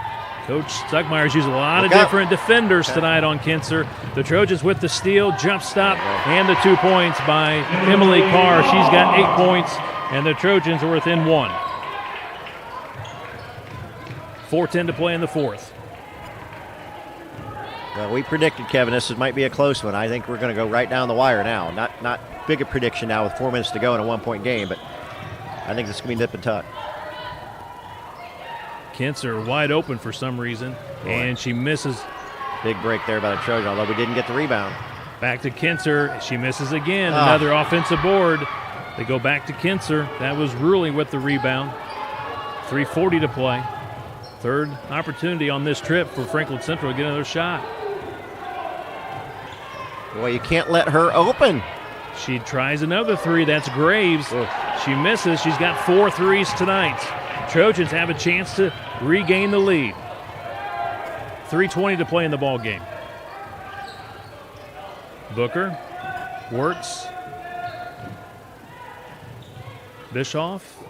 Coach Stuckmeyer's used a lot of different defenders tonight on Kinzer. The Trojans with the steal, jump stop, and the 2 points by Emily Carr. She's got 8 points. And the Trojans are within 1. 4:10 to play in the fourth. Well, we predicted, Kevin, this might be a close one. I think we're going to go right down the wire now. Not big a prediction now with 4 minutes to go in a 1-point game, but I think this is going to be nip and tuck. Kinzer wide open for some reason, and she misses. Big break there by the Trojan, although we didn't get the rebound. Back to Kinzer. She misses again. Another offensive board. They go back to Kinzer. That was Ruley with the rebound. 3:40 to play. Third opportunity on this trip for Franklin Central to get another shot. Boy, you can't let her open. She tries another three. That's Graves. She misses. She's got 4 threes tonight. Trojans have a chance to regain the lead. 3:20 to play in the ball game. Booker Works. Bischoff.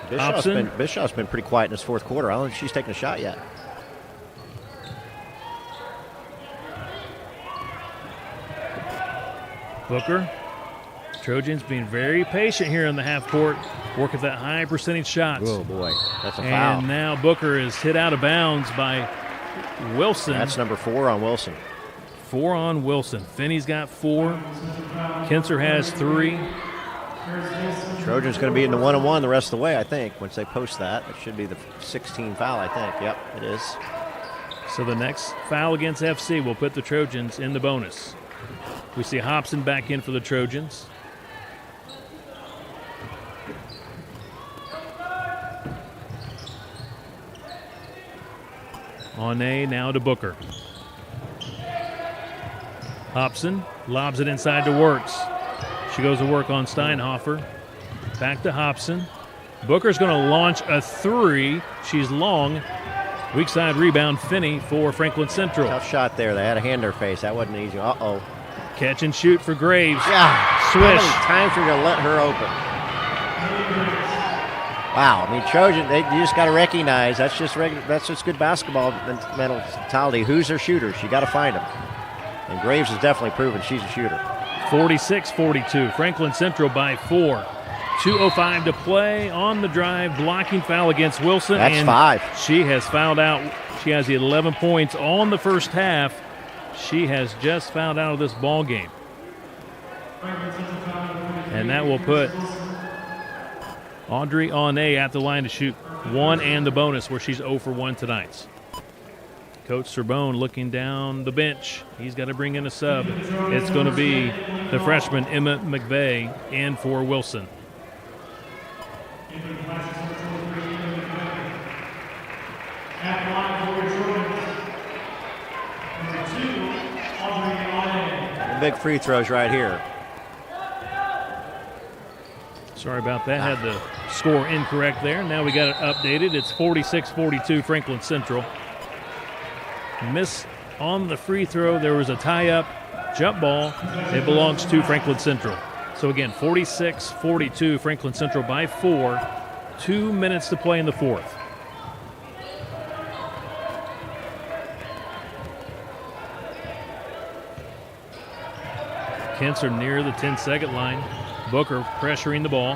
Bischoff's been pretty quiet in this fourth quarter. I don't think she's taken a shot yet. Booker. Trojans being very patient here in the half court, working that high percentage shots. Oh, boy. That's a foul. And now Booker is hit out of bounds by Wilson. That's number 4 on Wilson. 4 on Wilson. Finney's got 4. Kinser has 3. Trojans going to be in the 1-on-1 the rest of the way, I think. Once they post that, it should be the 16 foul, I think. Yep, it is. So the next foul against FC will put the Trojans in the bonus. We see Hobson back in for the Trojans. Onay now to Booker. Hobson lobs it inside to Works. She goes to work on Steinhofer. Back to Hobson. Booker's going to launch a 3. She's long. Weak side rebound, Finney for Franklin Central. Tough shot there. They had a hand in their face. That wasn't easy. Uh-oh. Catch and shoot for Graves. Yeah. Swish. How many times are you going to let her open? Wow. I mean, Trojan, you just got to recognize that's just good basketball mentality. Who's their shooters? You got to find them. And Graves has definitely proven she's a shooter. 46-42. Franklin Central by 4. 2:05 to play on the drive. Blocking foul against Wilson. That's and 5. She has fouled out. She has 11 points on the first half. She has just fouled out of this ball game. And that will put Audrey Onay at the line to shoot 1 and the bonus, where she's 0 for 1 tonight. Coach Sorbonne looking down the bench. He's got to bring in a sub. It's going to be the freshman Emma McVeigh in for Wilson. The big free throws right here. Sorry about that. Had the score incorrect there. Now we got it updated. It's 46-42 Franklin Central. Miss on the free throw. There was a tie-up jump ball. It belongs to Franklin Central. So again, 46-42 Franklin Central by 4. 2 minutes to play in the fourth. Kents are near the 10-second line. Booker pressuring the ball.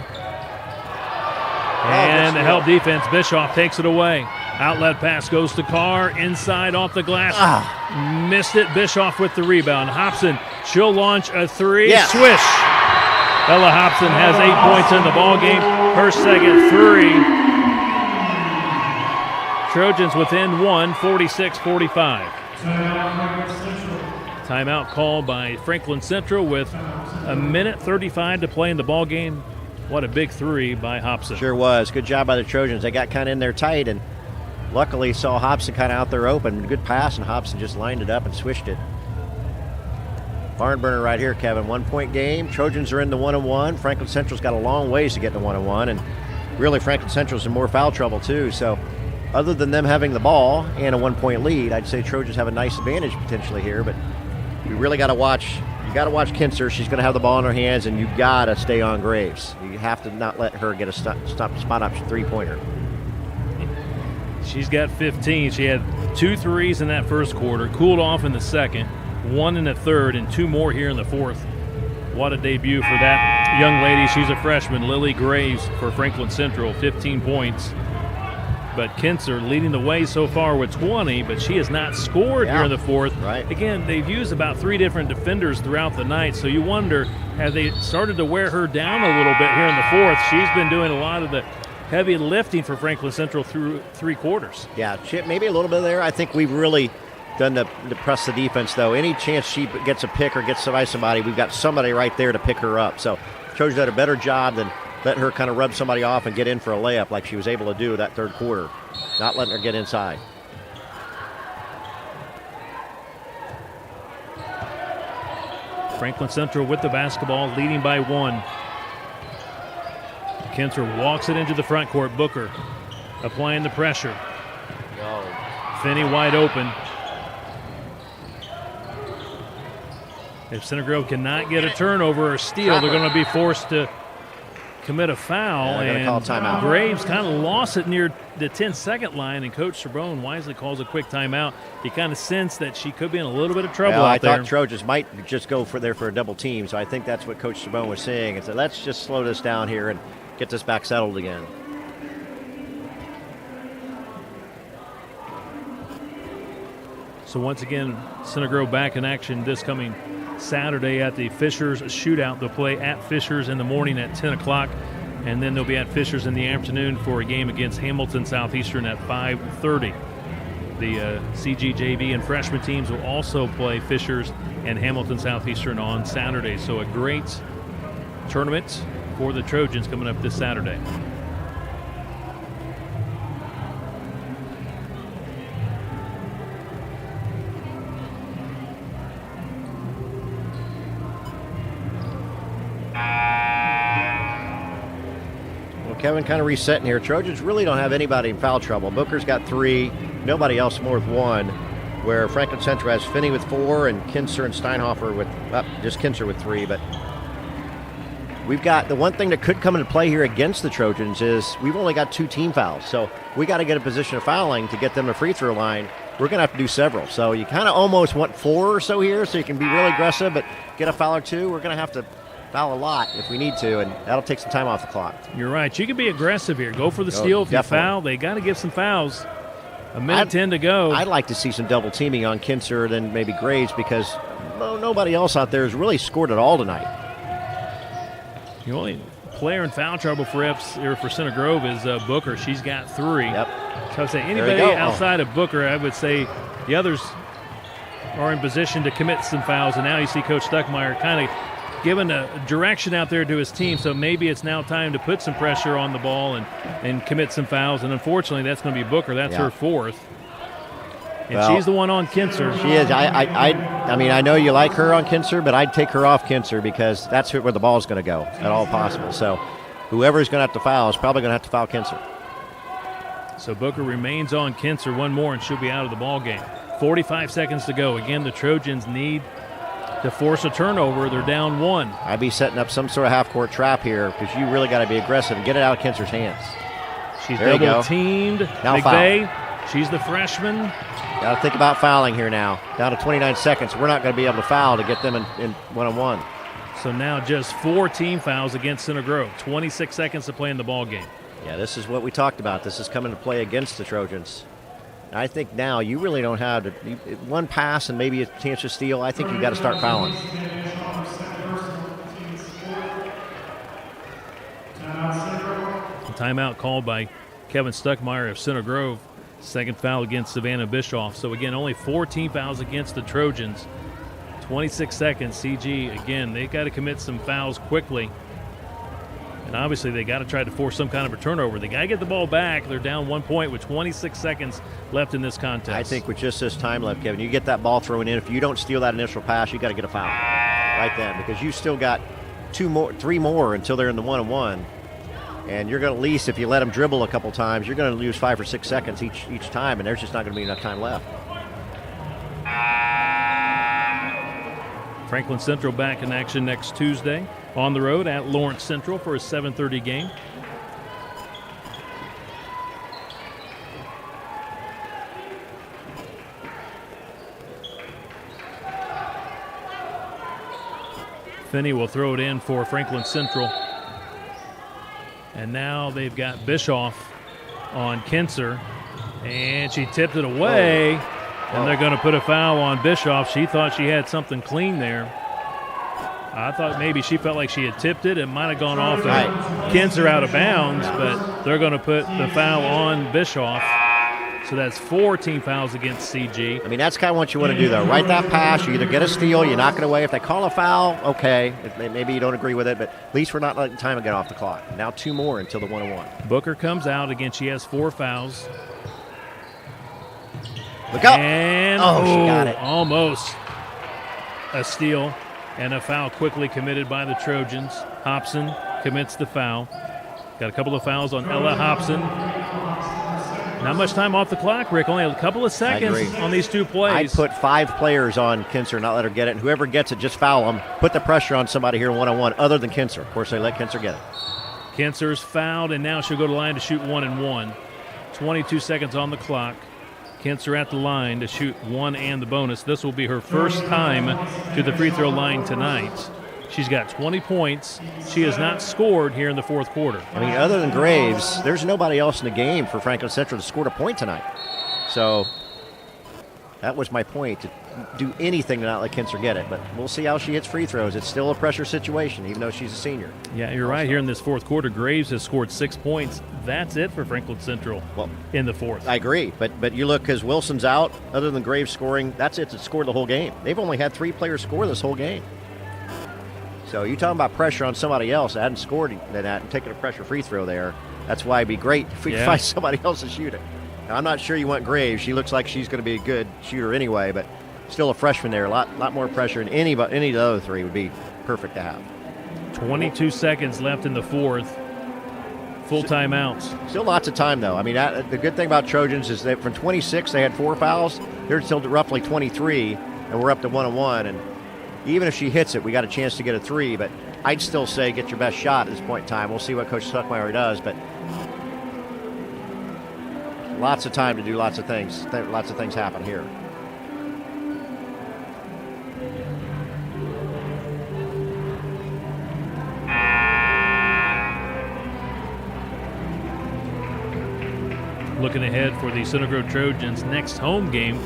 And the help defense, Bischoff takes it away. Outlet pass goes to Carr, inside off the glass. Missed it, Bischoff with the rebound. Hobson, she'll launch a 3. Yes. Swish. Ella Hobson has 8 points in the ball game. Her second 3. Trojans within 1, 46-45. Timeout called by Franklin Central with 1:35 to play in the ball game. What a big 3 by Hobson. Sure was. Good job by the Trojans. They got kind of in there tight, and luckily saw Hobson kind of out there open. Good pass, and Hobson just lined it up and swished it. Barn burner right here, Kevin. 1-point game. Trojans are in the 1-on-1. Franklin Central's got a long ways to get to 1-on-1, and really Franklin Central's in more foul trouble too. So other than them having the ball and a 1-point lead, I'd say Trojans have a nice advantage potentially here, but you really got to watch. You got to watch Kinser. She's going to have the ball in her hands, and you got to stay on Graves. You have to not let her get a spot up three-pointer. She's got 15. She had 2 threes in that first quarter, cooled off in the second, 1 in the third, and 2 more here in the fourth. What a debut for that young lady. She's a freshman, Lily Graves for Franklin Central, 15 points. But Kinser leading the way so far with 20, but she has not scored here in the fourth. Right. Again, they've used about 3 different defenders throughout the night, so you wonder, have they started to wear her down a little bit here in the fourth? She's been doing a lot of the heavy lifting for Franklin Central through 3 quarters. Yeah, maybe a little bit there. I think we've really done to press the defense, though. Any chance she gets a pick or gets by somebody, we've got somebody right there to pick her up. So Trojans did a better job than letting her kind of rub somebody off and get in for a layup like she was able to do that third quarter, not letting her get inside. Franklin Central with the basketball, leading by 1. Kinser walks it into the front court. Booker applying the pressure. Finney wide open. If Center Grove cannot get a turnover or steal, they're going to be forced to commit a foul. They're going to call timeout. Graves kind of lost it near the 10-second line, and Coach Cerbone wisely calls a quick timeout. He kind of sensed that she could be in a little bit of trouble out there. I thought Trojans might just go for a double team, so I think that's what Coach Cerbone was saying. And said, let's just slow this down here and get this back settled again. So once again, Center Grove back in action this coming Saturday at the Fishers Shootout. They'll play at Fishers in the morning at 10 o'clock, and then they'll be at Fishers in the afternoon for a game against Hamilton Southeastern at 5:30. The CGJV and freshman teams will also play Fishers and Hamilton Southeastern on Saturday. So a great tournament for the Trojans coming up this Saturday. Kevin kind of resetting here. Trojans really don't have anybody in foul trouble. Booker's got 3, nobody else more with 1, where Franklin Central has Finney with 4 and Kinser and Steinhofer with, just Kinser with 3. But we've got the one thing that could come into play here against the Trojans is we've only got 2 team fouls. So we got to get a position of fouling to get them a free throw line. We're going to have to do several. So you kind of almost want 4 or so here so you can be really aggressive, but get a foul or 2. We're going to have to foul a lot if we need to, and that'll take some time off the clock. You're right. You can be aggressive here. Go for the steal. If definitely. You foul, they got to give some fouls. A minute 10 to go. I'd like to see some double teaming on Kinser than maybe Graves because nobody else out there has really scored at all tonight. The only player in foul trouble for Center Grove is Booker. She's got 3. Yep. So I'd say anybody outside of Booker, I would say the others are in position to commit some fouls. And now you see Coach Stuckmeyer kind of giving a direction out there to his team, so maybe it's now time to put some pressure on the ball and commit some fouls. And unfortunately, that's going to be Booker. That's her 4th. And she's the one on Kinser. She is. I mean, I know you like her on Kinser, but I'd take her off Kinser because that's where the ball is going to go at all possible. So whoever's going to have to foul is probably going to have to foul Kinser. So Booker remains on Kinser. One more and she'll be out of the ball game. 45 seconds to go. Again, the Trojans need to force a turnover. They're down 1. I'd be setting up some sort of half-court trap here because you really got to be aggressive and get it out of Kinser's hands. She's double-teamed. Now McVeigh, she's the freshman. Got to think about fouling here now. Down to 29 seconds. We're not going to be able to foul to get them in one-on-one. So now just 4 team fouls against Center Grove. 26 seconds to play in the ball game. Yeah, this is what we talked about. This is coming to play against the Trojans. I think now you really don't have to, one pass and maybe a chance to steal. I think you've got to start fouling. Timeout called by Kevin Stuckmeyer of Center Grove. Second foul against Savannah Bischoff. So again, only 4 team fouls against the Trojans. 26 seconds. CG, again, they got to commit some fouls quickly. And obviously they got to try to force some kind of a turnover. They got to get the ball back. They're down 1 point with 26 seconds left in this contest. I think with just this time left, Kevin, you get that ball thrown in. If you don't steal that initial pass, you got to get a foul right then because you still got 3 more until they're in the one-on-one. And you're going to, at least if you let them dribble a couple times, you're going to lose 5 or 6 seconds each time, and there's just not going to be enough time left. Franklin Central back in action next Tuesday on the road at Lawrence Central for a 7:30 game. Finney will throw it in for Franklin Central. And now they've got Bischoff on Kinser. And she tipped it away. And they're going to put a foul on Bischoff. She thought she had something clean there. I thought maybe she felt like she had tipped it. It might have gone off of Kinser out of bounds, but they're going to put the foul on Bischoff. So that's 4 team fouls against CG. I mean, that's kind of what you want to do, though. Right that pass, you either get a steal, you knock it away. If they call a foul, okay. Maybe you don't agree with it, but at least we're not letting time get off the clock. Now 2 more until the one-on-one. Booker comes out. Again, she has 4 fouls. Look up. And she got it. Almost a steal and a foul quickly committed by the Trojans. Hobson commits the foul. Got a couple of fouls on Ella Hobson. Not much time off the clock, Rick. Only a couple of seconds on these two plays. I'd put 5 players on Kinser, not let her get it. And whoever gets it, just foul them. Put the pressure on somebody here one-on-one other than Kinser. Of course, they let Kinser get it. Kinser's fouled, and now she'll go to the line to shoot 1-and-1. 22 seconds on the clock. Kinser at the line to shoot 1 and the bonus. This will be her first time to the free throw line tonight. She's got 20 points. She has not scored here in the fourth quarter. I mean, other than Graves, there's nobody else in the game for Franklin Central that scored a point tonight. So that was my point, to do anything to not let Kinser get it. But we'll see how she hits free throws. It's still a pressure situation, even though she's a senior. Yeah, you're right. Here in this fourth quarter, Graves has scored 6 points. That's it for Franklin Central in the fourth. I agree. But you look, because Wilson's out, other than Graves scoring, that's it that scored the whole game. They've only had 3 players score this whole game. So you talking about pressure on somebody else that hadn't scored that and taking a pressure free throw there. That's why it'd be great if we could find somebody else to shoot it. Now, I'm not sure you want Graves. She looks like she's going to be a good shooter anyway, but still a freshman there. A lot more pressure than any of the other 3 would be perfect to have. 22 seconds left in the fourth. Full timeouts. Still lots of time, though. I mean, the good thing about Trojans is that from 26, they had 4 fouls. They're still roughly 23, and we're up to 1-on-1. And even if she hits it, we got a chance to get a 3, but I'd still say get your best shot at this point in time. We'll see what Coach Stuckmeyer does, but lots of time to do lots of things. Lots of things happen here. Looking ahead for the Center Grove Trojans' next home game.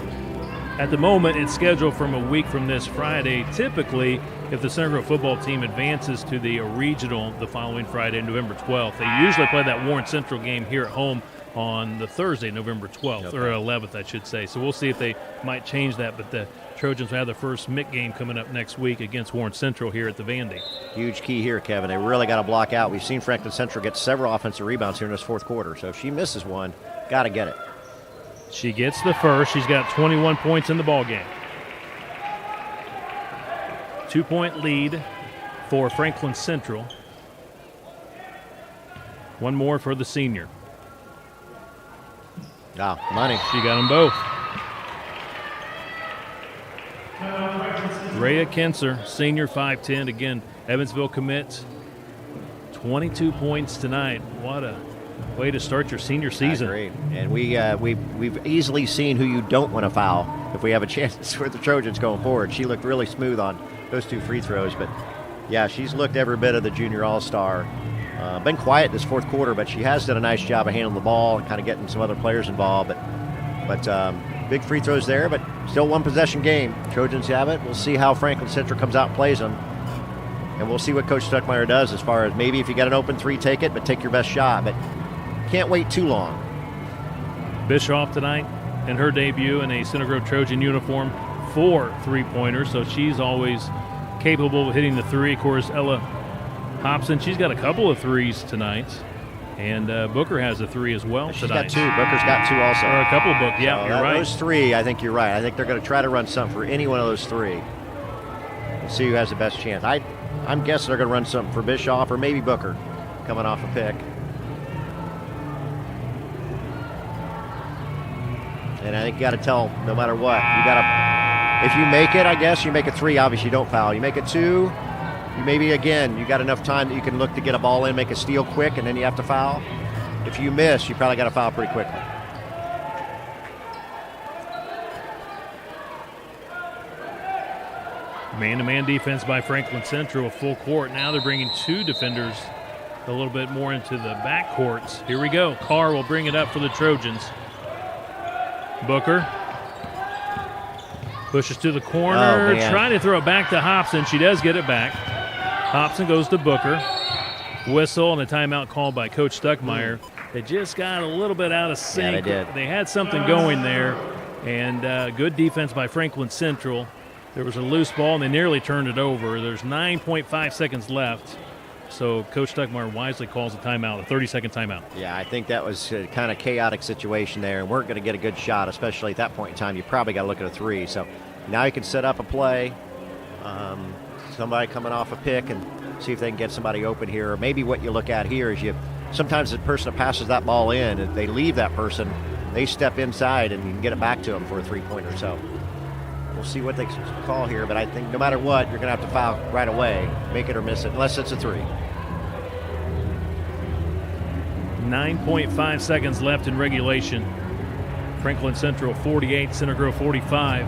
At the moment, it's scheduled from a week from this Friday. Typically, if the Center Grove football team advances to the regional the following Friday, November 12th, they usually play that Warren Central game here at home on the Thursday, November 12th, or 11th, I should say. So we'll see if they might change that, but the Trojans will have their first MIC game coming up next week against Warren Central here at the Vandy. Huge key here, Kevin. They really got to block out. We've seen Franklin Central get several offensive rebounds here in this fourth quarter, so if she misses one, got to get it. She gets the first. She's got 21 points in the ballgame. 2-point lead for Franklin Central. One more for the senior. Money. She got them both. Rhea Kinser, senior, 5'10". Again, Evansville commits. 22 points tonight. What a way to start your senior season. I agree. And we've easily seen who you don't want to foul if we have a chance for the Trojans going forward. She looked really smooth on those 2 free throws, but yeah, she's looked every bit of the junior all-star. Been quiet this fourth quarter, but she has done a nice job of handling the ball and kind of getting some other players involved. But big free throws there, but still 1-possession game. Trojans have it. We'll see how Franklin Central comes out and plays them. And we'll see what Coach Stuckmeyer does as far as maybe if you got an open 3, take it, but take your best shot. But can't wait too long. Bischoff tonight in her debut in a Center Grove Trojan uniform, 4 3-pointers, so she's always capable of hitting the 3. Of course, Ella Hobson, she's got a couple of 3s tonight. And Booker has a 3 as well She's tonight. got 2. Booker's got 2 also. Or a couple of Booker. Yeah, So you're right. Those 3, I think you're right. I think they're going to try to run something for any one of those 3. We'll see who has the best chance. I'm guessing they're going to run something for Bischoff or maybe Booker coming off a pick. And I think you got to tell no matter what. You got to, if you make it, I guess you make a 3. Obviously, you don't foul. You make it 2. You maybe again you got enough time that you can look to get a ball in, make a steal quick, and then you have to foul. If you miss, you probably got to foul pretty quickly. Man-to-man defense by Franklin Central, full court. Now they're bringing 2 defenders a little bit more into the back courts. Here we go. Carr will bring it up for the Trojans. Booker pushes to the corner, trying to throw it back to Hobson. She does get it back. Hobson goes to Booker. Whistle and a timeout called by Coach Stuckmeyer. They just got a little bit out of sync. Yeah, they did. They had something going there, and good defense by Franklin Central. There was a loose ball, and they nearly turned it over. There's 9.5 seconds left. So Coach Stuckmeyer wisely calls a timeout, a 30-second timeout. Yeah, I think that was a kind of chaotic situation there, and weren't going to get a good shot, especially at that point in time. You probably got to look at a 3. So now you can set up a play, somebody coming off a pick, and see if they can get somebody open here. Or maybe what you look at here is sometimes the person that passes that ball in, if they leave that person, they step inside and you can get it back to them for a three-pointer. So we'll see what they call here, but I think no matter what, you're going to have to foul right away, make it or miss it, unless it's a three. 9.5 seconds left in regulation. Franklin Central 48, Center Grove 45.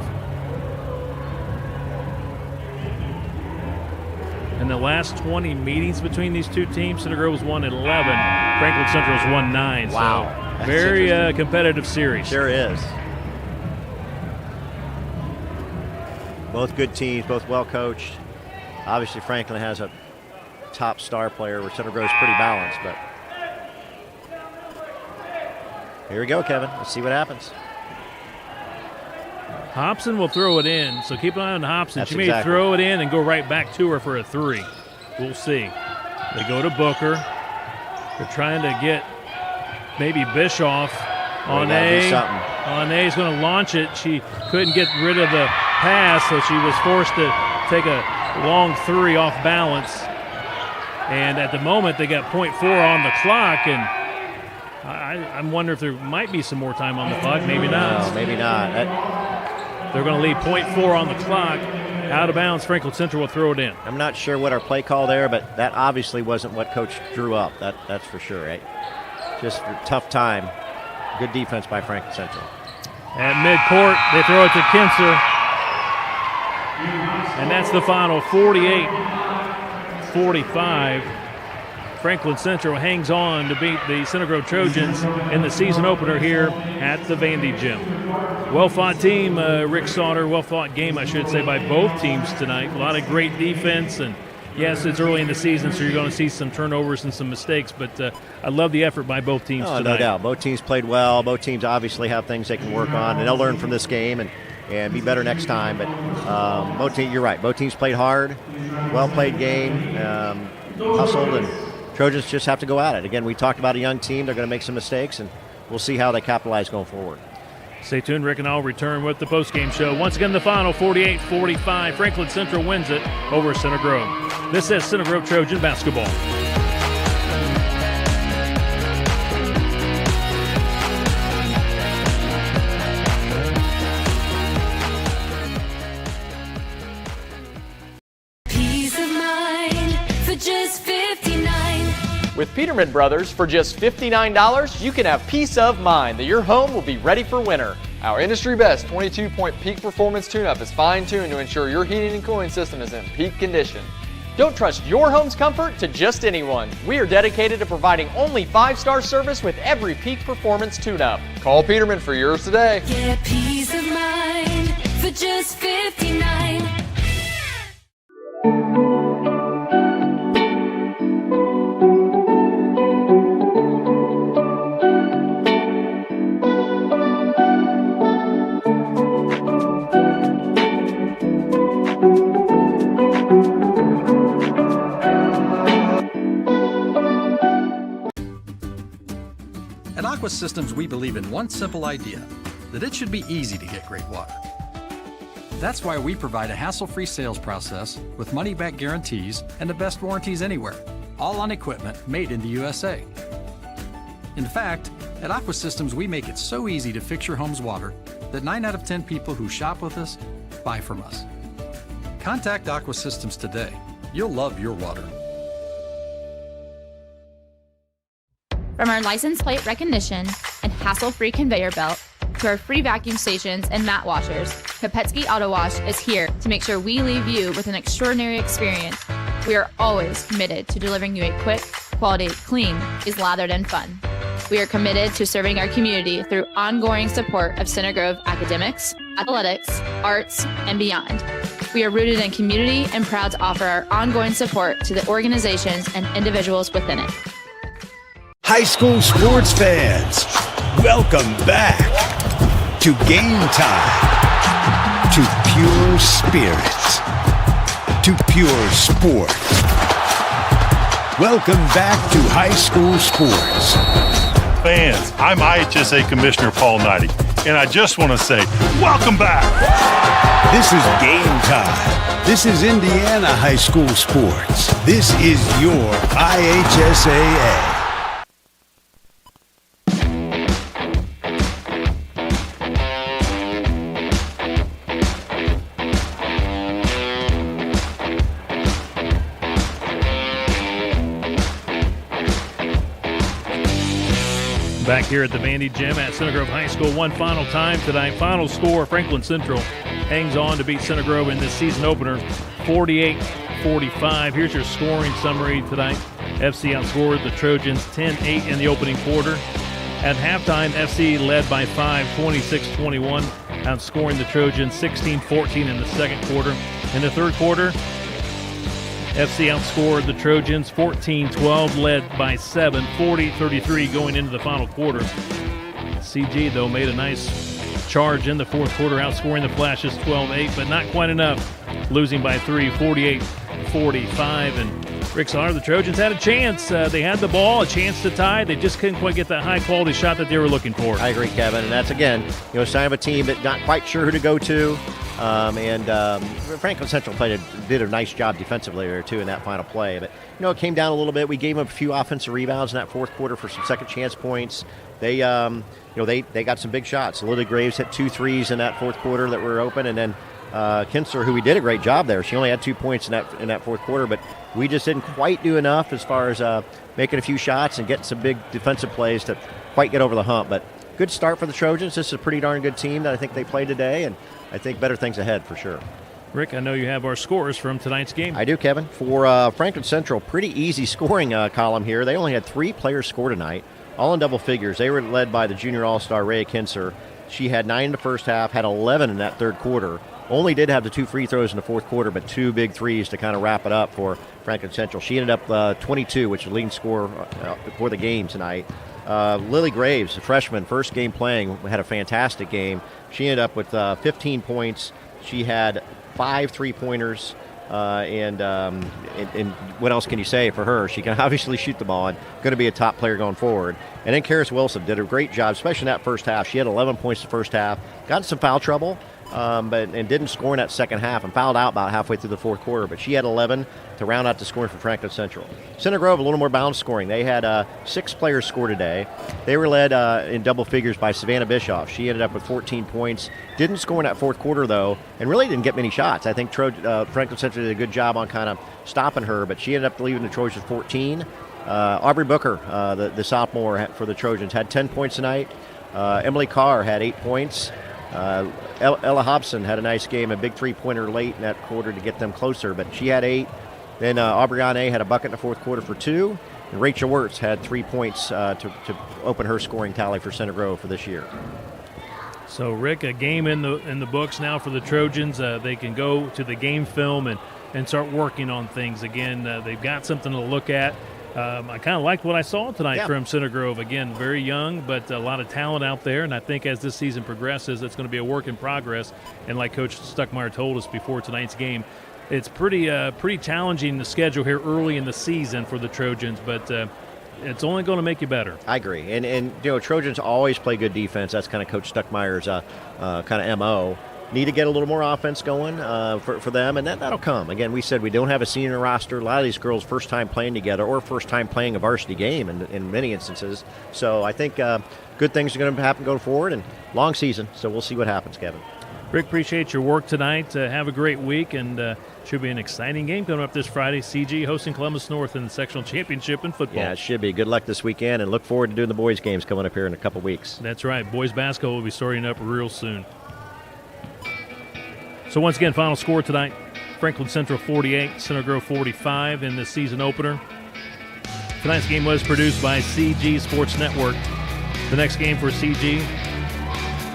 In the last 20 meetings between these two teams, Center Grove has won 11. Franklin Central has won 9. Wow. So very competitive series. Sure is. Both good teams, both well coached. Obviously, Franklin has a top star player where Center Grove's pretty balanced, but here we go, Kevin. Let's see what happens. Hobson will throw it in, so keep an eye on Hobson. That's She may exactly. throw it in and go right back to her for a three. We'll see. They go to Booker. They're trying to get maybe Bischoff on A. On A is going to launch it. She couldn't get rid of the pass, so she was forced to take a long three off balance. And at the moment, they got .4 on the clock, and I'm wondering if there might be some more time on the clock. Maybe not. No, maybe not. They're going to leave .4 on the clock. Out of bounds, Franklin Central will throw it in. I'm not sure what our play call there, but that obviously wasn't what Coach drew up. That's for sure, right? Just a tough time. Good defense by Franklin Central. At midcourt, they throw it to Kinser. And that's the final, 48-45. Franklin Central hangs on to beat the Center Grove Trojans in the season opener here at the Vandy Gym. Well-fought team, Rick Sauter, well-fought game, I should say, by both teams tonight. A lot of great defense, and yes, it's early in the season, so you're going to see some turnovers and some mistakes, but I love the effort by both teams tonight. No doubt. Both teams played well. Both teams obviously have things they can work on, and they'll learn from this game and be better next time. But both teams, you're right. Both teams played hard, well-played game, hustled, and Trojans just have to go at it. Again, we talked about a young team. They're going to make some mistakes, and we'll see how they capitalize going forward. Stay tuned. Rick and I'll return with the postgame show. Once again, the final, 48-45. Franklin Central wins it over Center Grove. This is Center Grove Trojan basketball. Peace of mind for just $59. With Peterman Brothers, for just $59, you can have peace of mind that your home will be ready for winter. Our industry best 22-point peak performance tune-up is fine-tuned to ensure your heating and cooling system is in peak condition. Don't trust your home's comfort to just anyone. We are dedicated to providing only 5-star service with every peak performance tune-up. Call Peterman for yours today. Get peace of mind for just $59. At Aqua Systems, we believe in one simple idea, that it should be easy to get great water. That's why we provide a hassle-free sales process with money-back guarantees and the best warranties anywhere, all on equipment made in the USA. In fact, at Aqua Systems, we make it so easy to fix your home's water that 9 out of 10 people who shop with us buy from us. Contact Aqua Systems today. You'll love your water. From our license plate recognition and hassle-free conveyor belt to our free vacuum stations and mat washers, Kopetzky Auto Wash is here to make sure we leave you with an extraordinary experience. We are always committed to delivering you a quick, quality, clean, is lathered, and fun. We are committed to serving our community through ongoing support of Center Grove academics, athletics, arts, and beyond. We are rooted in community and proud to offer our ongoing support to the organizations and individuals within it. High school sports fans, welcome back to Game Time, to pure spirits, to pure sports. Welcome back to high school sports. Fans, I'm IHSA Commissioner Paul Knighty, and I just want to say, welcome back. This is Game Time. This is Indiana high school sports. This is your IHSAA. Back here at the Vandy Gym at Center Grove High School, one final time tonight. Final score, Franklin Central hangs on to beat Center Grove in this season opener, 48-45. Here's your scoring summary tonight. FC outscored the Trojans 10-8 in the opening quarter. At halftime, FC led by 5, 26-21, outscoring the Trojans 16-14 in the second quarter. In the third quarter, FC outscored the Trojans 14-12, led by 7, 40-33 going into the final quarter. CG, though, made a nice charge in the fourth quarter, outscoring the Flashes 12-8, but not quite enough, losing by 3, 48-45. And Rick Sauter, the Trojans had a chance. They had the ball, a chance to tie. They just couldn't quite get that high-quality shot that they were looking for. I agree, Kevin, and that's, again, a sign of a team that not quite sure who to go to. Franklin Central did a nice job defensively there, too, in that final play. But, it came down a little bit. We gave them a few offensive rebounds in that fourth quarter for some second chance points. They got some big shots. Lily Graves hit 2 threes in that fourth quarter that were open, and then Kinser, who we did a great job there. She only had 2 points in that fourth quarter, but we just didn't quite do enough as far as making a few shots and getting some big defensive plays to quite get over the hump. But good start for the Trojans. This is a pretty darn good team that I think they played today, and I think better things ahead for sure. Rick, I know you have our scores from tonight's game. I do, Kevin. For Franklin Central, pretty easy scoring column here. They only had 3 players score tonight, all in double figures. They were led by the junior all-star Rhea Kinser. She had 9 in the first half, had 11 in that third quarter. Only did have the 2 free throws in the fourth quarter, but 2 big threes to kind of wrap it up for Franklin Central. She ended up 22, which is the leading scorer for the game tonight. Lily Graves, a freshman, first game playing, had a fantastic game. She ended up with 15 points. She had 5 3-pointers, and what else can you say for her? She can obviously shoot the ball and going to be a top player going forward. And then Karis Wilson did a great job, especially in that first half. She had 11 points in the first half, got in some foul trouble, but didn't score in that second half and fouled out about halfway through the fourth quarter. But she had 11 to round out the scoring for Franklin Central. Center Grove, a little more balanced scoring. They had 6 players score today. They were led in double figures by Savannah Bischoff. She ended up with 14 points. Didn't score in that fourth quarter, though, and really didn't get many shots. I think Franklin Central did a good job on kind of stopping her, but she ended up leaving the Trojans 14. Aubrey Booker, the sophomore for the Trojans, had 10 points tonight. Emily Carr had 8 points. Ella Hobson had a nice game, a big 3-pointer late in that quarter to get them closer, but she had 8. Then Aubriane had a bucket in the fourth quarter for 2. And Rachel Wirtz had 3 points to open her scoring tally for Center Grove for this year. So, Rick, a game in the books now for the Trojans. They can go to the game film and start working on things again. They've got something to look at. I kind of liked what I saw tonight from Center Grove. Again, very young, but a lot of talent out there. And I think as this season progresses, it's going to be a work in progress. And like Coach Stuckmeyer told us before tonight's game, it's pretty challenging the schedule here early in the season for the Trojans, but it's only going to make you better. I agree. And Trojans always play good defense. That's kind of Coach Stuckmeyer's kind of MO. Need to get a little more offense going for them, and that'll come. Again, we said we don't have a senior roster. A lot of these girls first time playing together or first time playing a varsity game in many instances. So I think good things are going to happen going forward, and long season, so we'll see what happens, Kevin. Rick, appreciate your work tonight. Have a great week, and should be an exciting game coming up this Friday. CG hosting Columbus North in the sectional championship in football. Yeah, it should be. Good luck this weekend, and look forward to doing the boys' games coming up here in a couple weeks. That's right. Boys basketball will be starting up real soon. So once again, final score tonight, Franklin Central 48, Center Grove 45 in the season opener. Tonight's game was produced by CG Sports Network. The next game for CG,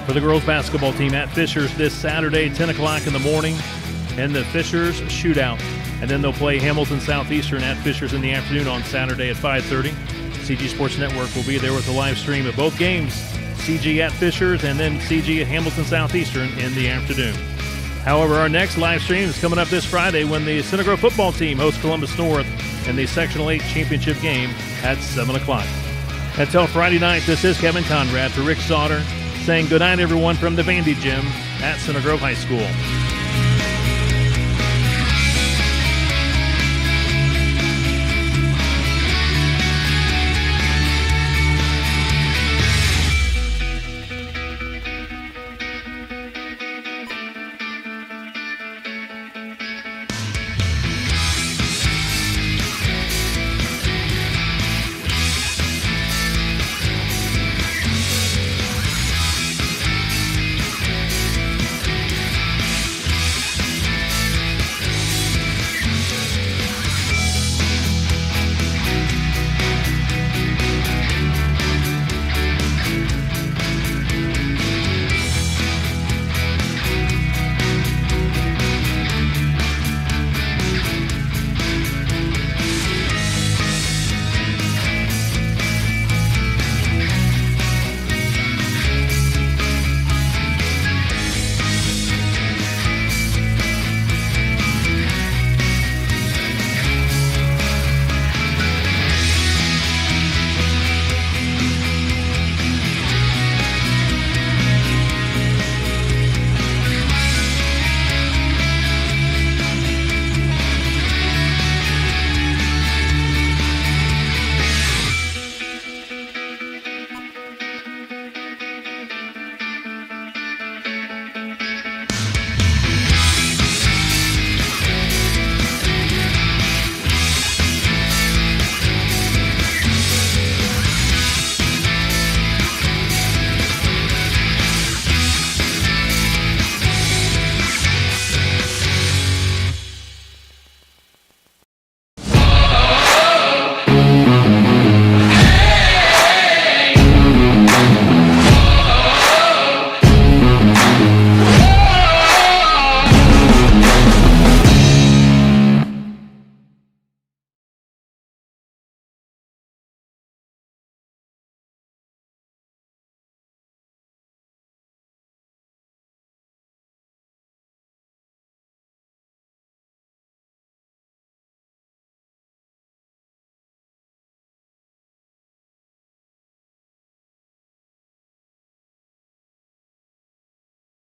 for the girls basketball team at Fishers this Saturday, 10 o'clock in the morning, and the Fishers shootout. And then they'll play Hamilton Southeastern at Fishers in the afternoon on Saturday at 5:30. CG Sports Network will be there with a live stream of both games, CG at Fishers and then CG at Hamilton Southeastern in the afternoon. However, our next live stream is coming up this Friday when the Center Grove football team hosts Columbus North in the Sectional 8 championship game at 7 o'clock. Until Friday night, this is Kevin Conrad for Rick Sauter saying good night, everyone, from the Vandy Gym at Center Grove High School.